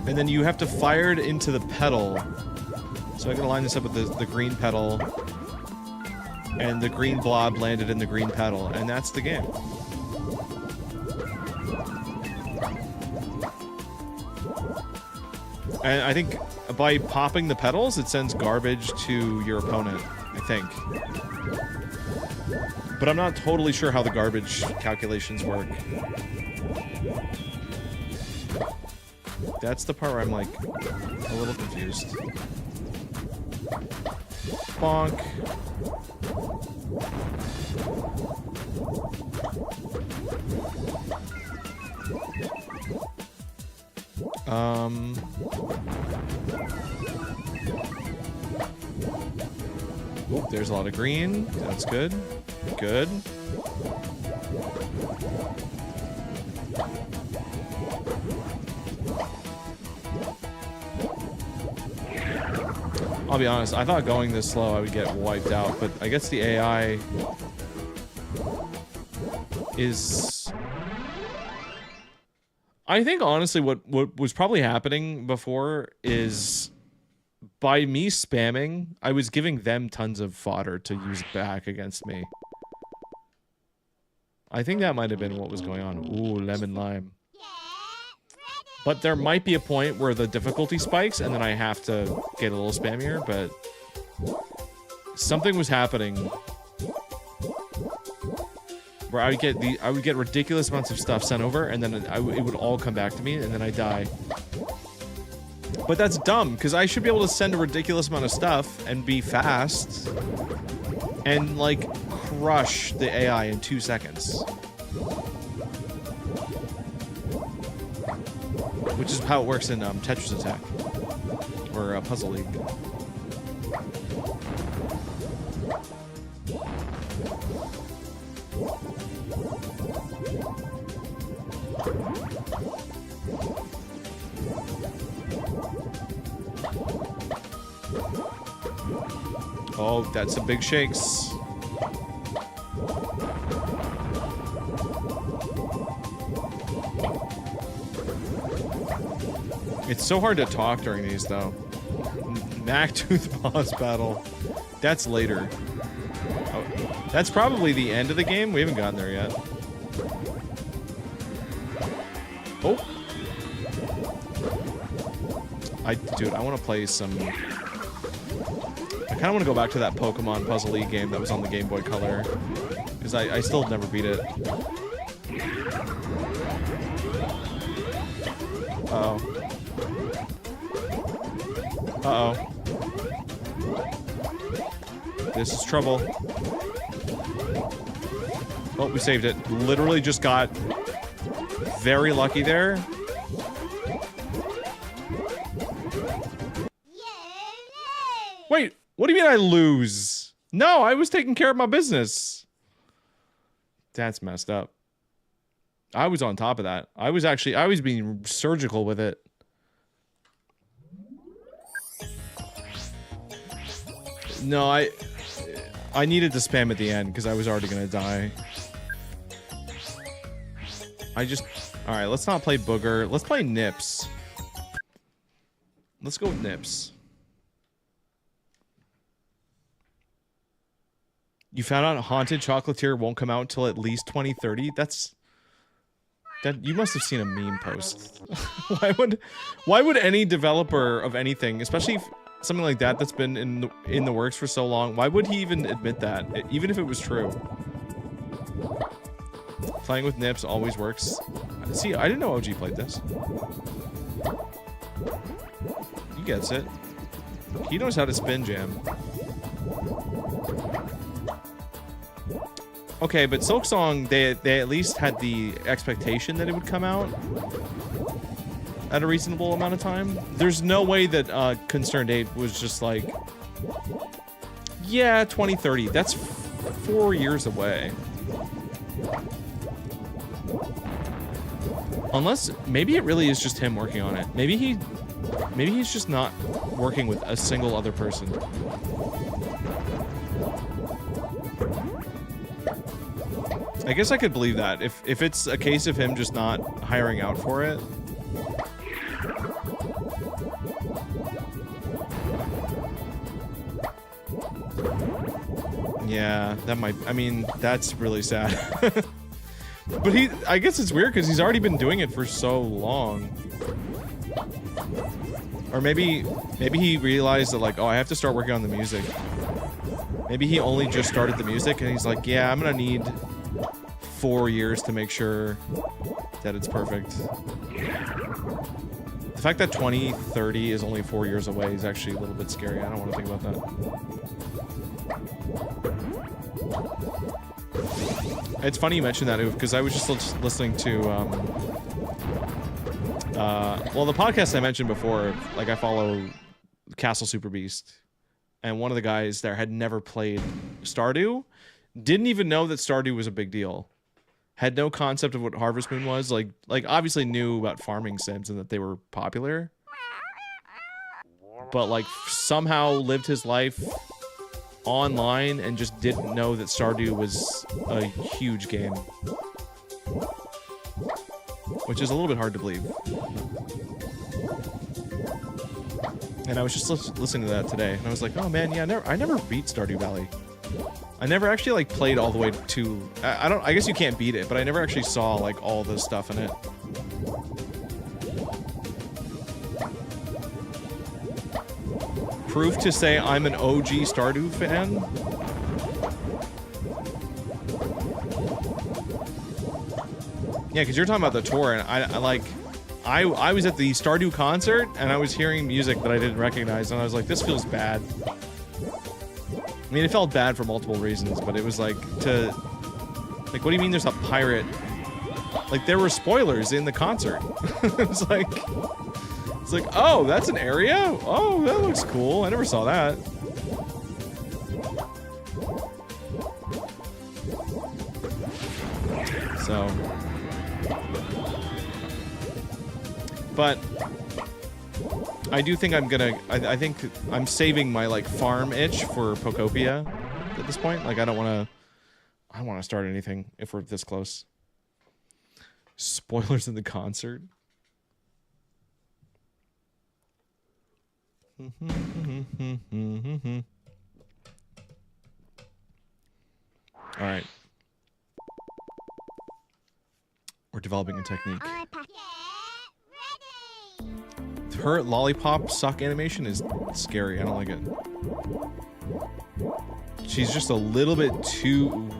And then you have to fire it into the pedal. So I'm gonna line this up with the green pedal. And the green blob landed in the green pedal, and that's the game. And I think by popping the pedals, it sends garbage to your opponent, I think. But I'm not totally sure how the garbage calculations work. That's the part where I'm like a little confused. Bonk. Oop, there's a lot of green. That's good. Good. I'll be honest, I thought going this slow I would get wiped out, but I guess the AI is... I think honestly what was probably happening before is by me spamming, I was giving them tons of fodder to use back against me. I think that might have been what was going on. Ooh, lemon lime. But there might be a point where the difficulty spikes and then I have to get a little spammier, but something was happening where I would get ridiculous amounts of stuff sent over and then it would all come back to me and then I die. But that's dumb because I should be able to send a ridiculous amount of stuff and be fast and like crush the AI in 2 seconds. Which is how it works in Tetris Attack or Puzzle League. Oh, that's some big shakes. It's so hard to talk during these, though. Mactooth boss battle. That's later. Oh, that's probably the end of the game. We haven't gotten there yet. Oh. Dude, I want to play some... I kind of want to go back to that Pokemon Puzzle League game that was on the Game Boy Color. Because I still have never beat it. Uh-oh. Uh-oh. This is trouble. Oh, we saved it. Literally just got very lucky there. Wait, what do you mean I lose? No, I was taking care of my business. That's messed up. I was on top of that. I was being surgical with it. No, I needed to spam at the end because I was already gonna die. All right, let's not play Booger. Let's play Nips. Let's go with Nips. You found out Haunted Chocolatier won't come out until at least 2030? That you must have seen a meme post. Why would any developer of anything, especially something like that that's been in the works for so long, why would he even admit that, even if it was true? Playing with Nips always works. See, I didn't know OG played this. He gets it. He knows how to spin jam. Okay, but Silk Song, they at least had the expectation that it would come out at a reasonable amount of time. There's no way that Concerned Ape was just like, yeah, 2030. That's 4 years away. Unless maybe it really is just him working on it. Maybe he's just not working with a single other person. I guess I could believe that if it's a case of him just not hiring out for it. Yeah, that might, I mean, that's really sad. But I guess it's weird because he's already been doing it for so long. Or maybe he realized that, like, oh, I have to start working on the music. Maybe he only just started the music and he's like, yeah, I'm gonna need 4 years to make sure that it's perfect. The fact that 2030 is only 4 years away is actually a little bit scary. I don't want to think about that. It's funny you mentioned that, because I was just listening to, well, the podcast I mentioned before, like, I follow Castle Super Beast, and one of the guys there had never played Stardew, didn't even know that Stardew was a big deal, had no concept of what Harvest Moon was, like obviously knew about farming sims and that they were popular, but like somehow lived his life online and just didn't know that Stardew was a huge game, which is a little bit hard to believe. And I was just listening to that today, and I was like, oh man, yeah, I never beat Stardew Valley. I never actually like played all the way to, I guess you can't beat it, but I never actually saw like all the stuff in it. Proof to say I'm an OG Stardew fan? Yeah, because you're talking about the tour, and I was at the Stardew concert, and I was hearing music that I didn't recognize, and I was like, this feels bad. I mean, it felt bad for multiple reasons, but it was like, what do you mean there's a pirate? Like, there were spoilers in the concert. It's like, oh, that's an area? Oh, that looks cool. I never saw that. So, but I do think I'm gonna, I think I'm saving my like farm itch for Pokopia at this point. Like, I don't want to start anything if we're this close. Spoilers in the concert. All right. We're developing a technique. Her lollipop suck animation is scary. I don't like it. She's just a little bit too...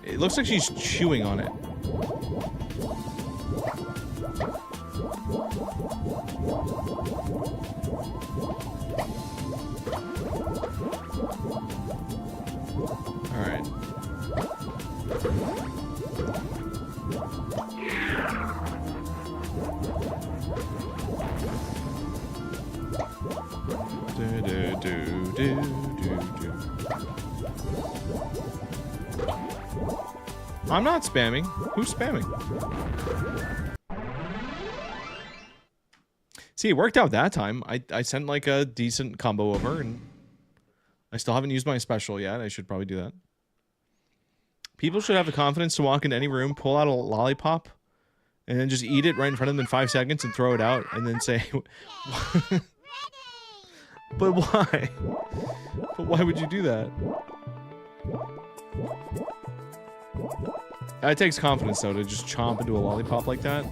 It looks like she's chewing on it. All right. I'm not spamming. Who's spamming? See, it worked out that time. I sent like a decent combo over, and I still haven't used my special yet. I should probably do that. People should have the confidence to walk into any room, pull out a lollipop, and then just eat it right in front of them in 5 seconds and throw it out, and then say, but why? But why would you do that? It takes confidence, though, to just chomp into a lollipop like that.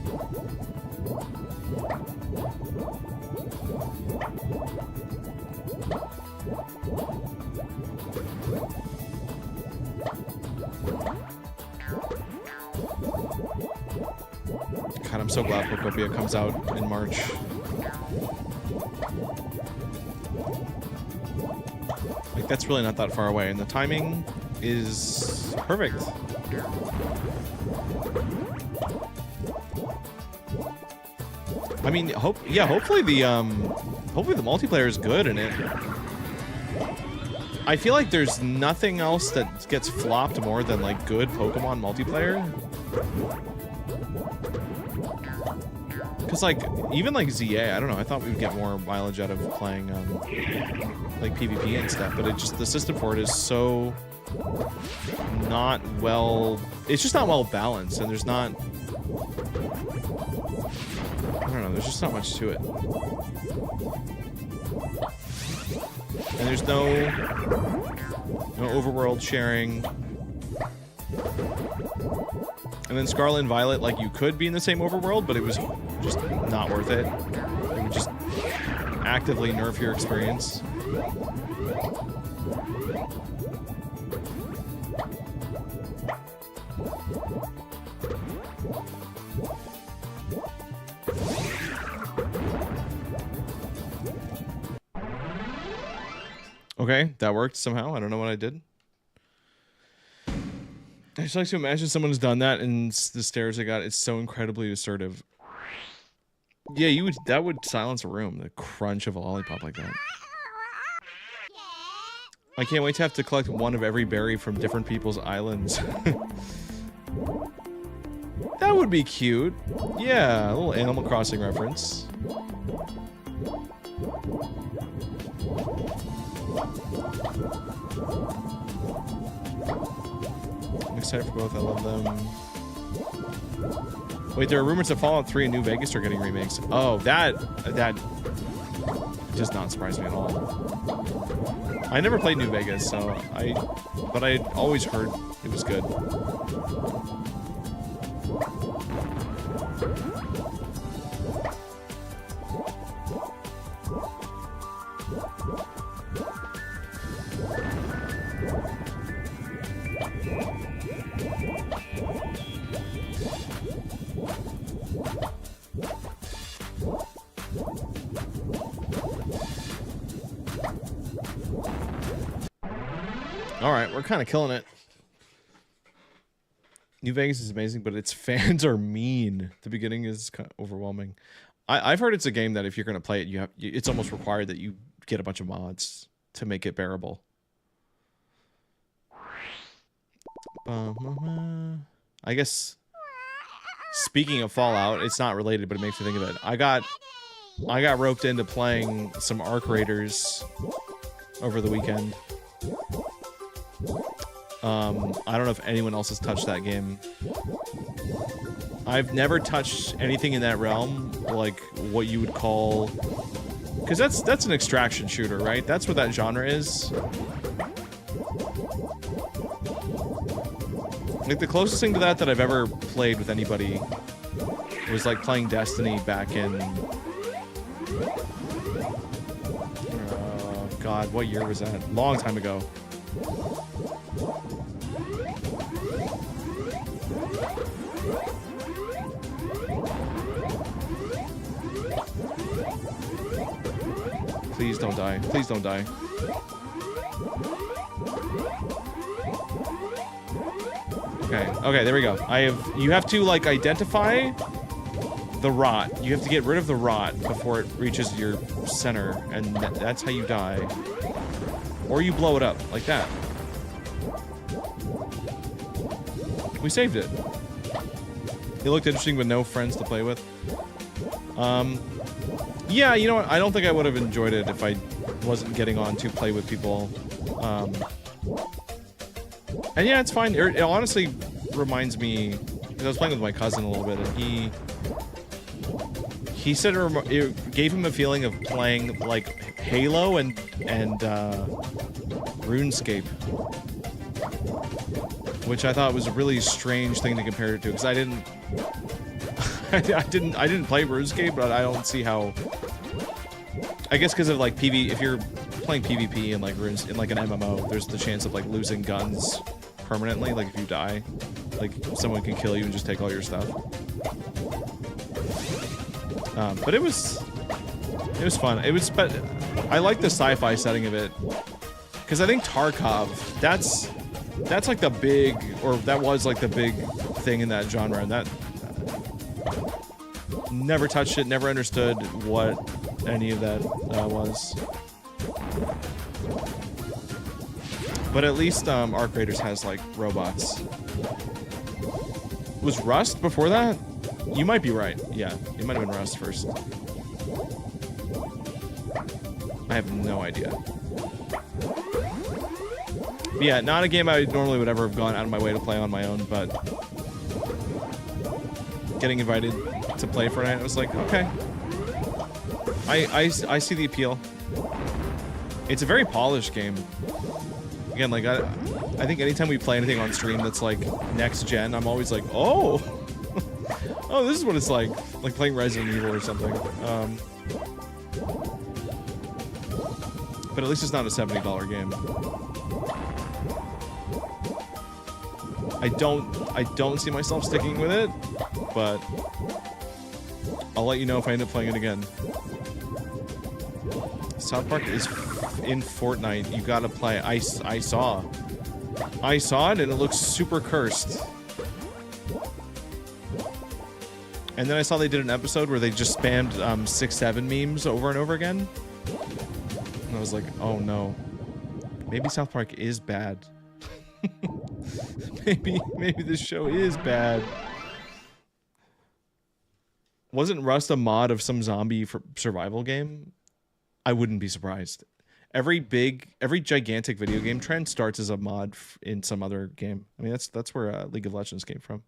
God, I'm so glad Pokopia comes out in March. Like, that's really not that far away, and the timing is perfect. I mean, hopefully the multiplayer is good in it. I feel like there's nothing else that gets flopped more than like good Pokemon multiplayer. Cause like even like ZA, I don't know. I thought we would get more mileage out of playing like PvP and stuff, but the system for it is so not well. It's just not well balanced, and there's not. I don't know. There's just not much to it, and there's no overworld sharing. And then Scarlet and Violet, like, you could be in the same overworld, but it was just not worth it. It would just actively nerf your experience. Okay, that worked somehow. I don't know what I did. I just like to imagine someone has done that, and the stares I got, it's so incredibly assertive. Yeah, that would silence a room, the crunch of a lollipop like that. I can't wait to have to collect one of every berry from different people's islands. That would be cute. Yeah, a little Animal Crossing reference. I'm excited for both. I love them. Wait, there are rumors that Fallout 3 and New Vegas are getting remakes. Oh, that does not surprise me at all. I never played New Vegas, but I always heard it was good. Alright, we're kind of killing it. New Vegas is amazing, but its fans are mean. The beginning is kind of overwhelming. I've heard it's a game that if you're going to play it, it's almost required that you get a bunch of mods to make it bearable. I guess, speaking of Fallout, it's not related, but it makes me think of it. I got roped into playing some Arc Raiders over the weekend. I don't know if anyone else has touched that game. I've never touched anything in that realm, like what you would call, because that's an extraction shooter, right? That's what that genre is. Like the closest thing to that I've ever played with anybody was like playing Destiny back in, God, what year was that? Long time ago. Please don't die. Please don't die. Okay, there we go. You have to like identify the rot. You have to get rid of the rot before it reaches your center, and that's how you die. Or you blow it up like that. We saved it. It looked interesting with no friends to play with. Yeah, you know what? I don't think I would have enjoyed it if I wasn't getting on to play with people. And yeah, it's fine. It honestly reminds me, because I was playing with my cousin a little bit, and he said it gave him a feeling of playing like Halo and RuneScape, which I thought was a really strange thing to compare it to, because I didn't play RuneScape, but I don't see how. I guess because of like if you're playing PvP and like runes in like an MMO, there's the chance of like losing guns permanently. Like if you die, like someone can kill you and just take all your stuff. But it was fun. But I like the sci-fi setting of it, because I think Tarkov, that's like the big, or that was like the big thing in that genre, and that never touched it, never understood what any of that was. But at least Arc Raiders has like robots. Was Rust before that? You might be right. Yeah, it might have been Rust first. I have no idea. But yeah, not a game I normally would ever have gone out of my way to play on my own, but getting invited to play for a night, I was like, okay. I see the appeal. It's a very polished game. Again, like I think anytime we play anything on stream that's like next gen, I'm always like, oh, oh, this is what it's like playing Resident Evil or something. But at least it's not a $70 game. I don't see myself sticking with it, but I'll let you know if I end up playing it again. South Park is in Fortnite. You gotta play. I saw it, and it looks super cursed. And then I saw they did an episode where they just spammed 6-7 memes over and over again. And I was like, oh no. Maybe South Park is bad. maybe this show is bad. Wasn't Rust a mod of some zombie survival game? I wouldn't be surprised. Every gigantic video game trend starts as a mod in some other game. I mean, that's where League of Legends came from.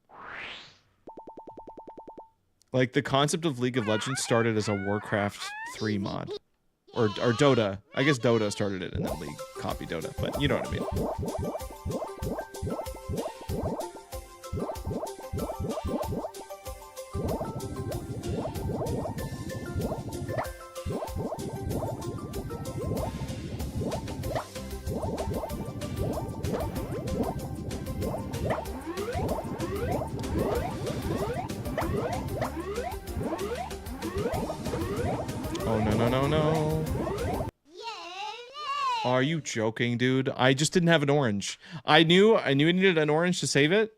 Like, the concept of League of Legends started as a Warcraft 3 mod. Or Dota. I guess Dota started it, and then League copied Dota. But you know what I mean. Oh, no. Are you joking, dude? I just didn't have an orange. I knew I needed an orange to save it,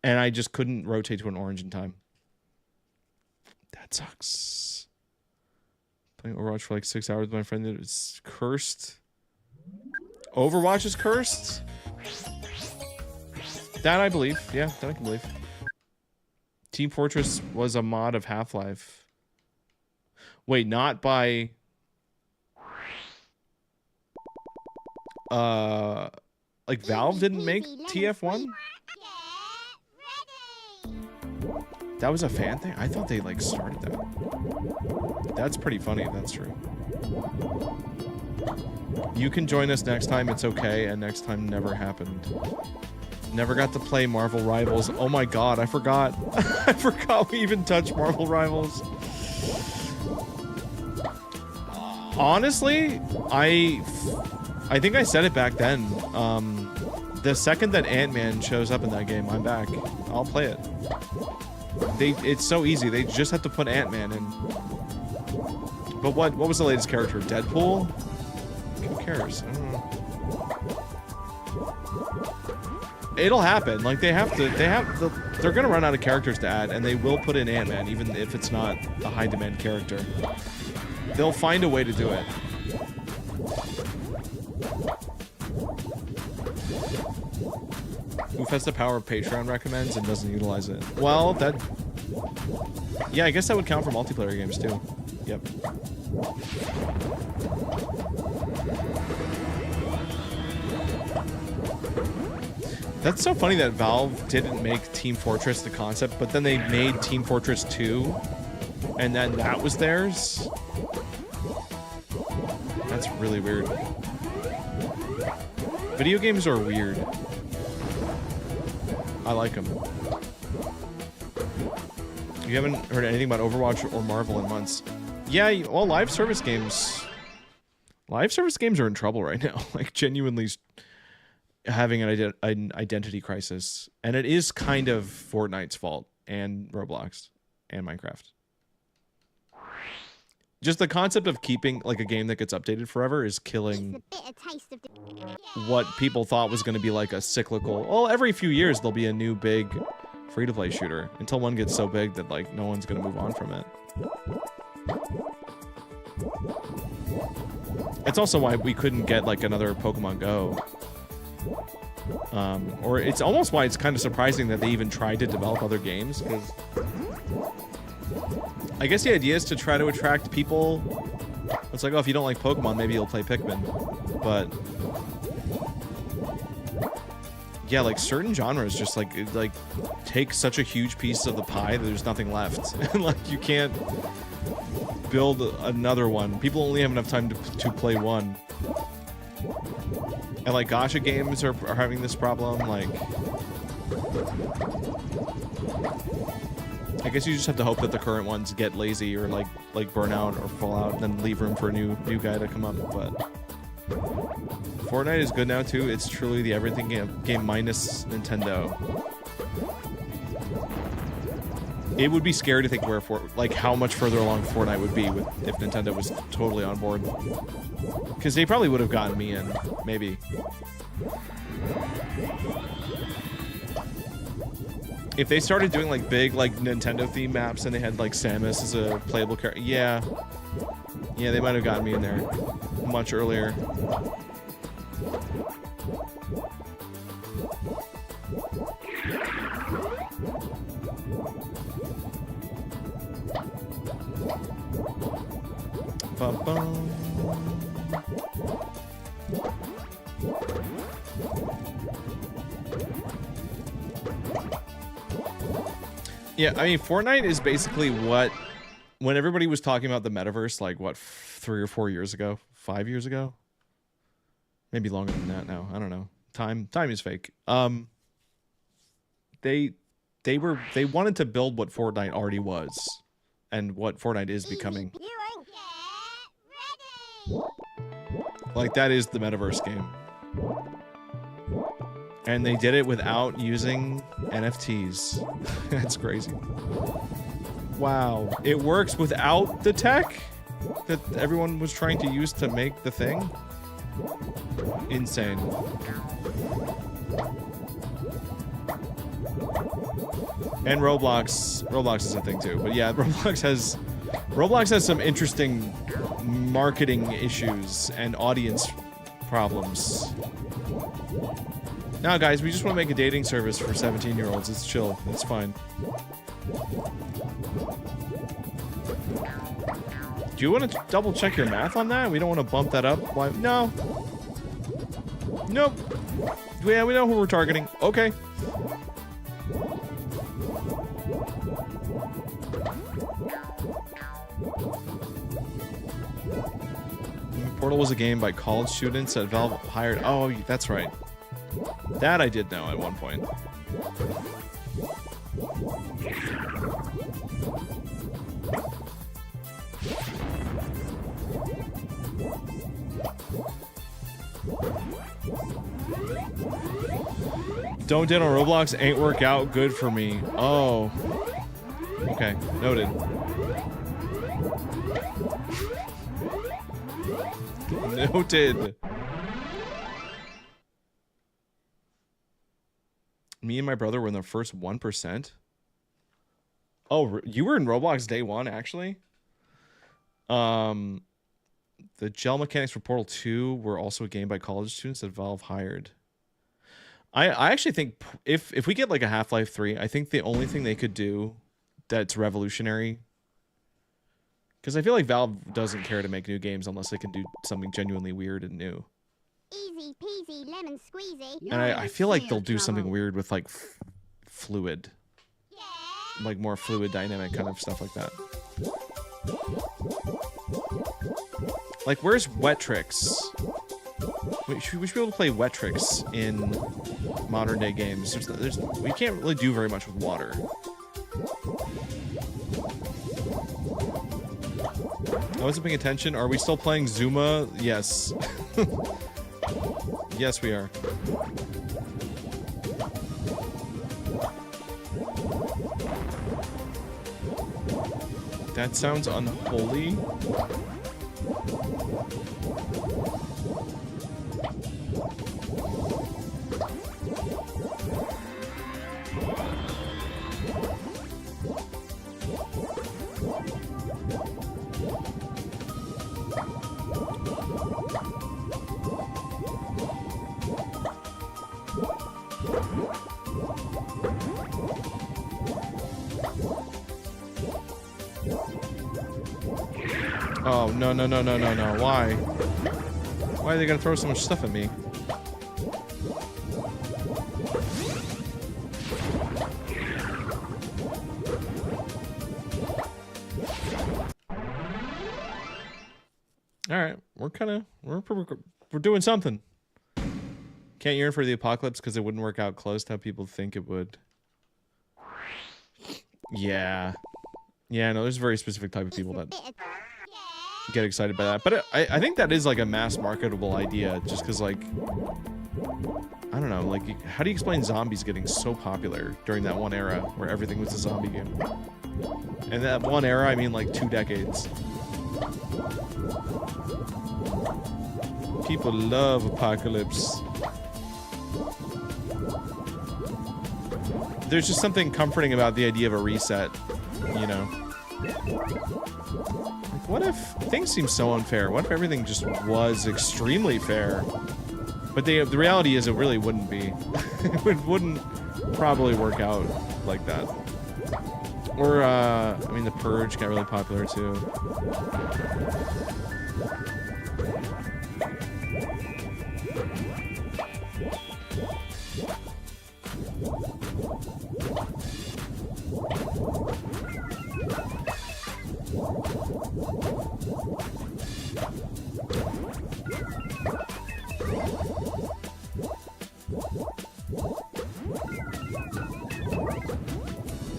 and I just couldn't rotate to an orange in time. That sucks. Playing Overwatch for like 6 hours with my friend that is cursed. Overwatch is cursed? That I believe. Yeah, that I can believe. Team Fortress was a mod of Half-Life. Wait, not by... like Valve didn't make TF1? That was a fan thing? I thought they like started that. That's pretty funny if that's true. You can join us next time, it's okay, and next time never happened. Never got to play Marvel Rivals. Oh my god, I forgot. I forgot we even touched Marvel Rivals. Honestly, I think I said it back then. The second that Ant-Man shows up in that game, I'm back. I'll play it. It's so easy. They just have to put Ant-Man in. But what was the latest character? Deadpool? Who cares? I don't know. It'll happen. Like they're gonna run out of characters to add, and they will put in Ant-Man, even if it's not a high-demand character. They'll find a way to do it. Who has the power of Patreon recommends and doesn't utilize it? Well, that... Yeah, I guess that would count for multiplayer games, too. Yep. That's so funny that Valve didn't make Team Fortress the concept, but then they made Team Fortress 2, and then that was theirs. That's really weird. Video games are weird. I like them. You haven't heard anything about Overwatch or Marvel in months. Yeah, well, live service games are in trouble right now. Like, genuinely having an identity crisis. And it is kind of Fortnite's fault, and Roblox, and Minecraft. Just the concept of keeping, like, a game that gets updated forever is killing what people thought was going to be, like, a cyclical... Well, every few years there'll be a new big free-to-play shooter. Until one gets so big that, like, no one's going to move on from it. It's also why we couldn't get, like, another Pokemon Go. Or it's almost why it's kind of surprising that they even tried to develop other games, because... I guess the idea is to try to attract people. It's like, oh, if you don't like Pokemon, maybe you'll play Pikmin. But yeah, like certain genres just like take such a huge piece of the pie that there's nothing left. And like you can't build another one. People only have enough time to play one. And like gacha games are having this problem. Like, I guess you just have to hope that the current ones get lazy or like burn out or fall out, and then leave room for a new guy to come up. But Fortnite is good now too. It's truly the everything game minus Nintendo. It would be scary to think like how much further along Fortnite would be if Nintendo was totally on board. Because they probably would have gotten me in, maybe. If they started doing like big like Nintendo theme maps and they had like Samus as a playable character, yeah, they might have gotten me in there much earlier. Ba-bum. Yeah, I mean, Fortnite is basically when everybody was talking about the metaverse, like, what, 3 or 4 years ago? 5 years ago? Maybe longer than that now. I don't know. Time is fake. They wanted to build what Fortnite already was, and what Fortnite is becoming. Like, that is the metaverse game. And they did it without using NFTs. That's crazy. Wow. It works without the tech that everyone was trying to use to make the thing? Insane. And Roblox is a thing too. But yeah, Roblox has some interesting marketing issues and audience problems. Now, guys, we just want to make a dating service for 17-year-olds. It's chill. It's fine. Do you want to double check your math on that? We don't want to bump that up. Why? No. Nope. Yeah, we know who we're targeting. Okay. Portal was a game by college students that Valve hired. Oh, that's right. That I did know at one point. Don't date on Roblox, ain't work out good for me. Oh. Okay, noted. Noted. Me and my brother were in the first 1%. Oh, you were in Roblox day one, actually? The gel mechanics for Portal 2 were also a game by college students that Valve hired. I actually think if we get like a Half-Life 3, I think the only thing they could do that's revolutionary, because I feel like Valve doesn't care to make new games unless they can do something genuinely weird and new. Easy peasy lemon squeezy. And I feel like they'll do something weird with like fluid, like more fluid dynamic kind of stuff like that. Like, where's Wet Tricks? We should be able to play Wet Tricks in modern day games. We can't really do very much with water. I wasn't paying attention. Are we still playing Zuma? Yes. Yes, we are. That sounds unholy. Oh, no, no, no, no, no, no. Why? Why are they gonna throw so much stuff at me? Alright, we're doing something. Can't yearn for the apocalypse because it wouldn't work out close to how people think it would. Yeah. Yeah, no, there's a very specific type of people that get excited by that. But I think that is like a mass marketable idea just because, like, I don't know, like, how do you explain zombies getting so popular during that one era where everything was a zombie game? And that one era, I mean like 2 decades. People love apocalypse. There's just something comforting about the idea of a reset, you know? Like, what if things seem so unfair? What if everything just was extremely fair? But the reality is it really wouldn't be. It wouldn't probably work out like that. Or, I mean, The Purge got really popular too.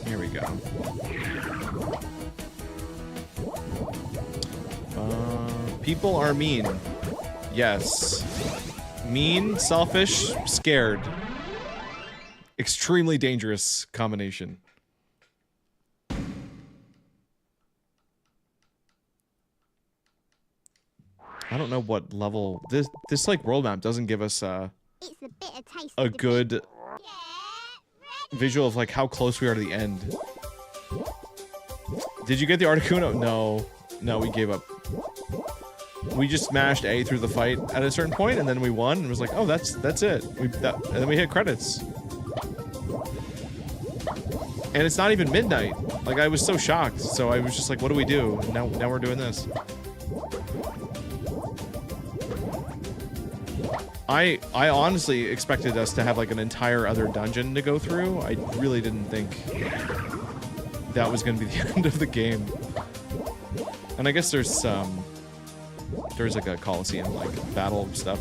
Here we go. People are mean. Yes. Mean, selfish, scared. Extremely dangerous combination. I don't know what level this like world map doesn't give us a good visual of like how close we are to the end. Did you get the Articuno? No, we gave up. We just smashed A through the fight at a certain point, and then we won, and it was like, oh, that's it. And then we hit credits. And it's not even midnight. Like, I was so shocked. So I was just like, what do we do? And now we're doing this. I honestly expected us to have like an entire other dungeon to go through. I really didn't think that was going to be the end of the game. And I guess there's like a Coliseum like battle stuff.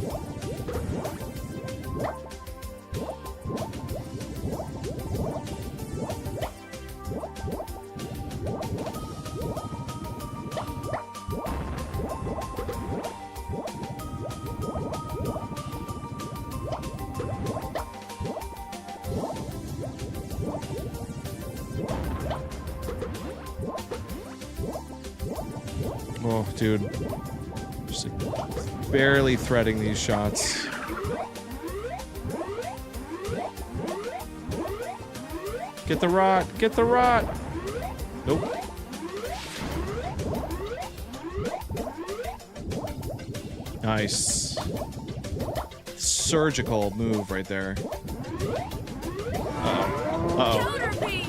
Oh, dude. Just like barely threading these shots. Get the rot! Get the rot! Nope. Nice. Surgical move right there. Counterpie.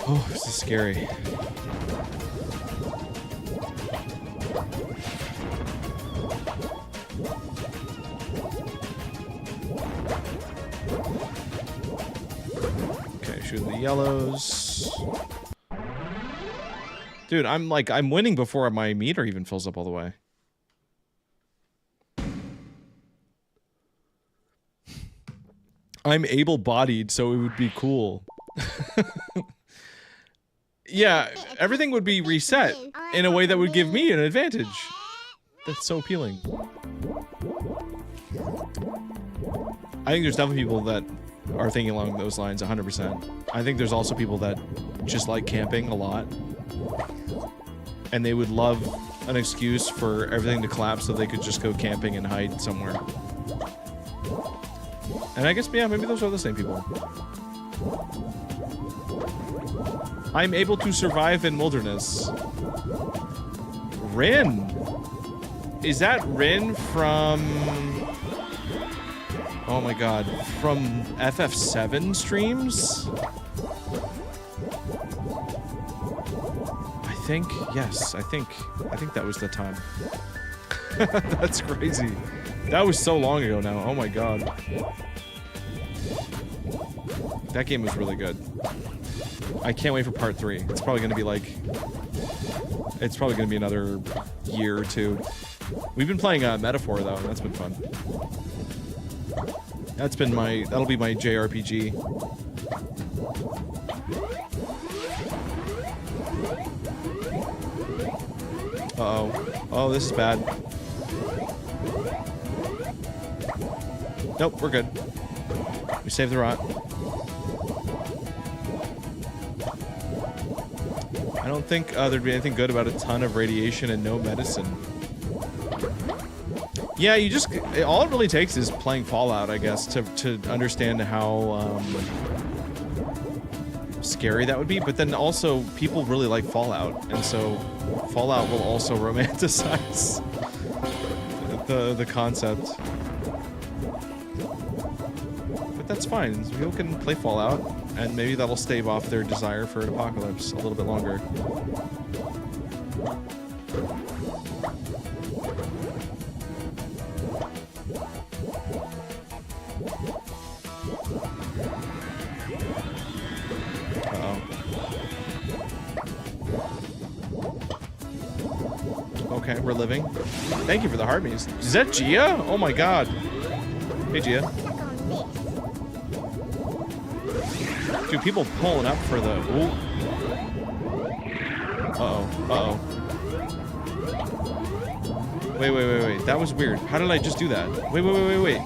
Oh, this is scary. Okay, shooting the yellows. Dude, I'm winning before my meter even fills up all the way. I'm able-bodied, so it would be cool. Yeah, everything would be reset in a way that would give me an advantage. That's so appealing. I think there's definitely people that are thinking along those lines 100%. I think there's also people that just like camping a lot. And they would love an excuse for everything to collapse so they could just go camping and hide somewhere. And I guess, yeah, maybe those are the same people. I'm able to survive in wilderness. Rin. Is that Rin from... Oh my god. From FF7 streams? I think, yes, I think that was the time. That's crazy. That was so long ago now. Oh my god. That game was really good. I can't wait for part 3. It's probably gonna be like... It's probably gonna be another year or two. We've been playing Metaphor though, and that's been fun. That's been my... That'll be my JRPG. Uh-oh. Oh, this is bad. Nope, we're good. We saved the rot. I don't think there'd be anything good about a ton of radiation and no medicine. Yeah, you just... All it really takes is playing Fallout, I guess, to understand how scary that would be. But then also, people really like Fallout, and so Fallout will also romanticize the concept. But that's fine. People can play Fallout, and maybe that'll stave off their desire for an apocalypse a little bit longer. Uh-oh. Okay, we're living. Thank you for the heartbeats. Is that Gia? Oh my god. Hey, Gia. Dude, people pulling up for the... Ooh. Uh-oh. Uh-oh. Wait. That was weird. How did I just do that? Wait.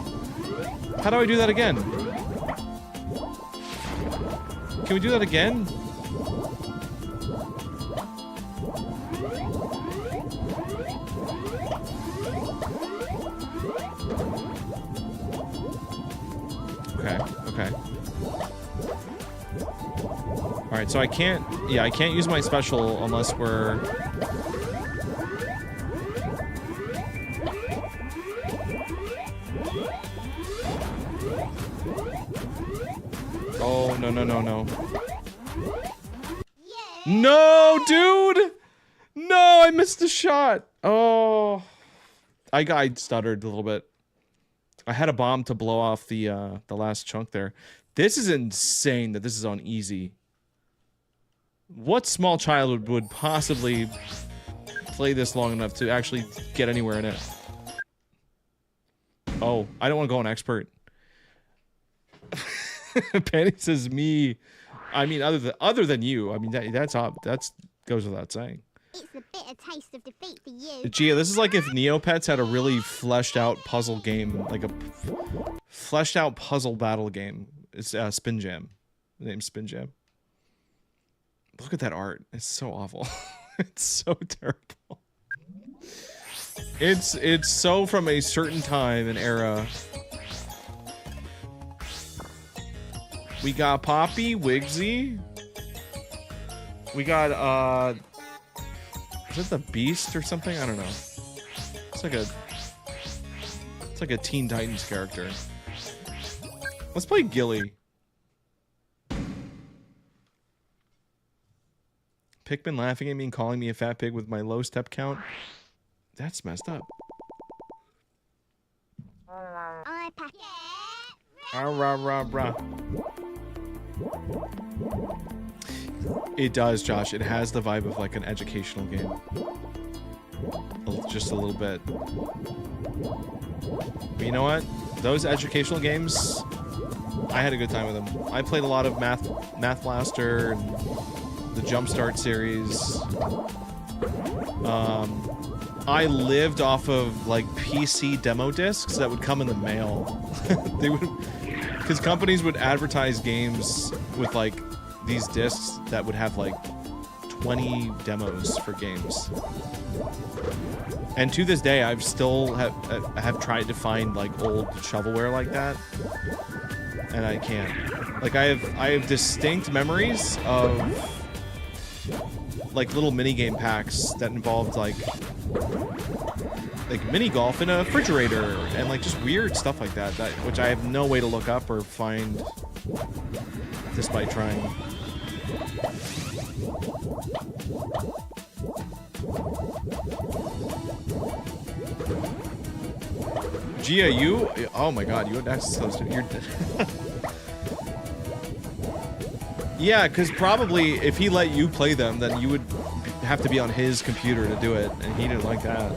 How do I do that again? Can we do that again? Okay. Alright, so I can't use my special unless we're... Oh, no. No, dude! No, I missed a shot. Oh. I stuttered a little bit. I had a bomb to blow off the last chunk there. This is insane that this is on easy. What small child would possibly play this long enough to actually get anywhere in it? Oh, I don't want to go on expert. Penny says me. I mean, other than you. I mean, that's goes without saying. It's a bitter taste of defeat for you. Gia, this is like if Neopets had a really fleshed out puzzle game, like a fleshed out puzzle battle game. It's Spin Jam. The name's Spin Jam. Look at that art. It's so awful. It's so terrible. It's so from a certain time and era. We got Poppy, Wigsy. We got is it the Beast or something? I don't know. It's like a Teen Titans character. Let's play Gilly. Pikmin laughing at me and calling me a fat pig with my low step count. That's messed up. I pack. Ah, rah, rah, rah. It does, Josh. It has the vibe of like an educational game. Just a little bit. But you know what? Those educational games, I had a good time with them. I played a lot of Math Blaster and the Jumpstart series. I lived off of like PC demo discs that would come in the mail. They would, because companies would advertise games with like these discs that would have like 20 demos for games. And to this day, I've still have tried to find like old shovelware like that, and I can't. Like I have distinct memories of like little mini game packs that involved like mini golf in a refrigerator and like just weird stuff like that, which I have no way to look up or find despite trying. Gia, you? Oh my god, that's so stupid. You're yeah, because probably if he let you play them, then you would have to be on his computer to do it, and he didn't like that.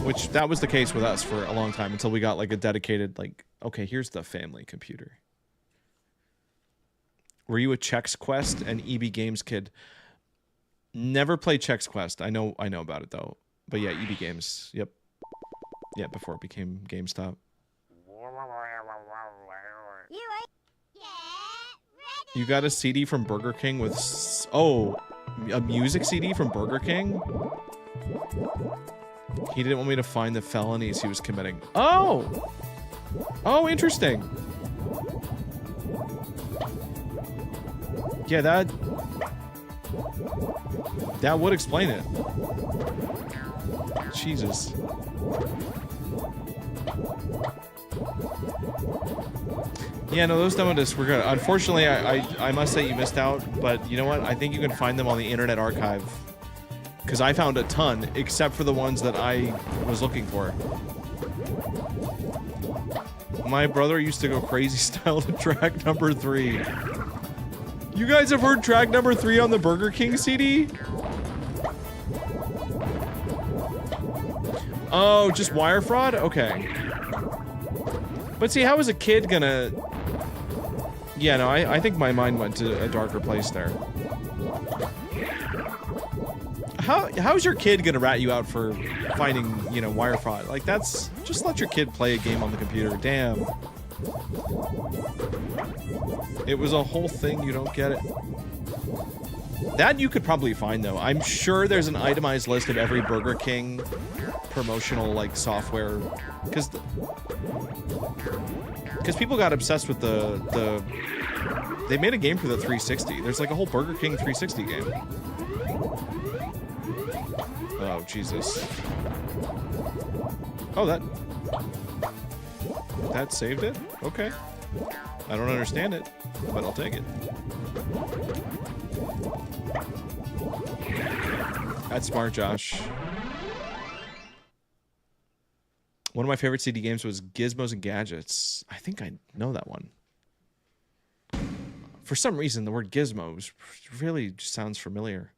Which, that was the case with us for a long time, until we got like a dedicated, like, okay, here's the family computer. Were you a Chex Quest and EB Games kid? Never played Chex Quest. I know about it though. But yeah, EB Games. Yep. Yeah, before it became GameStop. You got a CD from Burger King with... Oh, a music CD from Burger King? He didn't want me to find the felonies he was committing. Oh! Oh, interesting. Yeah, that would explain it. Jesus. Yeah, no, those demo discs were good. Unfortunately, I must say you missed out, but you know what? I think you can find them on the Internet Archive. Because I found a ton, except for the ones that I was looking for. My brother used to go crazy style to track number 3. You guys have heard track number 3 on the Burger King CD? Oh, just wire fraud? Okay. But see, how is a kid gonna... Yeah, no, I think my mind went to a darker place there. How's your kid gonna rat you out for finding, you know, wire fraud? Like, that's... Just let your kid play a game on the computer. Damn. It was a whole thing, you don't get it. That you could probably find, though. I'm sure there's an itemized list of every Burger King promotional, like, software. Because people got obsessed with the... They made a game for the 360. There's, like, a whole Burger King 360 game. Oh, Jesus. Oh, that saved it? Okay. I don't understand it, but I'll take it. That's smart, Josh. One of my favorite CD games was Gizmos and Gadgets. I think I know that one. For some reason, the word gizmos really sounds familiar.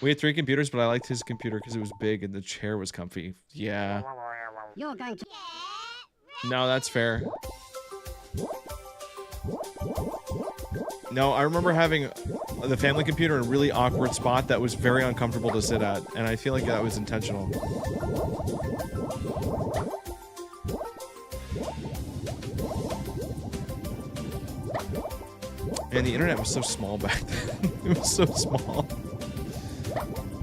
We had 3 computers, but I liked his computer because it was big and the chair was comfy. Yeah. You're going to... No, that's fair. No, I remember having the family computer in a really awkward spot that was very uncomfortable to sit at, and I feel like that was intentional. Man, the internet was so small back then. It was so small.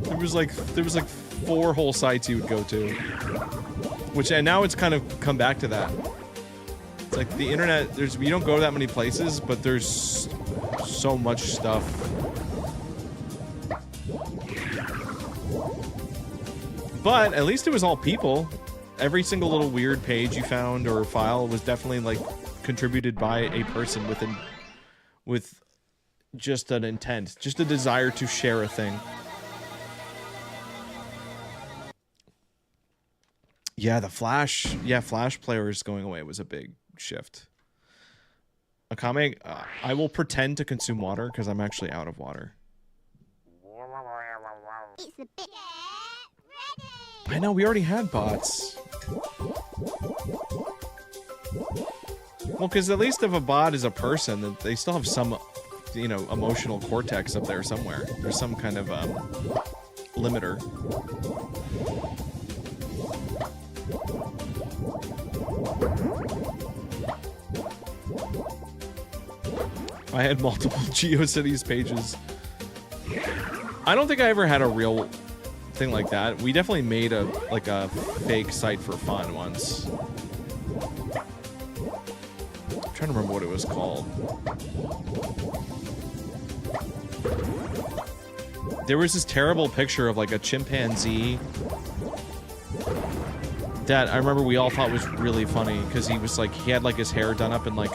There was like 4 whole sites you would go to. And now it's kind of come back to that. It's like the internet, you don't go that many places, but there's so much stuff. But at least it was all people. Every single little weird page you found or file was definitely like contributed by a person with just an intent, just a desire to share a thing. Yeah, Flash players going away was a big shift. Akame, I will pretend to consume water because I'm actually out of water. It's a bit. I know, we already had bots. Well, because at least if a bot is a person, they still have some, you know, emotional cortex up there somewhere. There's some kind of limiter. I had multiple GeoCities pages. I don't think I ever had a real thing like that. We definitely made a fake site for fun once. I'm trying to remember what it was called. There was this terrible picture of like a chimpanzee that I remember we all thought was really funny because he was like, he had like his hair done up in like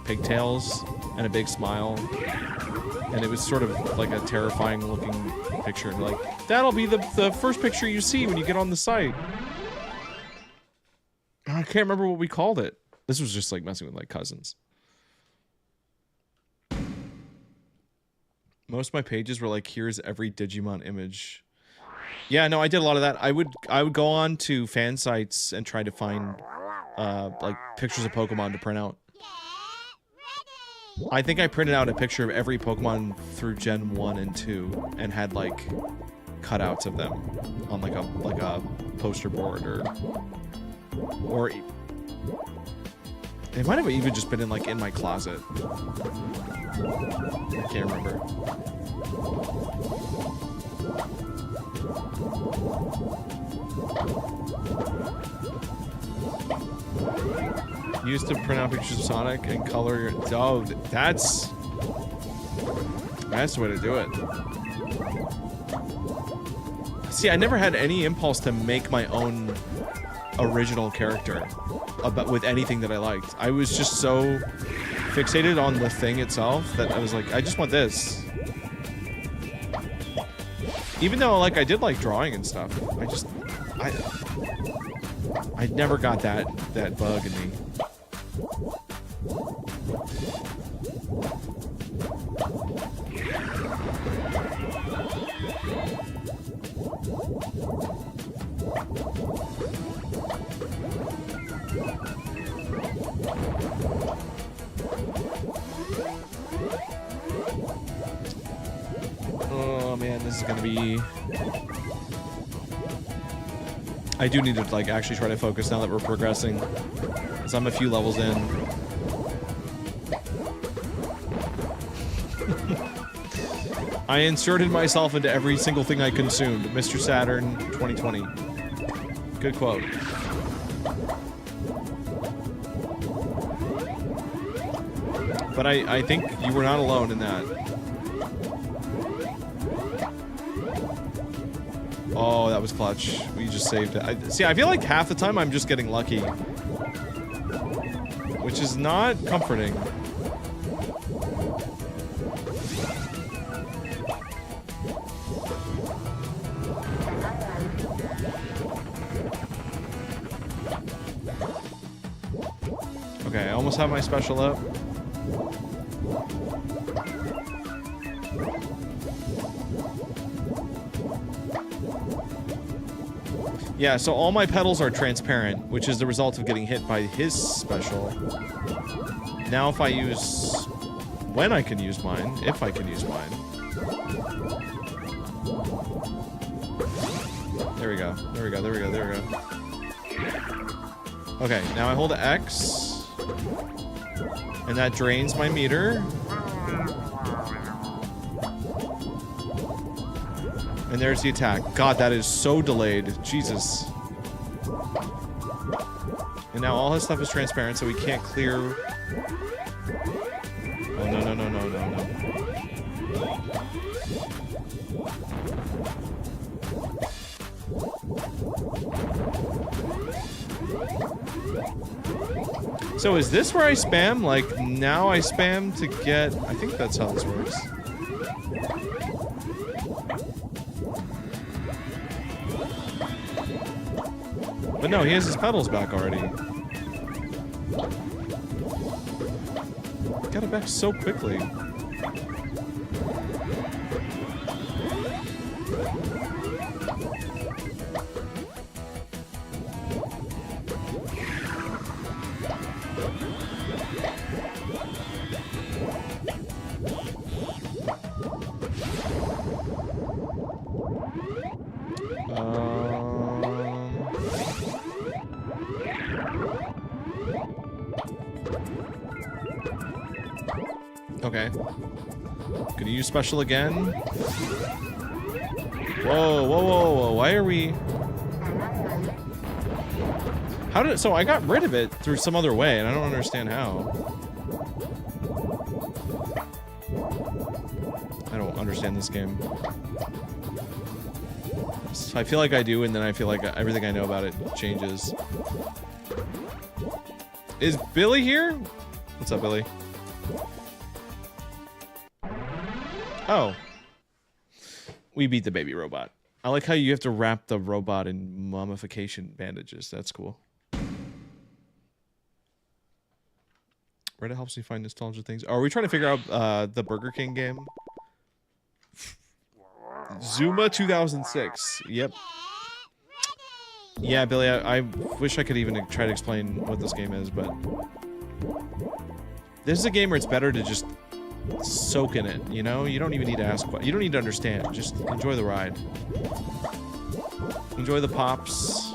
pigtails and a big smile, and it was sort of like a terrifying looking picture. Like, that'll be the first picture you see when you get on the site. I can't remember what we called it. This was just like messing with like cousins. Most of my pages were like, here's every Digimon image. Yeah, no, I did a lot of that. I would go on to fan sites and try to find like pictures of Pokemon to print out. I think I printed out a picture of every Pokemon through Gen 1 and 2 and had like cutouts of them on like a poster board or it might have even just been in like in my closet. I can't remember. Used to print out pictures of Sonic and color your... Oh, that's the way to do it. See, I never had any impulse to make my own original character with anything that I liked. I was just so fixated on the thing itself that I was like, I just want this. Even though, like, I did like drawing and stuff, I never got that bug in me. Oh man, this is gonna be... I do need to like actually try to focus now that we're progressing, because I'm a few levels in. I inserted myself into every single thing I consumed. Mr. Saturn 2020. Good quote. But I think you were not alone in that. Oh, that was clutch. We just saved it. See, I feel like half the time I'm just getting lucky, which is not comforting. Okay, I almost have my special up. Yeah, so all my petals are transparent, which is the result of getting hit by his special. Now if I use... When I can use mine, if I can use mine. There we go, there we go, there we go, there we go. Okay, now I hold X. And that drains my meter. And there's the attack. God, that is so delayed. Jesus. And now all his stuff is transparent, so we can't clear... Oh, no, no, no, no, no, no. So is this where I spam? Like, now I spam to get... I think that's how this works. But no, he has his pedals back already. Got it back so quickly. Okay. Gonna use special again. Whoa, whoa, whoa, whoa. Why are we... How did... So I got rid of it through some other way, and I don't understand how. I don't understand this game. I feel like I do, and then I feel like everything I know about it changes. Is Billy here? What's up, Billy? Oh. We beat the baby robot. I like how you have to wrap the robot in mummification bandages. That's cool. Reddit helps you find nostalgia things. Oh, are we trying to figure out the Burger King game? Zuma 2006. Yep. Yeah, Billy, I wish I could even try to explain what this game is, but... This is a game where it's better to just soak in it, you know? You don't even need to ask... You don't need to understand. Just enjoy the ride. Enjoy the pops.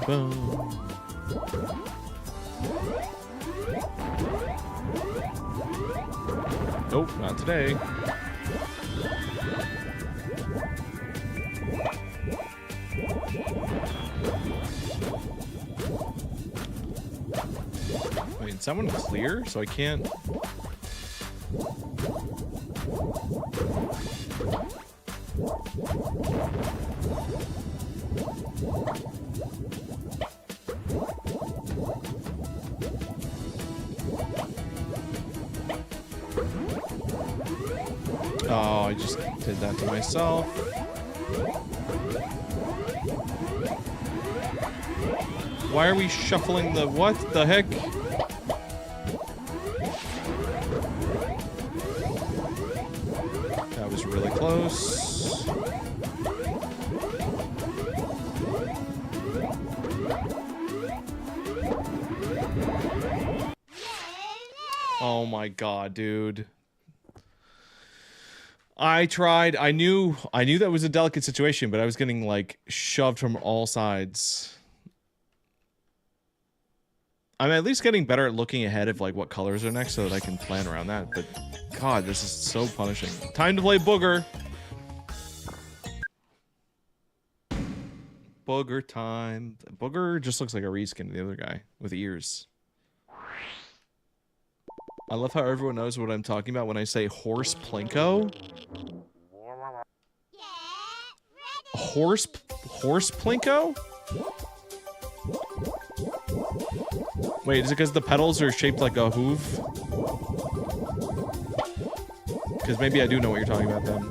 Oh. Nope, not today. Wait, is that one clear? So I can't... Oh, I just did that to myself. Why are we shuffling the... What the heck? That was really close. Oh my god, dude. I tried. I knew that was a delicate situation, but I was getting like shoved from all sides. I'm at least getting better at looking ahead of like what colors are next so that I can plan around that. But god, this is so punishing. Time to play Booger. Booger time. Booger just looks like a reskin of the other guy with ears. I love how everyone knows what I'm talking about when I say horse plinko. Horse plinko? Wait, is it because the pedals are shaped like a hoof? Because maybe I do know what you're talking about then.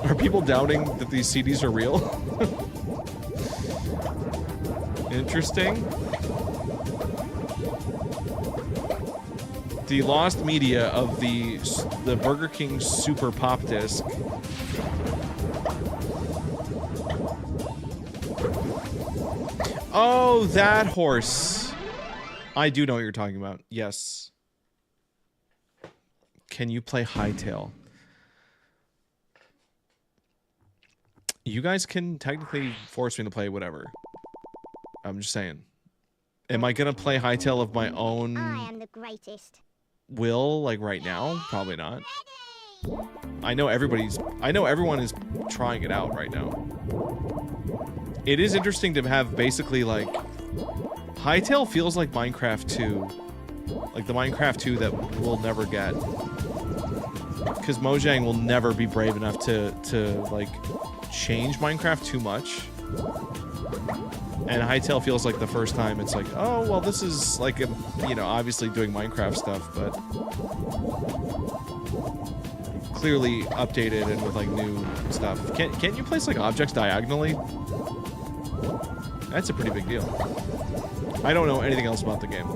Are people doubting that these CDs are real? Interesting. The lost media of the Burger King Super Pop Disc. Oh, that horse. I do know what you're talking about. Yes. Can you play Hightail? You guys can technically force me to play whatever. I'm just saying. Am I gonna play Hightail of my own I am the greatest. will, like right now? Probably not. I know everyone is trying it out right now. It is interesting to have basically like Hightail feels like Minecraft 2. Like the Minecraft 2 that we'll never get. Because Mojang will never be brave enough to like change Minecraft too much. And Hightail feels like the first time it's like, oh, well, this is like, you know, obviously doing Minecraft stuff, but clearly updated and with like new stuff. Can't you place like objects diagonally? That's a pretty big deal. I don't know anything else about the game.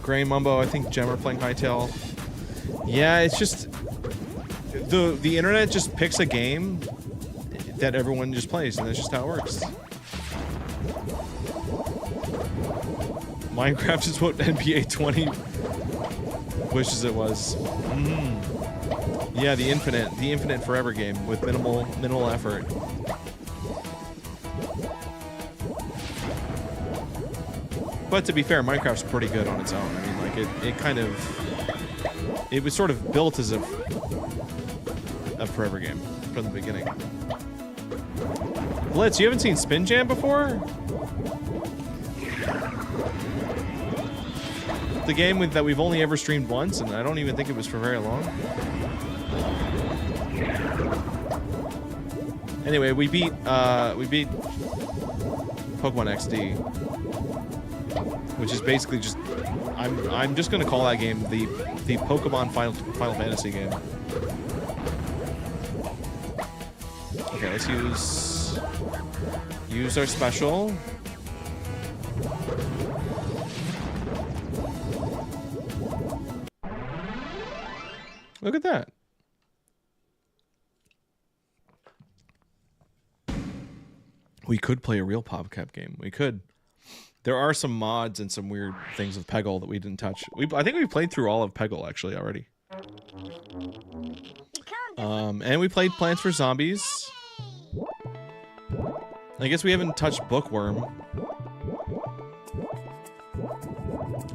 Gray Mumbo, I think Gem are playing Hightail. Yeah, it's just the internet just picks a game that everyone just plays, and that's just how it works. Minecraft is what NBA 20 wishes it was. Yeah, the infinite forever game with minimal effort. But to be fair, Minecraft's pretty good on its own. I mean, like it was sort of built as a forever game from the beginning. Blitz, you haven't seen Spin Jam before? The game that we've only ever streamed once, and I don't even think it was for very long. Anyway, we beat Pokemon XD, which is basically just I'm just gonna call that game the Pokemon Final Fantasy game. Okay, let's use our special. Look at that. We could play a real PopCap game. We could. There are some mods and some weird things with Peggle that we didn't touch. I think we played through all of Peggle actually already. And we played Plants vs. Zombies. I guess we haven't touched Bookworm.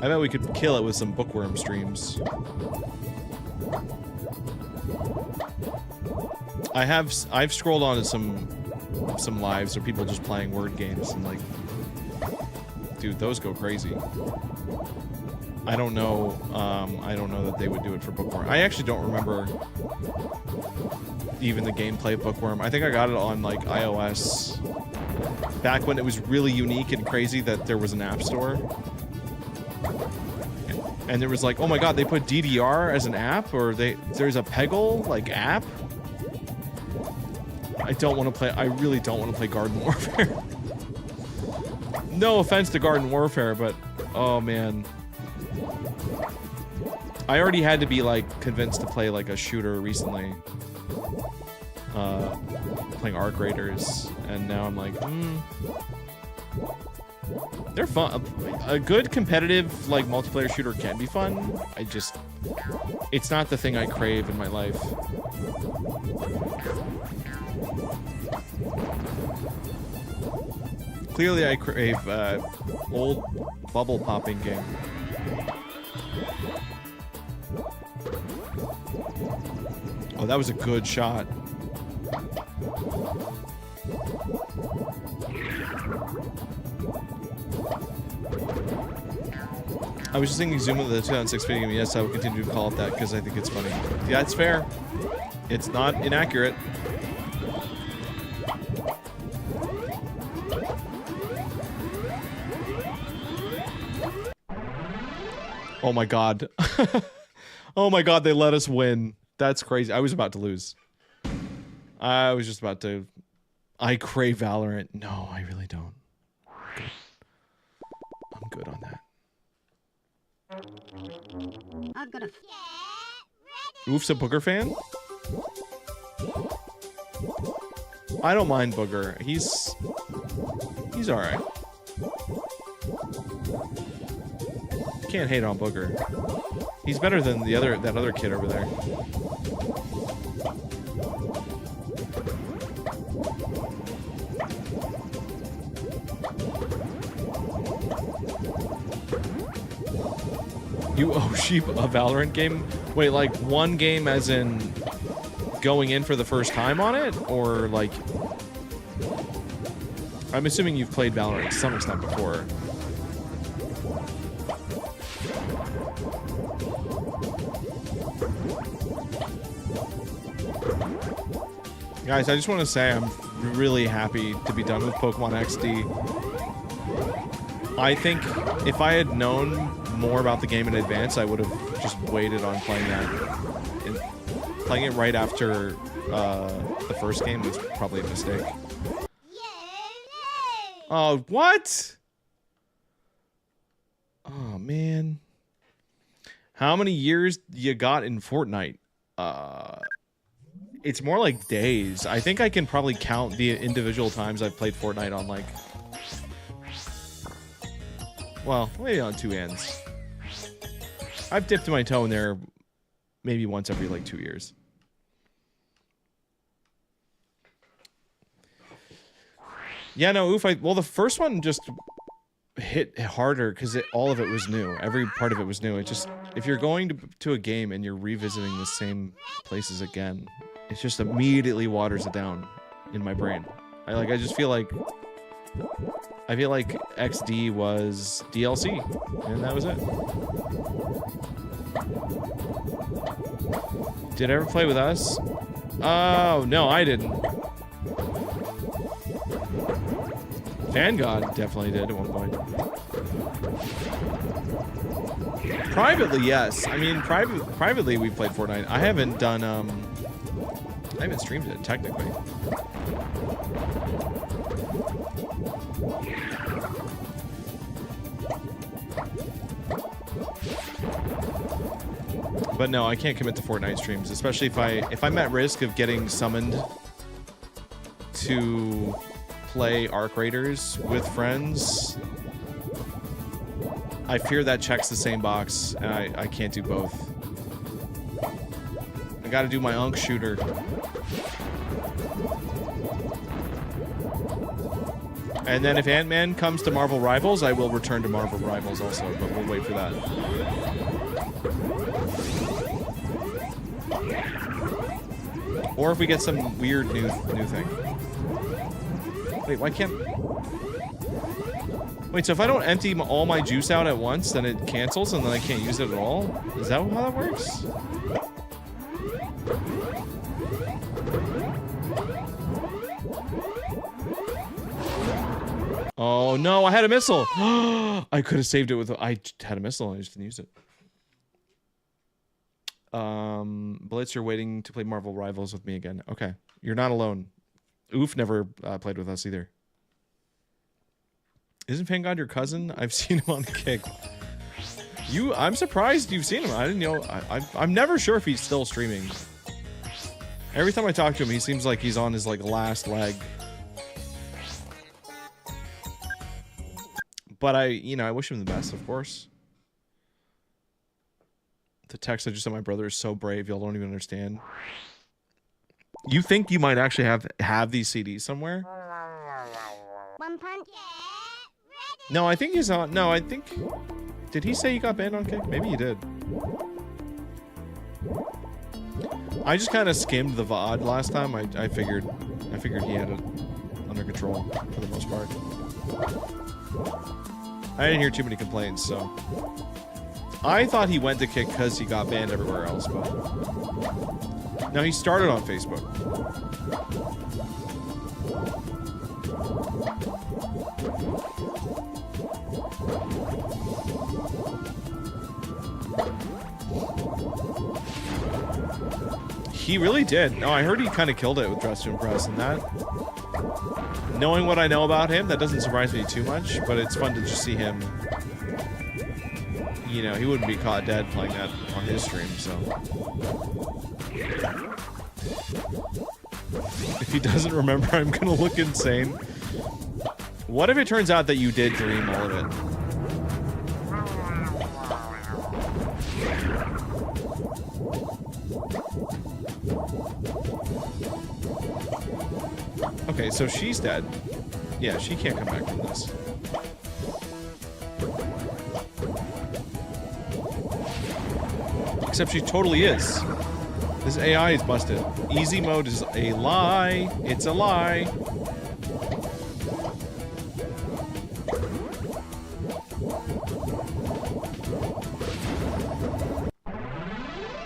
I bet we could kill it with some Bookworm streams. I've scrolled on to some lives or people just playing word games and like, dude, those go crazy. I don't know that they would do it for Bookworm. I actually don't remember even the gameplay of Bookworm. I think I got it on like iOS back when it was really unique and crazy that there was an app store. And there was like, oh my god, they put DDR as an app, or there's a Peggle like app. I really don't want to play Garden Warfare. No offense to Garden Warfare, but oh man. I already had to be like convinced to play like a shooter recently. Playing Arc Raiders, and now I'm like, they're fun. A good competitive like multiplayer shooter can be fun. It's not the thing I crave in my life. Clearly I crave old bubble popping game. Oh, that was a good shot. I was just thinking Zoom of the 2006 video game. Yes, I will continue to call it that because I think it's funny. Yeah, it's fair. It's not inaccurate. Oh my god. Oh my god, they let us win. That's crazy. I was about to lose. I was just about to... I crave Valorant. No, I really don't. I'm good on that. I've got a... Oof's a Booger fan? I don't mind Booger. He's alright. Can't hate on Booger. He's better than that other kid over there. You owe Sheep a Valorant game? Wait, like one game as in going in for the first time on it? Or like... I'm assuming you've played Valorant to some extent before. Guys, I just want to say I'm really happy to be done with Pokemon XD. I think if I had known more about the game in advance, I would have just waited on playing that. And playing it right after the first game was probably a mistake. Oh, what? Oh, man. How many years you got in Fortnite? It's more like days. I think I can probably count the individual times I've played Fortnite on, like... Well, maybe on two hands. I've dipped my toe in there maybe once every, like, 2 years. Yeah, no, Oof, well, the first one just hit harder because all of it was new. Every part of it was new. It just... If you're going to a game and you're revisiting the same places again, it just immediately waters it down in my brain. I just feel like... I feel like XD was DLC, and that was it. Did I ever play with us? Oh, no, I didn't. Fangod definitely did at one point. Privately, yes. I mean, privately we played Fortnite. I haven't done, I haven't streamed it, technically. But no, I can't commit to Fortnite streams, especially if I'm at risk of getting summoned to play Arc Raiders with friends. I fear that checks the same box, and I can't do both. I gotta do my Unk shooter. And then if Ant-Man comes to Marvel Rivals, I will return to Marvel Rivals also, but we'll wait for that. Or if we get some weird new thing. Wait, why can't... Wait, so if I don't empty all my juice out at once, then it cancels and then I can't use it at all? Is that how that works? Oh no, I had a missile! I could have saved it with... I had a missile and I just didn't use it. Blitz, you're waiting to play Marvel Rivals with me again. Okay, you're not alone. Oof never played with us either. Isn't Fangod your cousin? I've seen him on Kick. I'm surprised you've seen him. I didn't know. I'm never sure if he's still streaming. Every time I talk to him, he seems like he's on his like last leg. But I wish him the best, of course. The text I just sent my brother is so brave, y'all don't even understand. You think you might actually have these CDs somewhere? One punch. No, I think he's on. No, I think. Did he say he got banned on Kick? Maybe he did. I just kind of skimmed the VOD last time. I figured he had it under control for the most part. I didn't hear too many complaints, so. I thought he went to Kick because he got banned everywhere else, but... No, he started on Facebook. He really did. No, I heard he kind of killed it with Dress to Impress, and that, knowing what I know about him, that doesn't surprise me too much, but it's fun to just see him, you know, he wouldn't be caught dead playing that on his stream, so. If he doesn't remember, I'm gonna look insane. What if it turns out that you did dream all of it? Okay, so she's dead. Yeah, she can't come back from this. Except she totally is. This AI is busted. Easy mode is a lie. It's a lie.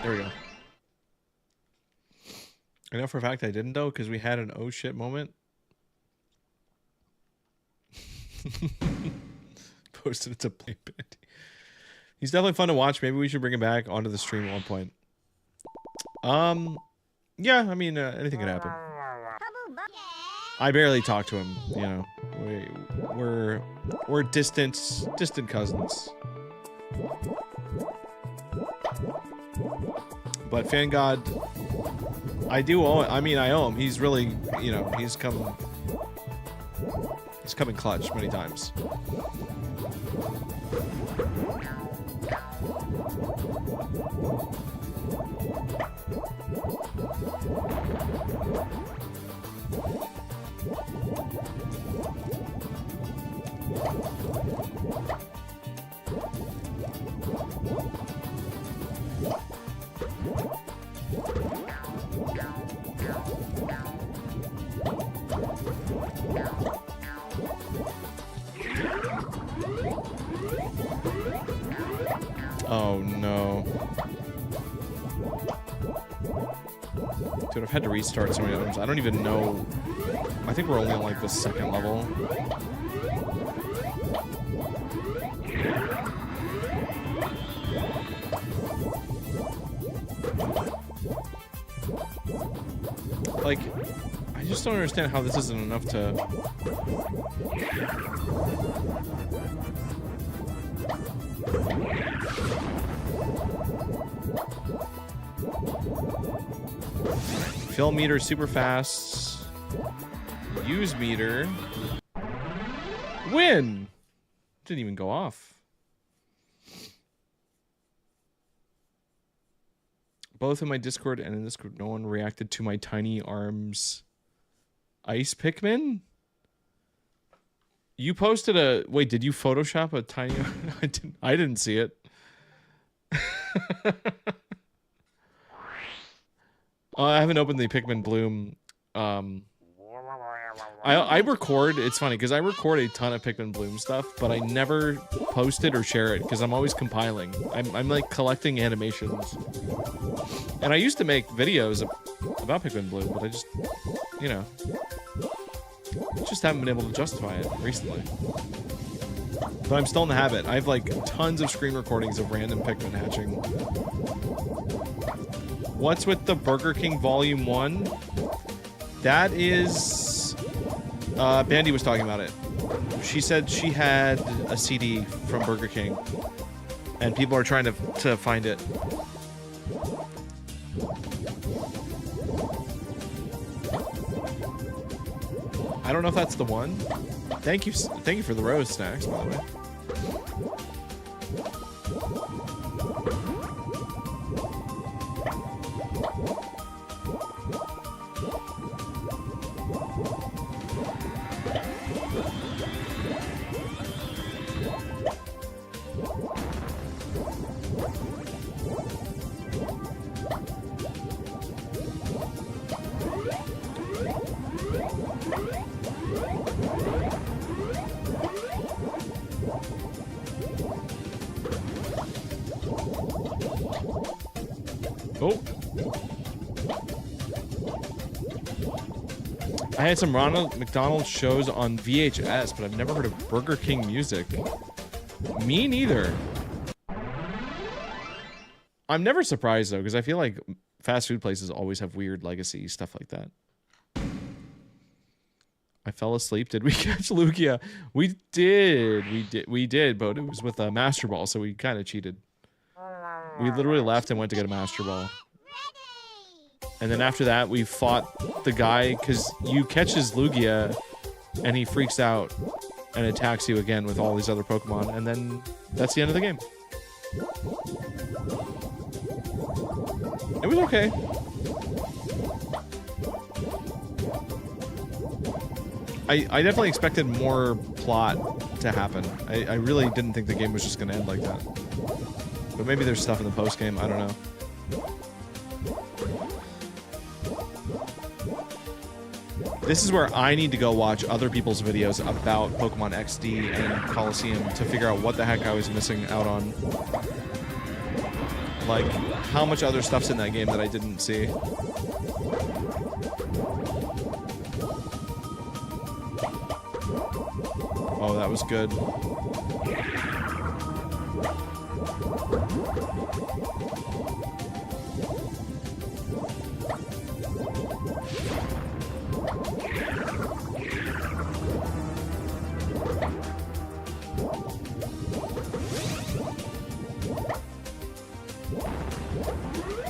There we go. I know for a fact I didn't though, because we had an oh shit moment. Posted it to Play Bandy. He's definitely fun to watch. Maybe we should bring him back onto the stream at one point. Yeah, I mean, anything could happen. I barely talk to him, you know. We're distant cousins. But Fan God, I do owe. I mean, I owe him. He's really, you know, he's come in clutch many times. Oh no. Dude, I've had to restart so many times. I don't even know. I think we're only on like the second level. Like, I just don't understand how this isn't enough to... Fill meter super fast. Use meter. Win! Didn't even go off. Both in my Discord and in this group, no one reacted to my tiny arms ice Pikmin? You posted a... Wait, did you Photoshop a tiny... I didn't see it. I haven't opened the Pikmin Bloom. I record... It's funny, because I record a ton of Pikmin Bloom stuff, but I never post it or share it, because I'm always compiling. I'm like collecting animations. And I used to make videos about Pikmin Bloom, but I just... You know... just haven't been able to justify it recently. But I'm still in the habit. I have like tons of screen recordings of random Pikmin hatching. What's with the Burger King Volume 1? That is... Bandy was talking about it. She said she had a CD from Burger King. And people are trying to find it. I don't know if that's the one. Thank you for the rose snacks, by the way. Oh. I had some Ronald McDonald shows on VHS, but I've never heard of Burger King music. Me neither. I'm never surprised, though, because I feel like fast food places always have weird legacy stuff like that. I fell asleep. Did we catch Lugia? We did, but it was with a Master Ball, so we kind of cheated. We literally left and went to get a Master Ball. And then after that, we fought the guy, because you catch his Lugia, and he freaks out and attacks you again with all these other Pokemon, and then that's the end of the game. It was okay. I definitely expected more plot to happen. I really didn't think the game was just going to end like that. But maybe there's stuff in the post-game. I don't know. This is where I need to go watch other people's videos about Pokemon XD and Coliseum to figure out what the heck I was missing out on. Like, how much other stuff's in that game that I didn't see. Oh, that was good.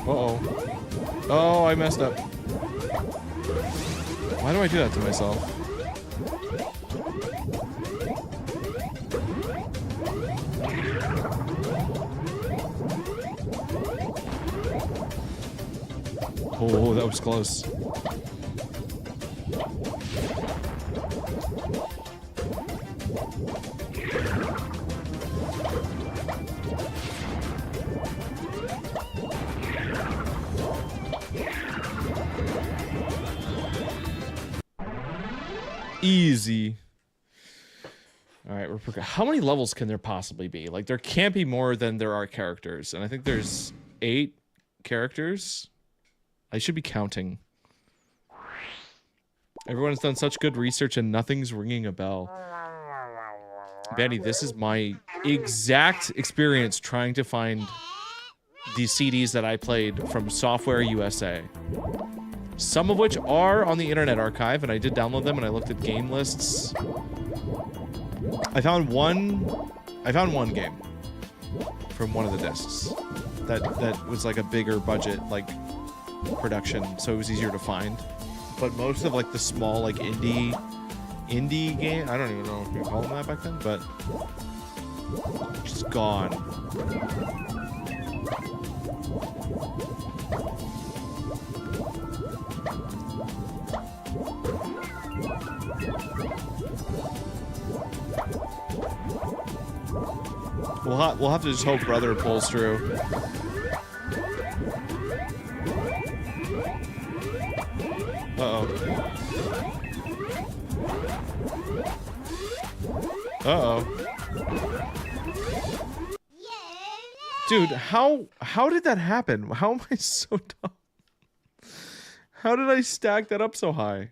Uh-oh. Oh, I messed up. Why do I do that to myself? Oh, that was close. Easy. All right, how many levels can there possibly be? Like, there can't be more than there are characters, and I think there's 8 characters. I should be counting. Everyone's done such good research and nothing's ringing a bell. Benny, this is my exact experience trying to find the CDs that I played from Software USA. Some of which are on the Internet Archive, and I did download them, and I looked at game lists. I found one game from one of the discs that was like a bigger budget, like, production, so it was easier to find. But most of like the small like indie game, I don't even know if you call them that back then, but just gone. We'll have to just hope Brother pulls through. Uh-oh. Uh-oh. Dude, how did that happen? How am I so dumb? How did I stack that up so high?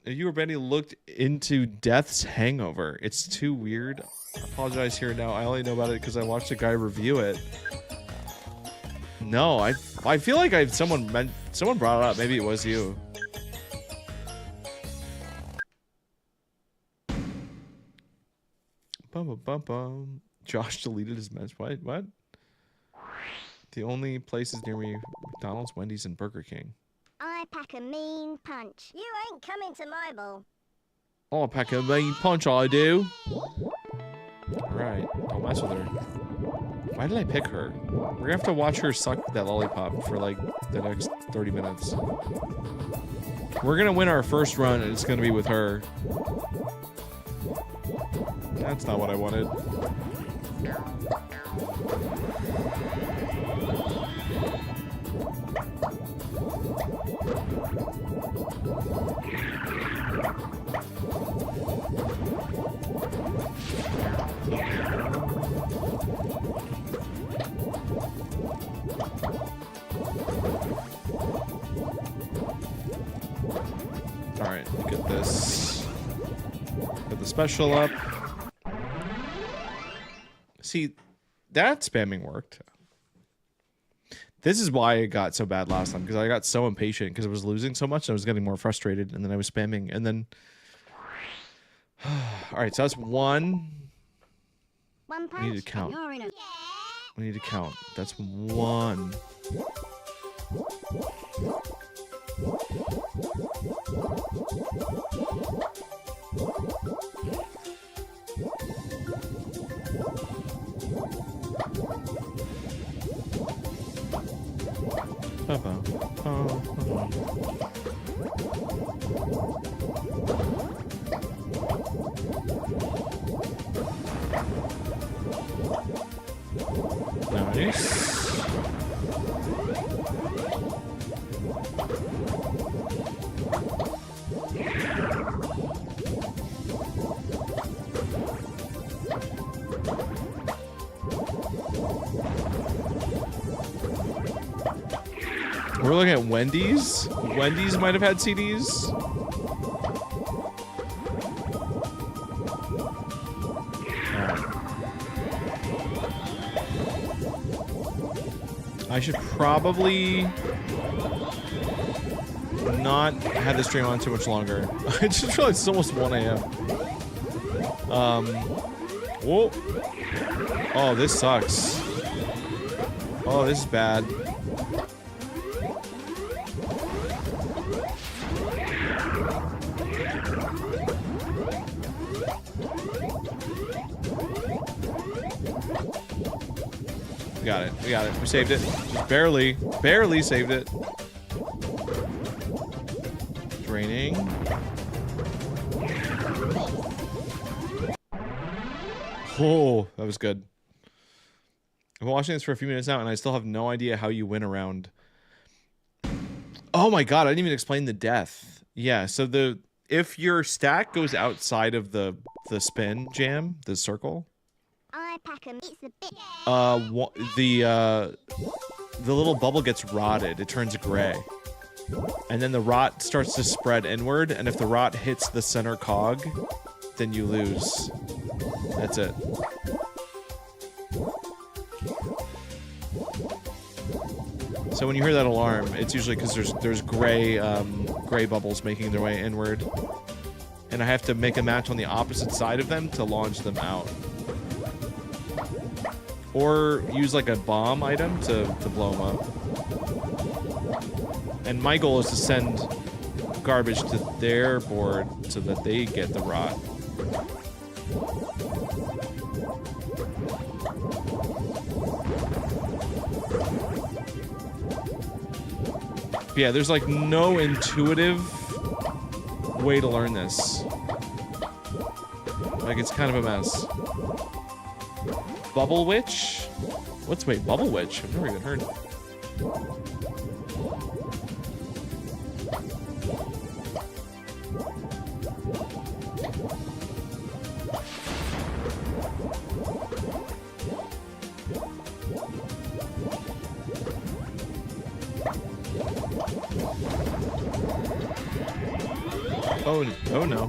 If you or Benny looked into Death's Hangover, it's too weird. I apologize here now. I only know about it because I watched a guy review it. No, I feel like someone brought it up. Maybe it was you. Bum. Josh deleted his message. What? The only places near me: McDonald's, Wendy's, and Burger King. I pack a mean punch. You ain't coming to my ball. I'll pack a mean punch, I do. Alright, don't mess with her. Why did I pick her? We're gonna have to watch her suck that lollipop for like the next 30 minutes. We're gonna win our first run and it's gonna be with her. That's not what I wanted. Alright, get this. Get the special up. See, that spamming worked. This is why it got so bad last time, because I got so impatient because I was losing so much and I was getting more frustrated, and then I was spamming, and then... Alright, so that's 1. One We punch. need to count. and you're in a- We need to count. That's 1. Nice. We're looking at Wendy's. Wendy's might have had CDs. I should probably not have the stream on too much longer. I just realized it's almost 1 a.m. Whoa. Oh, this sucks. Oh, this is bad. We got it. We got it. We saved it. Just barely saved it. Draining. Oh, that was good. I've been watching this for a few minutes now, and I still have no idea how you win around. Oh my god, I didn't even explain the death. Yeah, so if your stack goes outside of the spin jam, the circle, I pack 'em. It's a bit. the little bubble gets rotted. It turns gray. And then the rot starts to spread inward, and if the rot hits the center cog, then you lose. That's it. So when you hear that alarm, it's usually because there's gray bubbles making their way inward, and I have to make a match on the opposite side of them to launch them out, or use like a bomb item to blow them up. And my goal is to send garbage to their board so that they get the rot. But yeah, there's like no intuitive way to learn this. Like, it's kind of a mess. Bubble Witch? Wait, Bubble Witch? I've never even heard. Oh no.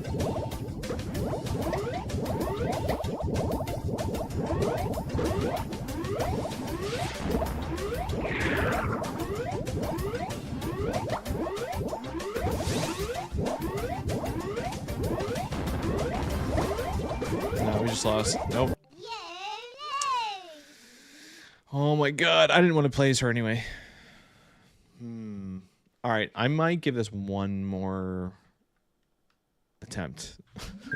No, we just lost. Nope. Oh my god, I didn't want to play as her anyway. Alright, I might give this one more attempt.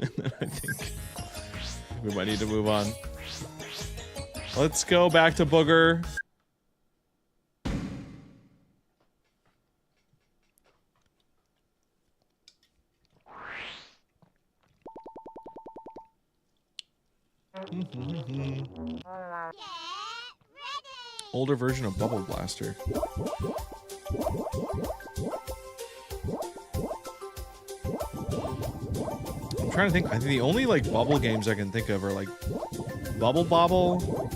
And then I think we might need to move on. Let's go back to Booger. Older version of Bubble Blaster. I'm trying to think. I think the only like bubble games I can think of are like Bubble Bobble,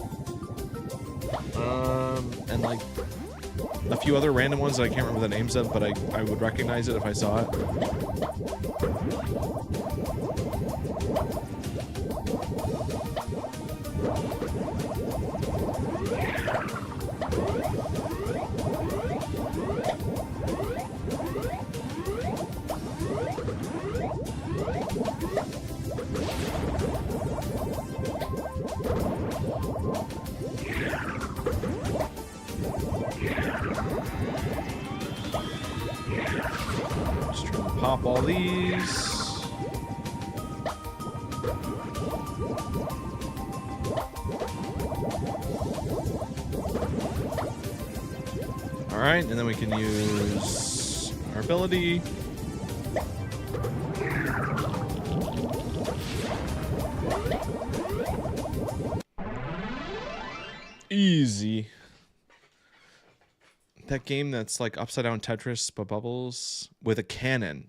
and like a few other random ones that I can't remember the names of, but I would recognize it if I saw it. Just trying to pop all these. All right, and then we can use our ability. Easy. That game that's like upside down Tetris but bubbles with a cannon.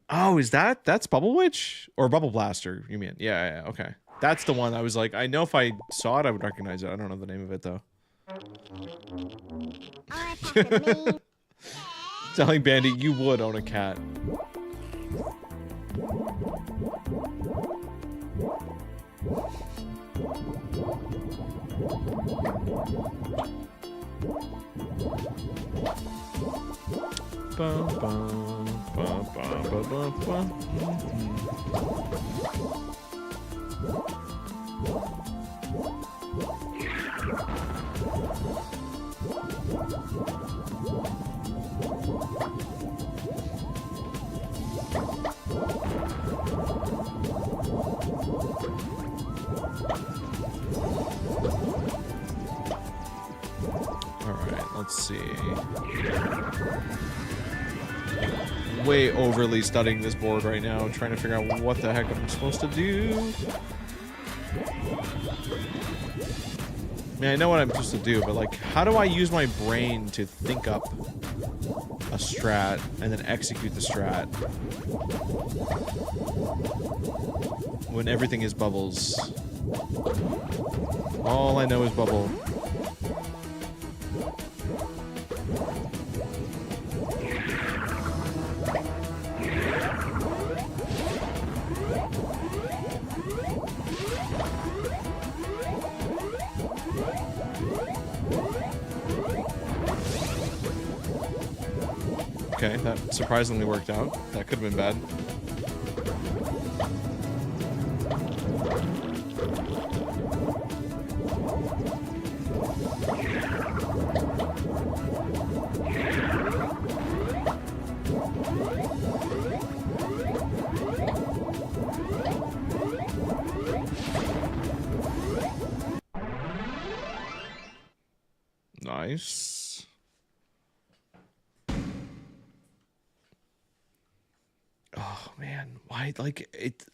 Oh, is that's Bubble Witch or Bubble Blaster? You mean? Yeah, okay. That's the one I was like, I know if I saw it, I would recognize it. I don't know the name of it though. I pack a mean. Telling Bandy you would own a cat. Bum, bum, bum, bum, bum, bum, Alright, let's see. Way overly studying this board right now, trying to figure out what the heck I'm supposed to do. I mean, I know what I'm supposed to do, but like, how do I use my brain to think up a strat and then execute the strat when everything is bubbles? All I know is bubble. Okay, that surprisingly worked out. That could have been bad. Nice. Oh man, why like it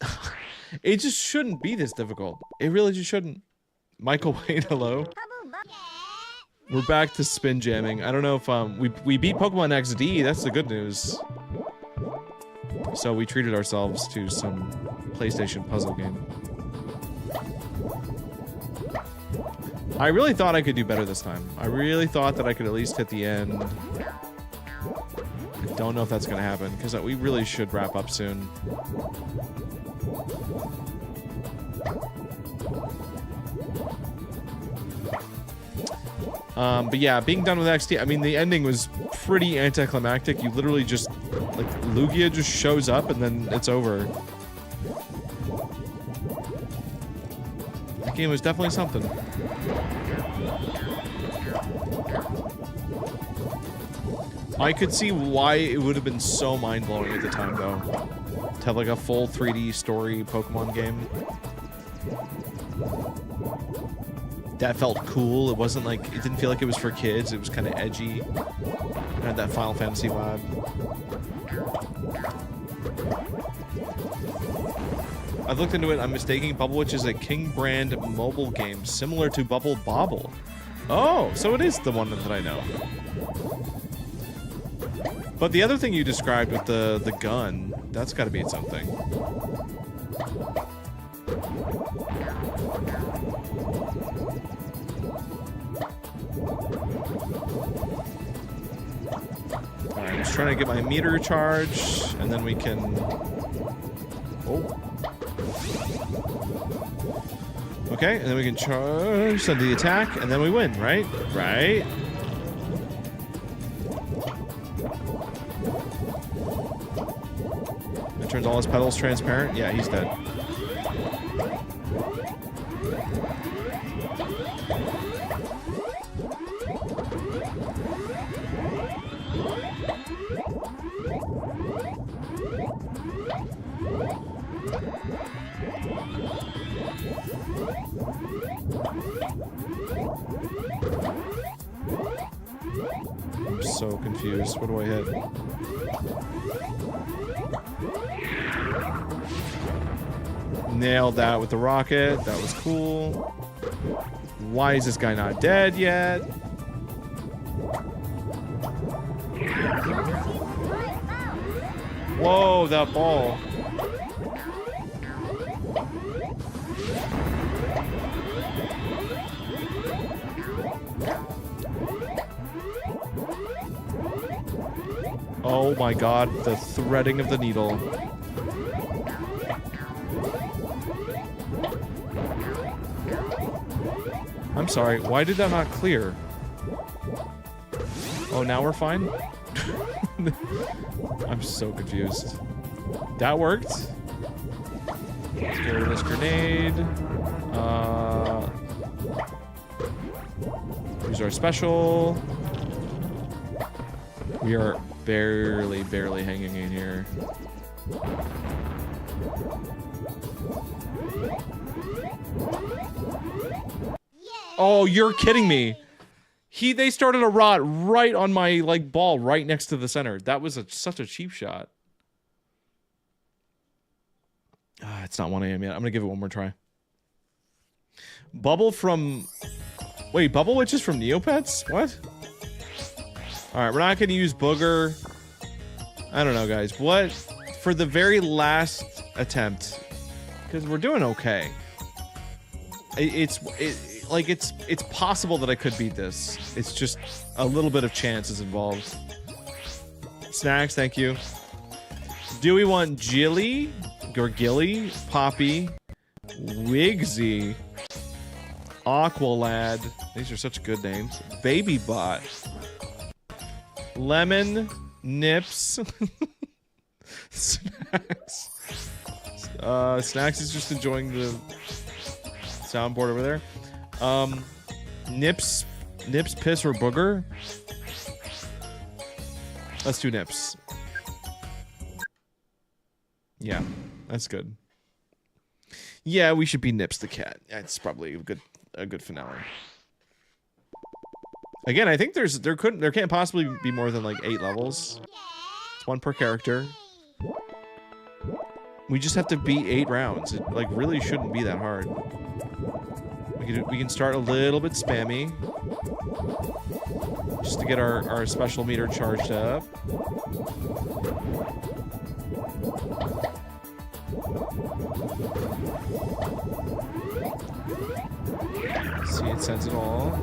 it just shouldn't be this difficult. It really just shouldn't. Michael Wade, hello. We're back to spin jamming. I don't know if we beat Pokemon XD, that's the good news. So we treated ourselves to some PlayStation puzzle game. I really thought I could do better this time. I really thought that I could at least hit the end. I don't know if that's gonna happen because we really should wrap up soon. But yeah, being done with XD, I mean, the ending was pretty anticlimactic. You literally just, like, Lugia just shows up and then it's over. That game was definitely something. I could see why it would have been so mind-blowing at the time, though. To have, like, a full 3D story Pokemon game. That felt cool. It wasn't like, it didn't feel like it was for kids. It was kind of edgy. It had that Final Fantasy vibe. I've looked into it. I'm mistaking Bubble Witch is a King brand mobile game similar to Bubble Bobble. Oh, so it is the one that I know. But the other thing you described with the gun, that's got to be something. Alright, I'm just trying to get my meter charged, and then we can... Oh. Okay, and then we can charge, send the attack, and then we win, right? Right? It turns all his petals transparent? Yeah, he's dead. Nailed that with the rocket. That was cool. Why is this guy not dead yet? Whoa, that ball. Oh my god, the threading of the needle. I'm sorry, why did that not clear? Oh, now we're fine? I'm so confused. That worked. Let's get rid of this grenade. Use our special. We are barely hanging in here. Oh, you're kidding me. They started a rot right on my like ball right next to the center. That was such a cheap shot. It's not 1 a.m. yet. I'm gonna give it one more try. Bubble from... Wait, Bubble Witch is from Neopets? What? Alright, we're not gonna use Booger. I don't know, guys. What? For the very last attempt, because we're doing okay. It's possible that I could beat this. It's just a little bit of chance is involved. Snacks, thank you. Do we want Jilly, Gorgilly, Poppy, Wigsy, Aqualad? These are such good names. Babybot, Lemon, Nips, Snacks. Snacks is just enjoying the soundboard over there. Nips, Piss, or Booger? Let's do Nips. Yeah, that's good. Yeah, we should be Nips the cat. That's probably a good finale. Again, I think there can't possibly be more than like 8 levels. It's 1 per character. We just have to beat 8 rounds. It like really shouldn't be that hard. We can start a little bit spammy, just to get our special meter charged up. See, it sends it all.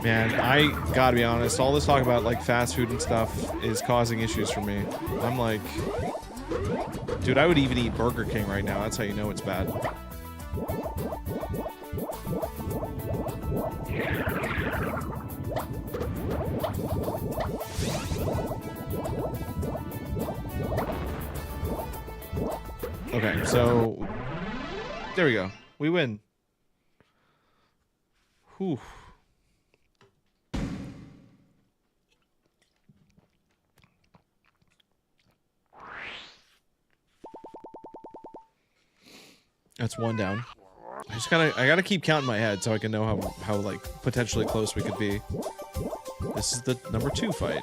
Man, I gotta be honest, all this talk about like fast food and stuff is causing issues for me. I'm like, dude, I would even eat Burger King right now. That's how you know it's bad. Okay, so there we go. We win. Whew. That's 1 down. I gotta keep counting my head so I can know how like potentially close we could be. This is the number 2 fight.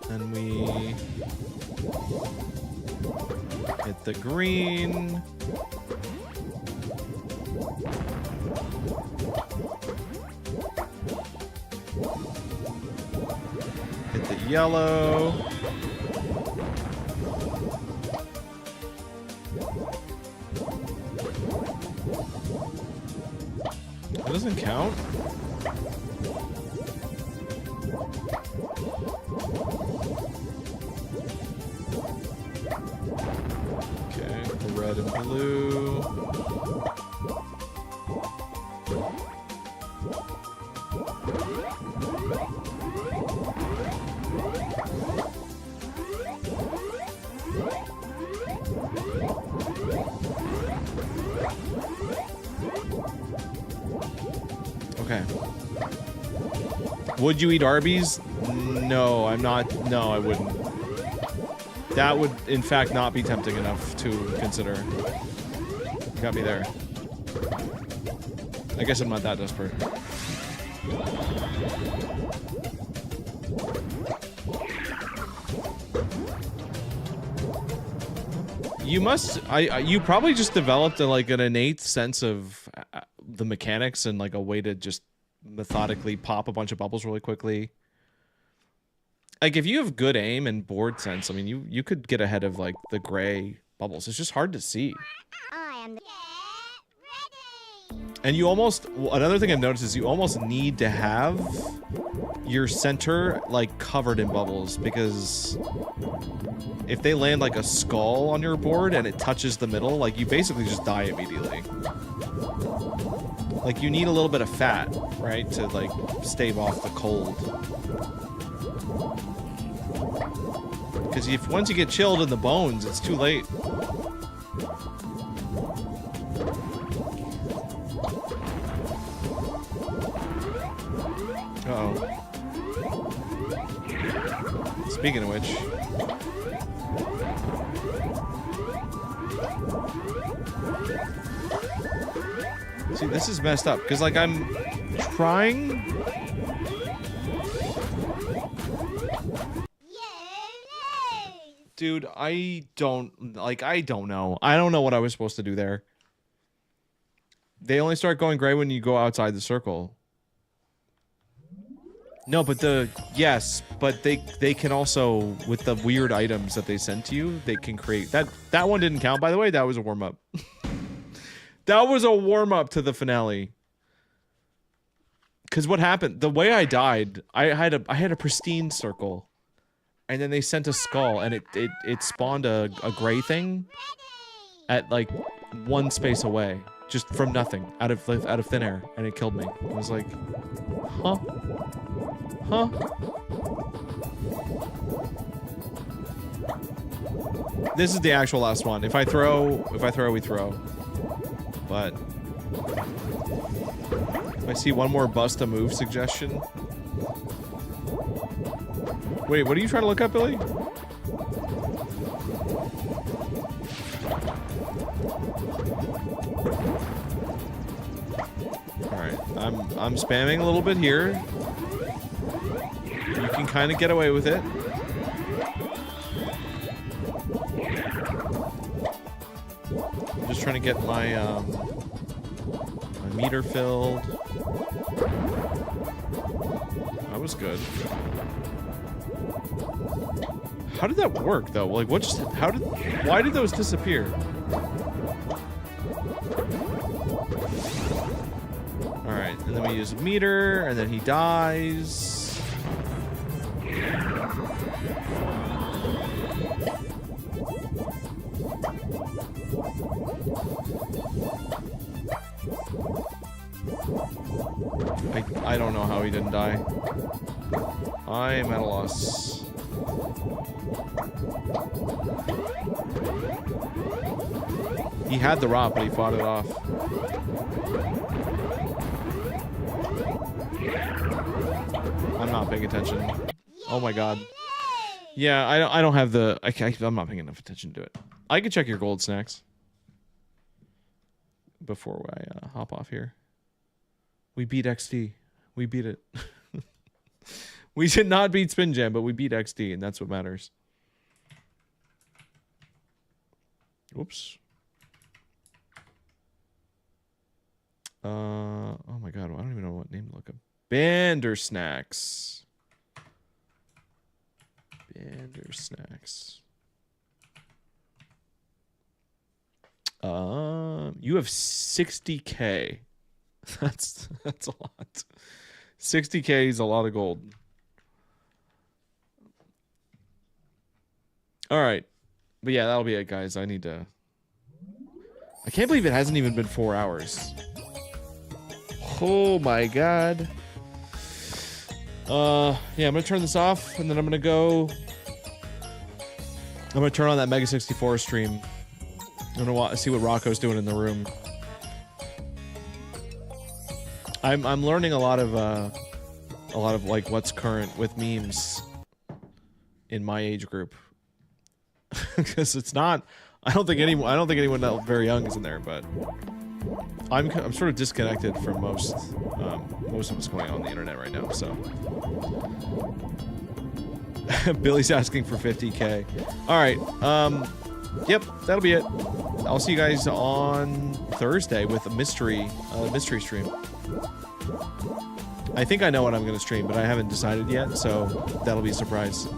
Then we hit the green. Hit the yellow. That doesn't count. Okay, the red and blue. Okay. Would you eat Arby's? No, I'm not. No, I wouldn't. That would, in fact, not be tempting enough to consider. Got me there. I guess I'm not that desperate. You must. You probably just developed like an innate sense of the mechanics and like a way to just methodically pop a bunch of bubbles really quickly. Like if you have good aim and board sense, I mean, you could get ahead of like the gray bubbles. It's just hard to see. I am the... And you almost, another thing I've noticed is you almost need to have your center like covered in bubbles, because if they land like a skull on your board and it touches the middle, like you basically just die immediately. Like you need a little bit of fat, right, to like stave off the cold. Because if once you get chilled in the bones, it's too late. Uh-oh. Speaking of which... See, this is messed up, because, like, I'm trying... Dude, I don't know. I don't know what I was supposed to do there. They only start going gray when you go outside the circle. No, but yes, but they can also, with the weird items that they send to you, they can create that one didn't count, by the way. That was a warm-up. That was a warm-up to the finale. Because what happened, the way I died, I had a pristine circle, and then they sent a skull, and it spawned a gray thing at like one space away, just from nothing, out of thin air, and it killed me. I was like, huh? Huh? This is the actual last one. If I throw, we throw. But if I see one more bust a move suggestion. Wait, what are you trying to look up, Billy? Alright, I'm spamming a little bit here. You can kind of get away with it. I'm just trying to get my my meter filled. That was good. How did that work though? Like what just why did those disappear? Alright, and then we use a meter, and then he dies. I don't know how he didn't die. I am at a loss. He had the rot, but he fought it off. I'm not paying attention. Oh my god. Yeah, I don't have the... I'm not paying enough attention to it. I can check your gold snacks before I hop off here. We beat XD. We beat it. We did not beat Spin Jam, but we beat XD, and that's what matters. Whoops. Oh my god, I don't even know what name to look up. Bandersnacks. Bandersnacks. You have 60K. That's a lot. 60K is a lot of gold. All right. But yeah, that'll be it, guys. I need to... I can't believe it hasn't even been 4 hours. Oh my god. Yeah, I'm gonna turn this off, and then I'm gonna turn on that Mega 64 stream. I'm gonna see what Rocco's doing in the room. I'm learning a lot of a lot of like what's current with memes in my age group. Because it's not, I don't think anyone that very young is in there, but I'm sort of disconnected from most of what's going on the internet right now. So Billy's asking for 50K. All right, yep, that'll be it. I'll see you guys on Thursday with a mystery stream. I think I know what I'm going to stream, but I haven't decided yet, so that'll be a surprise.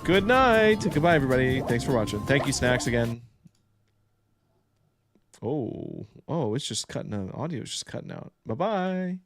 Good night. Goodbye, everybody. Thanks for watching. Thank you, Snacks, again. Oh, it's just cutting out. Audio is just cutting out. Bye-bye.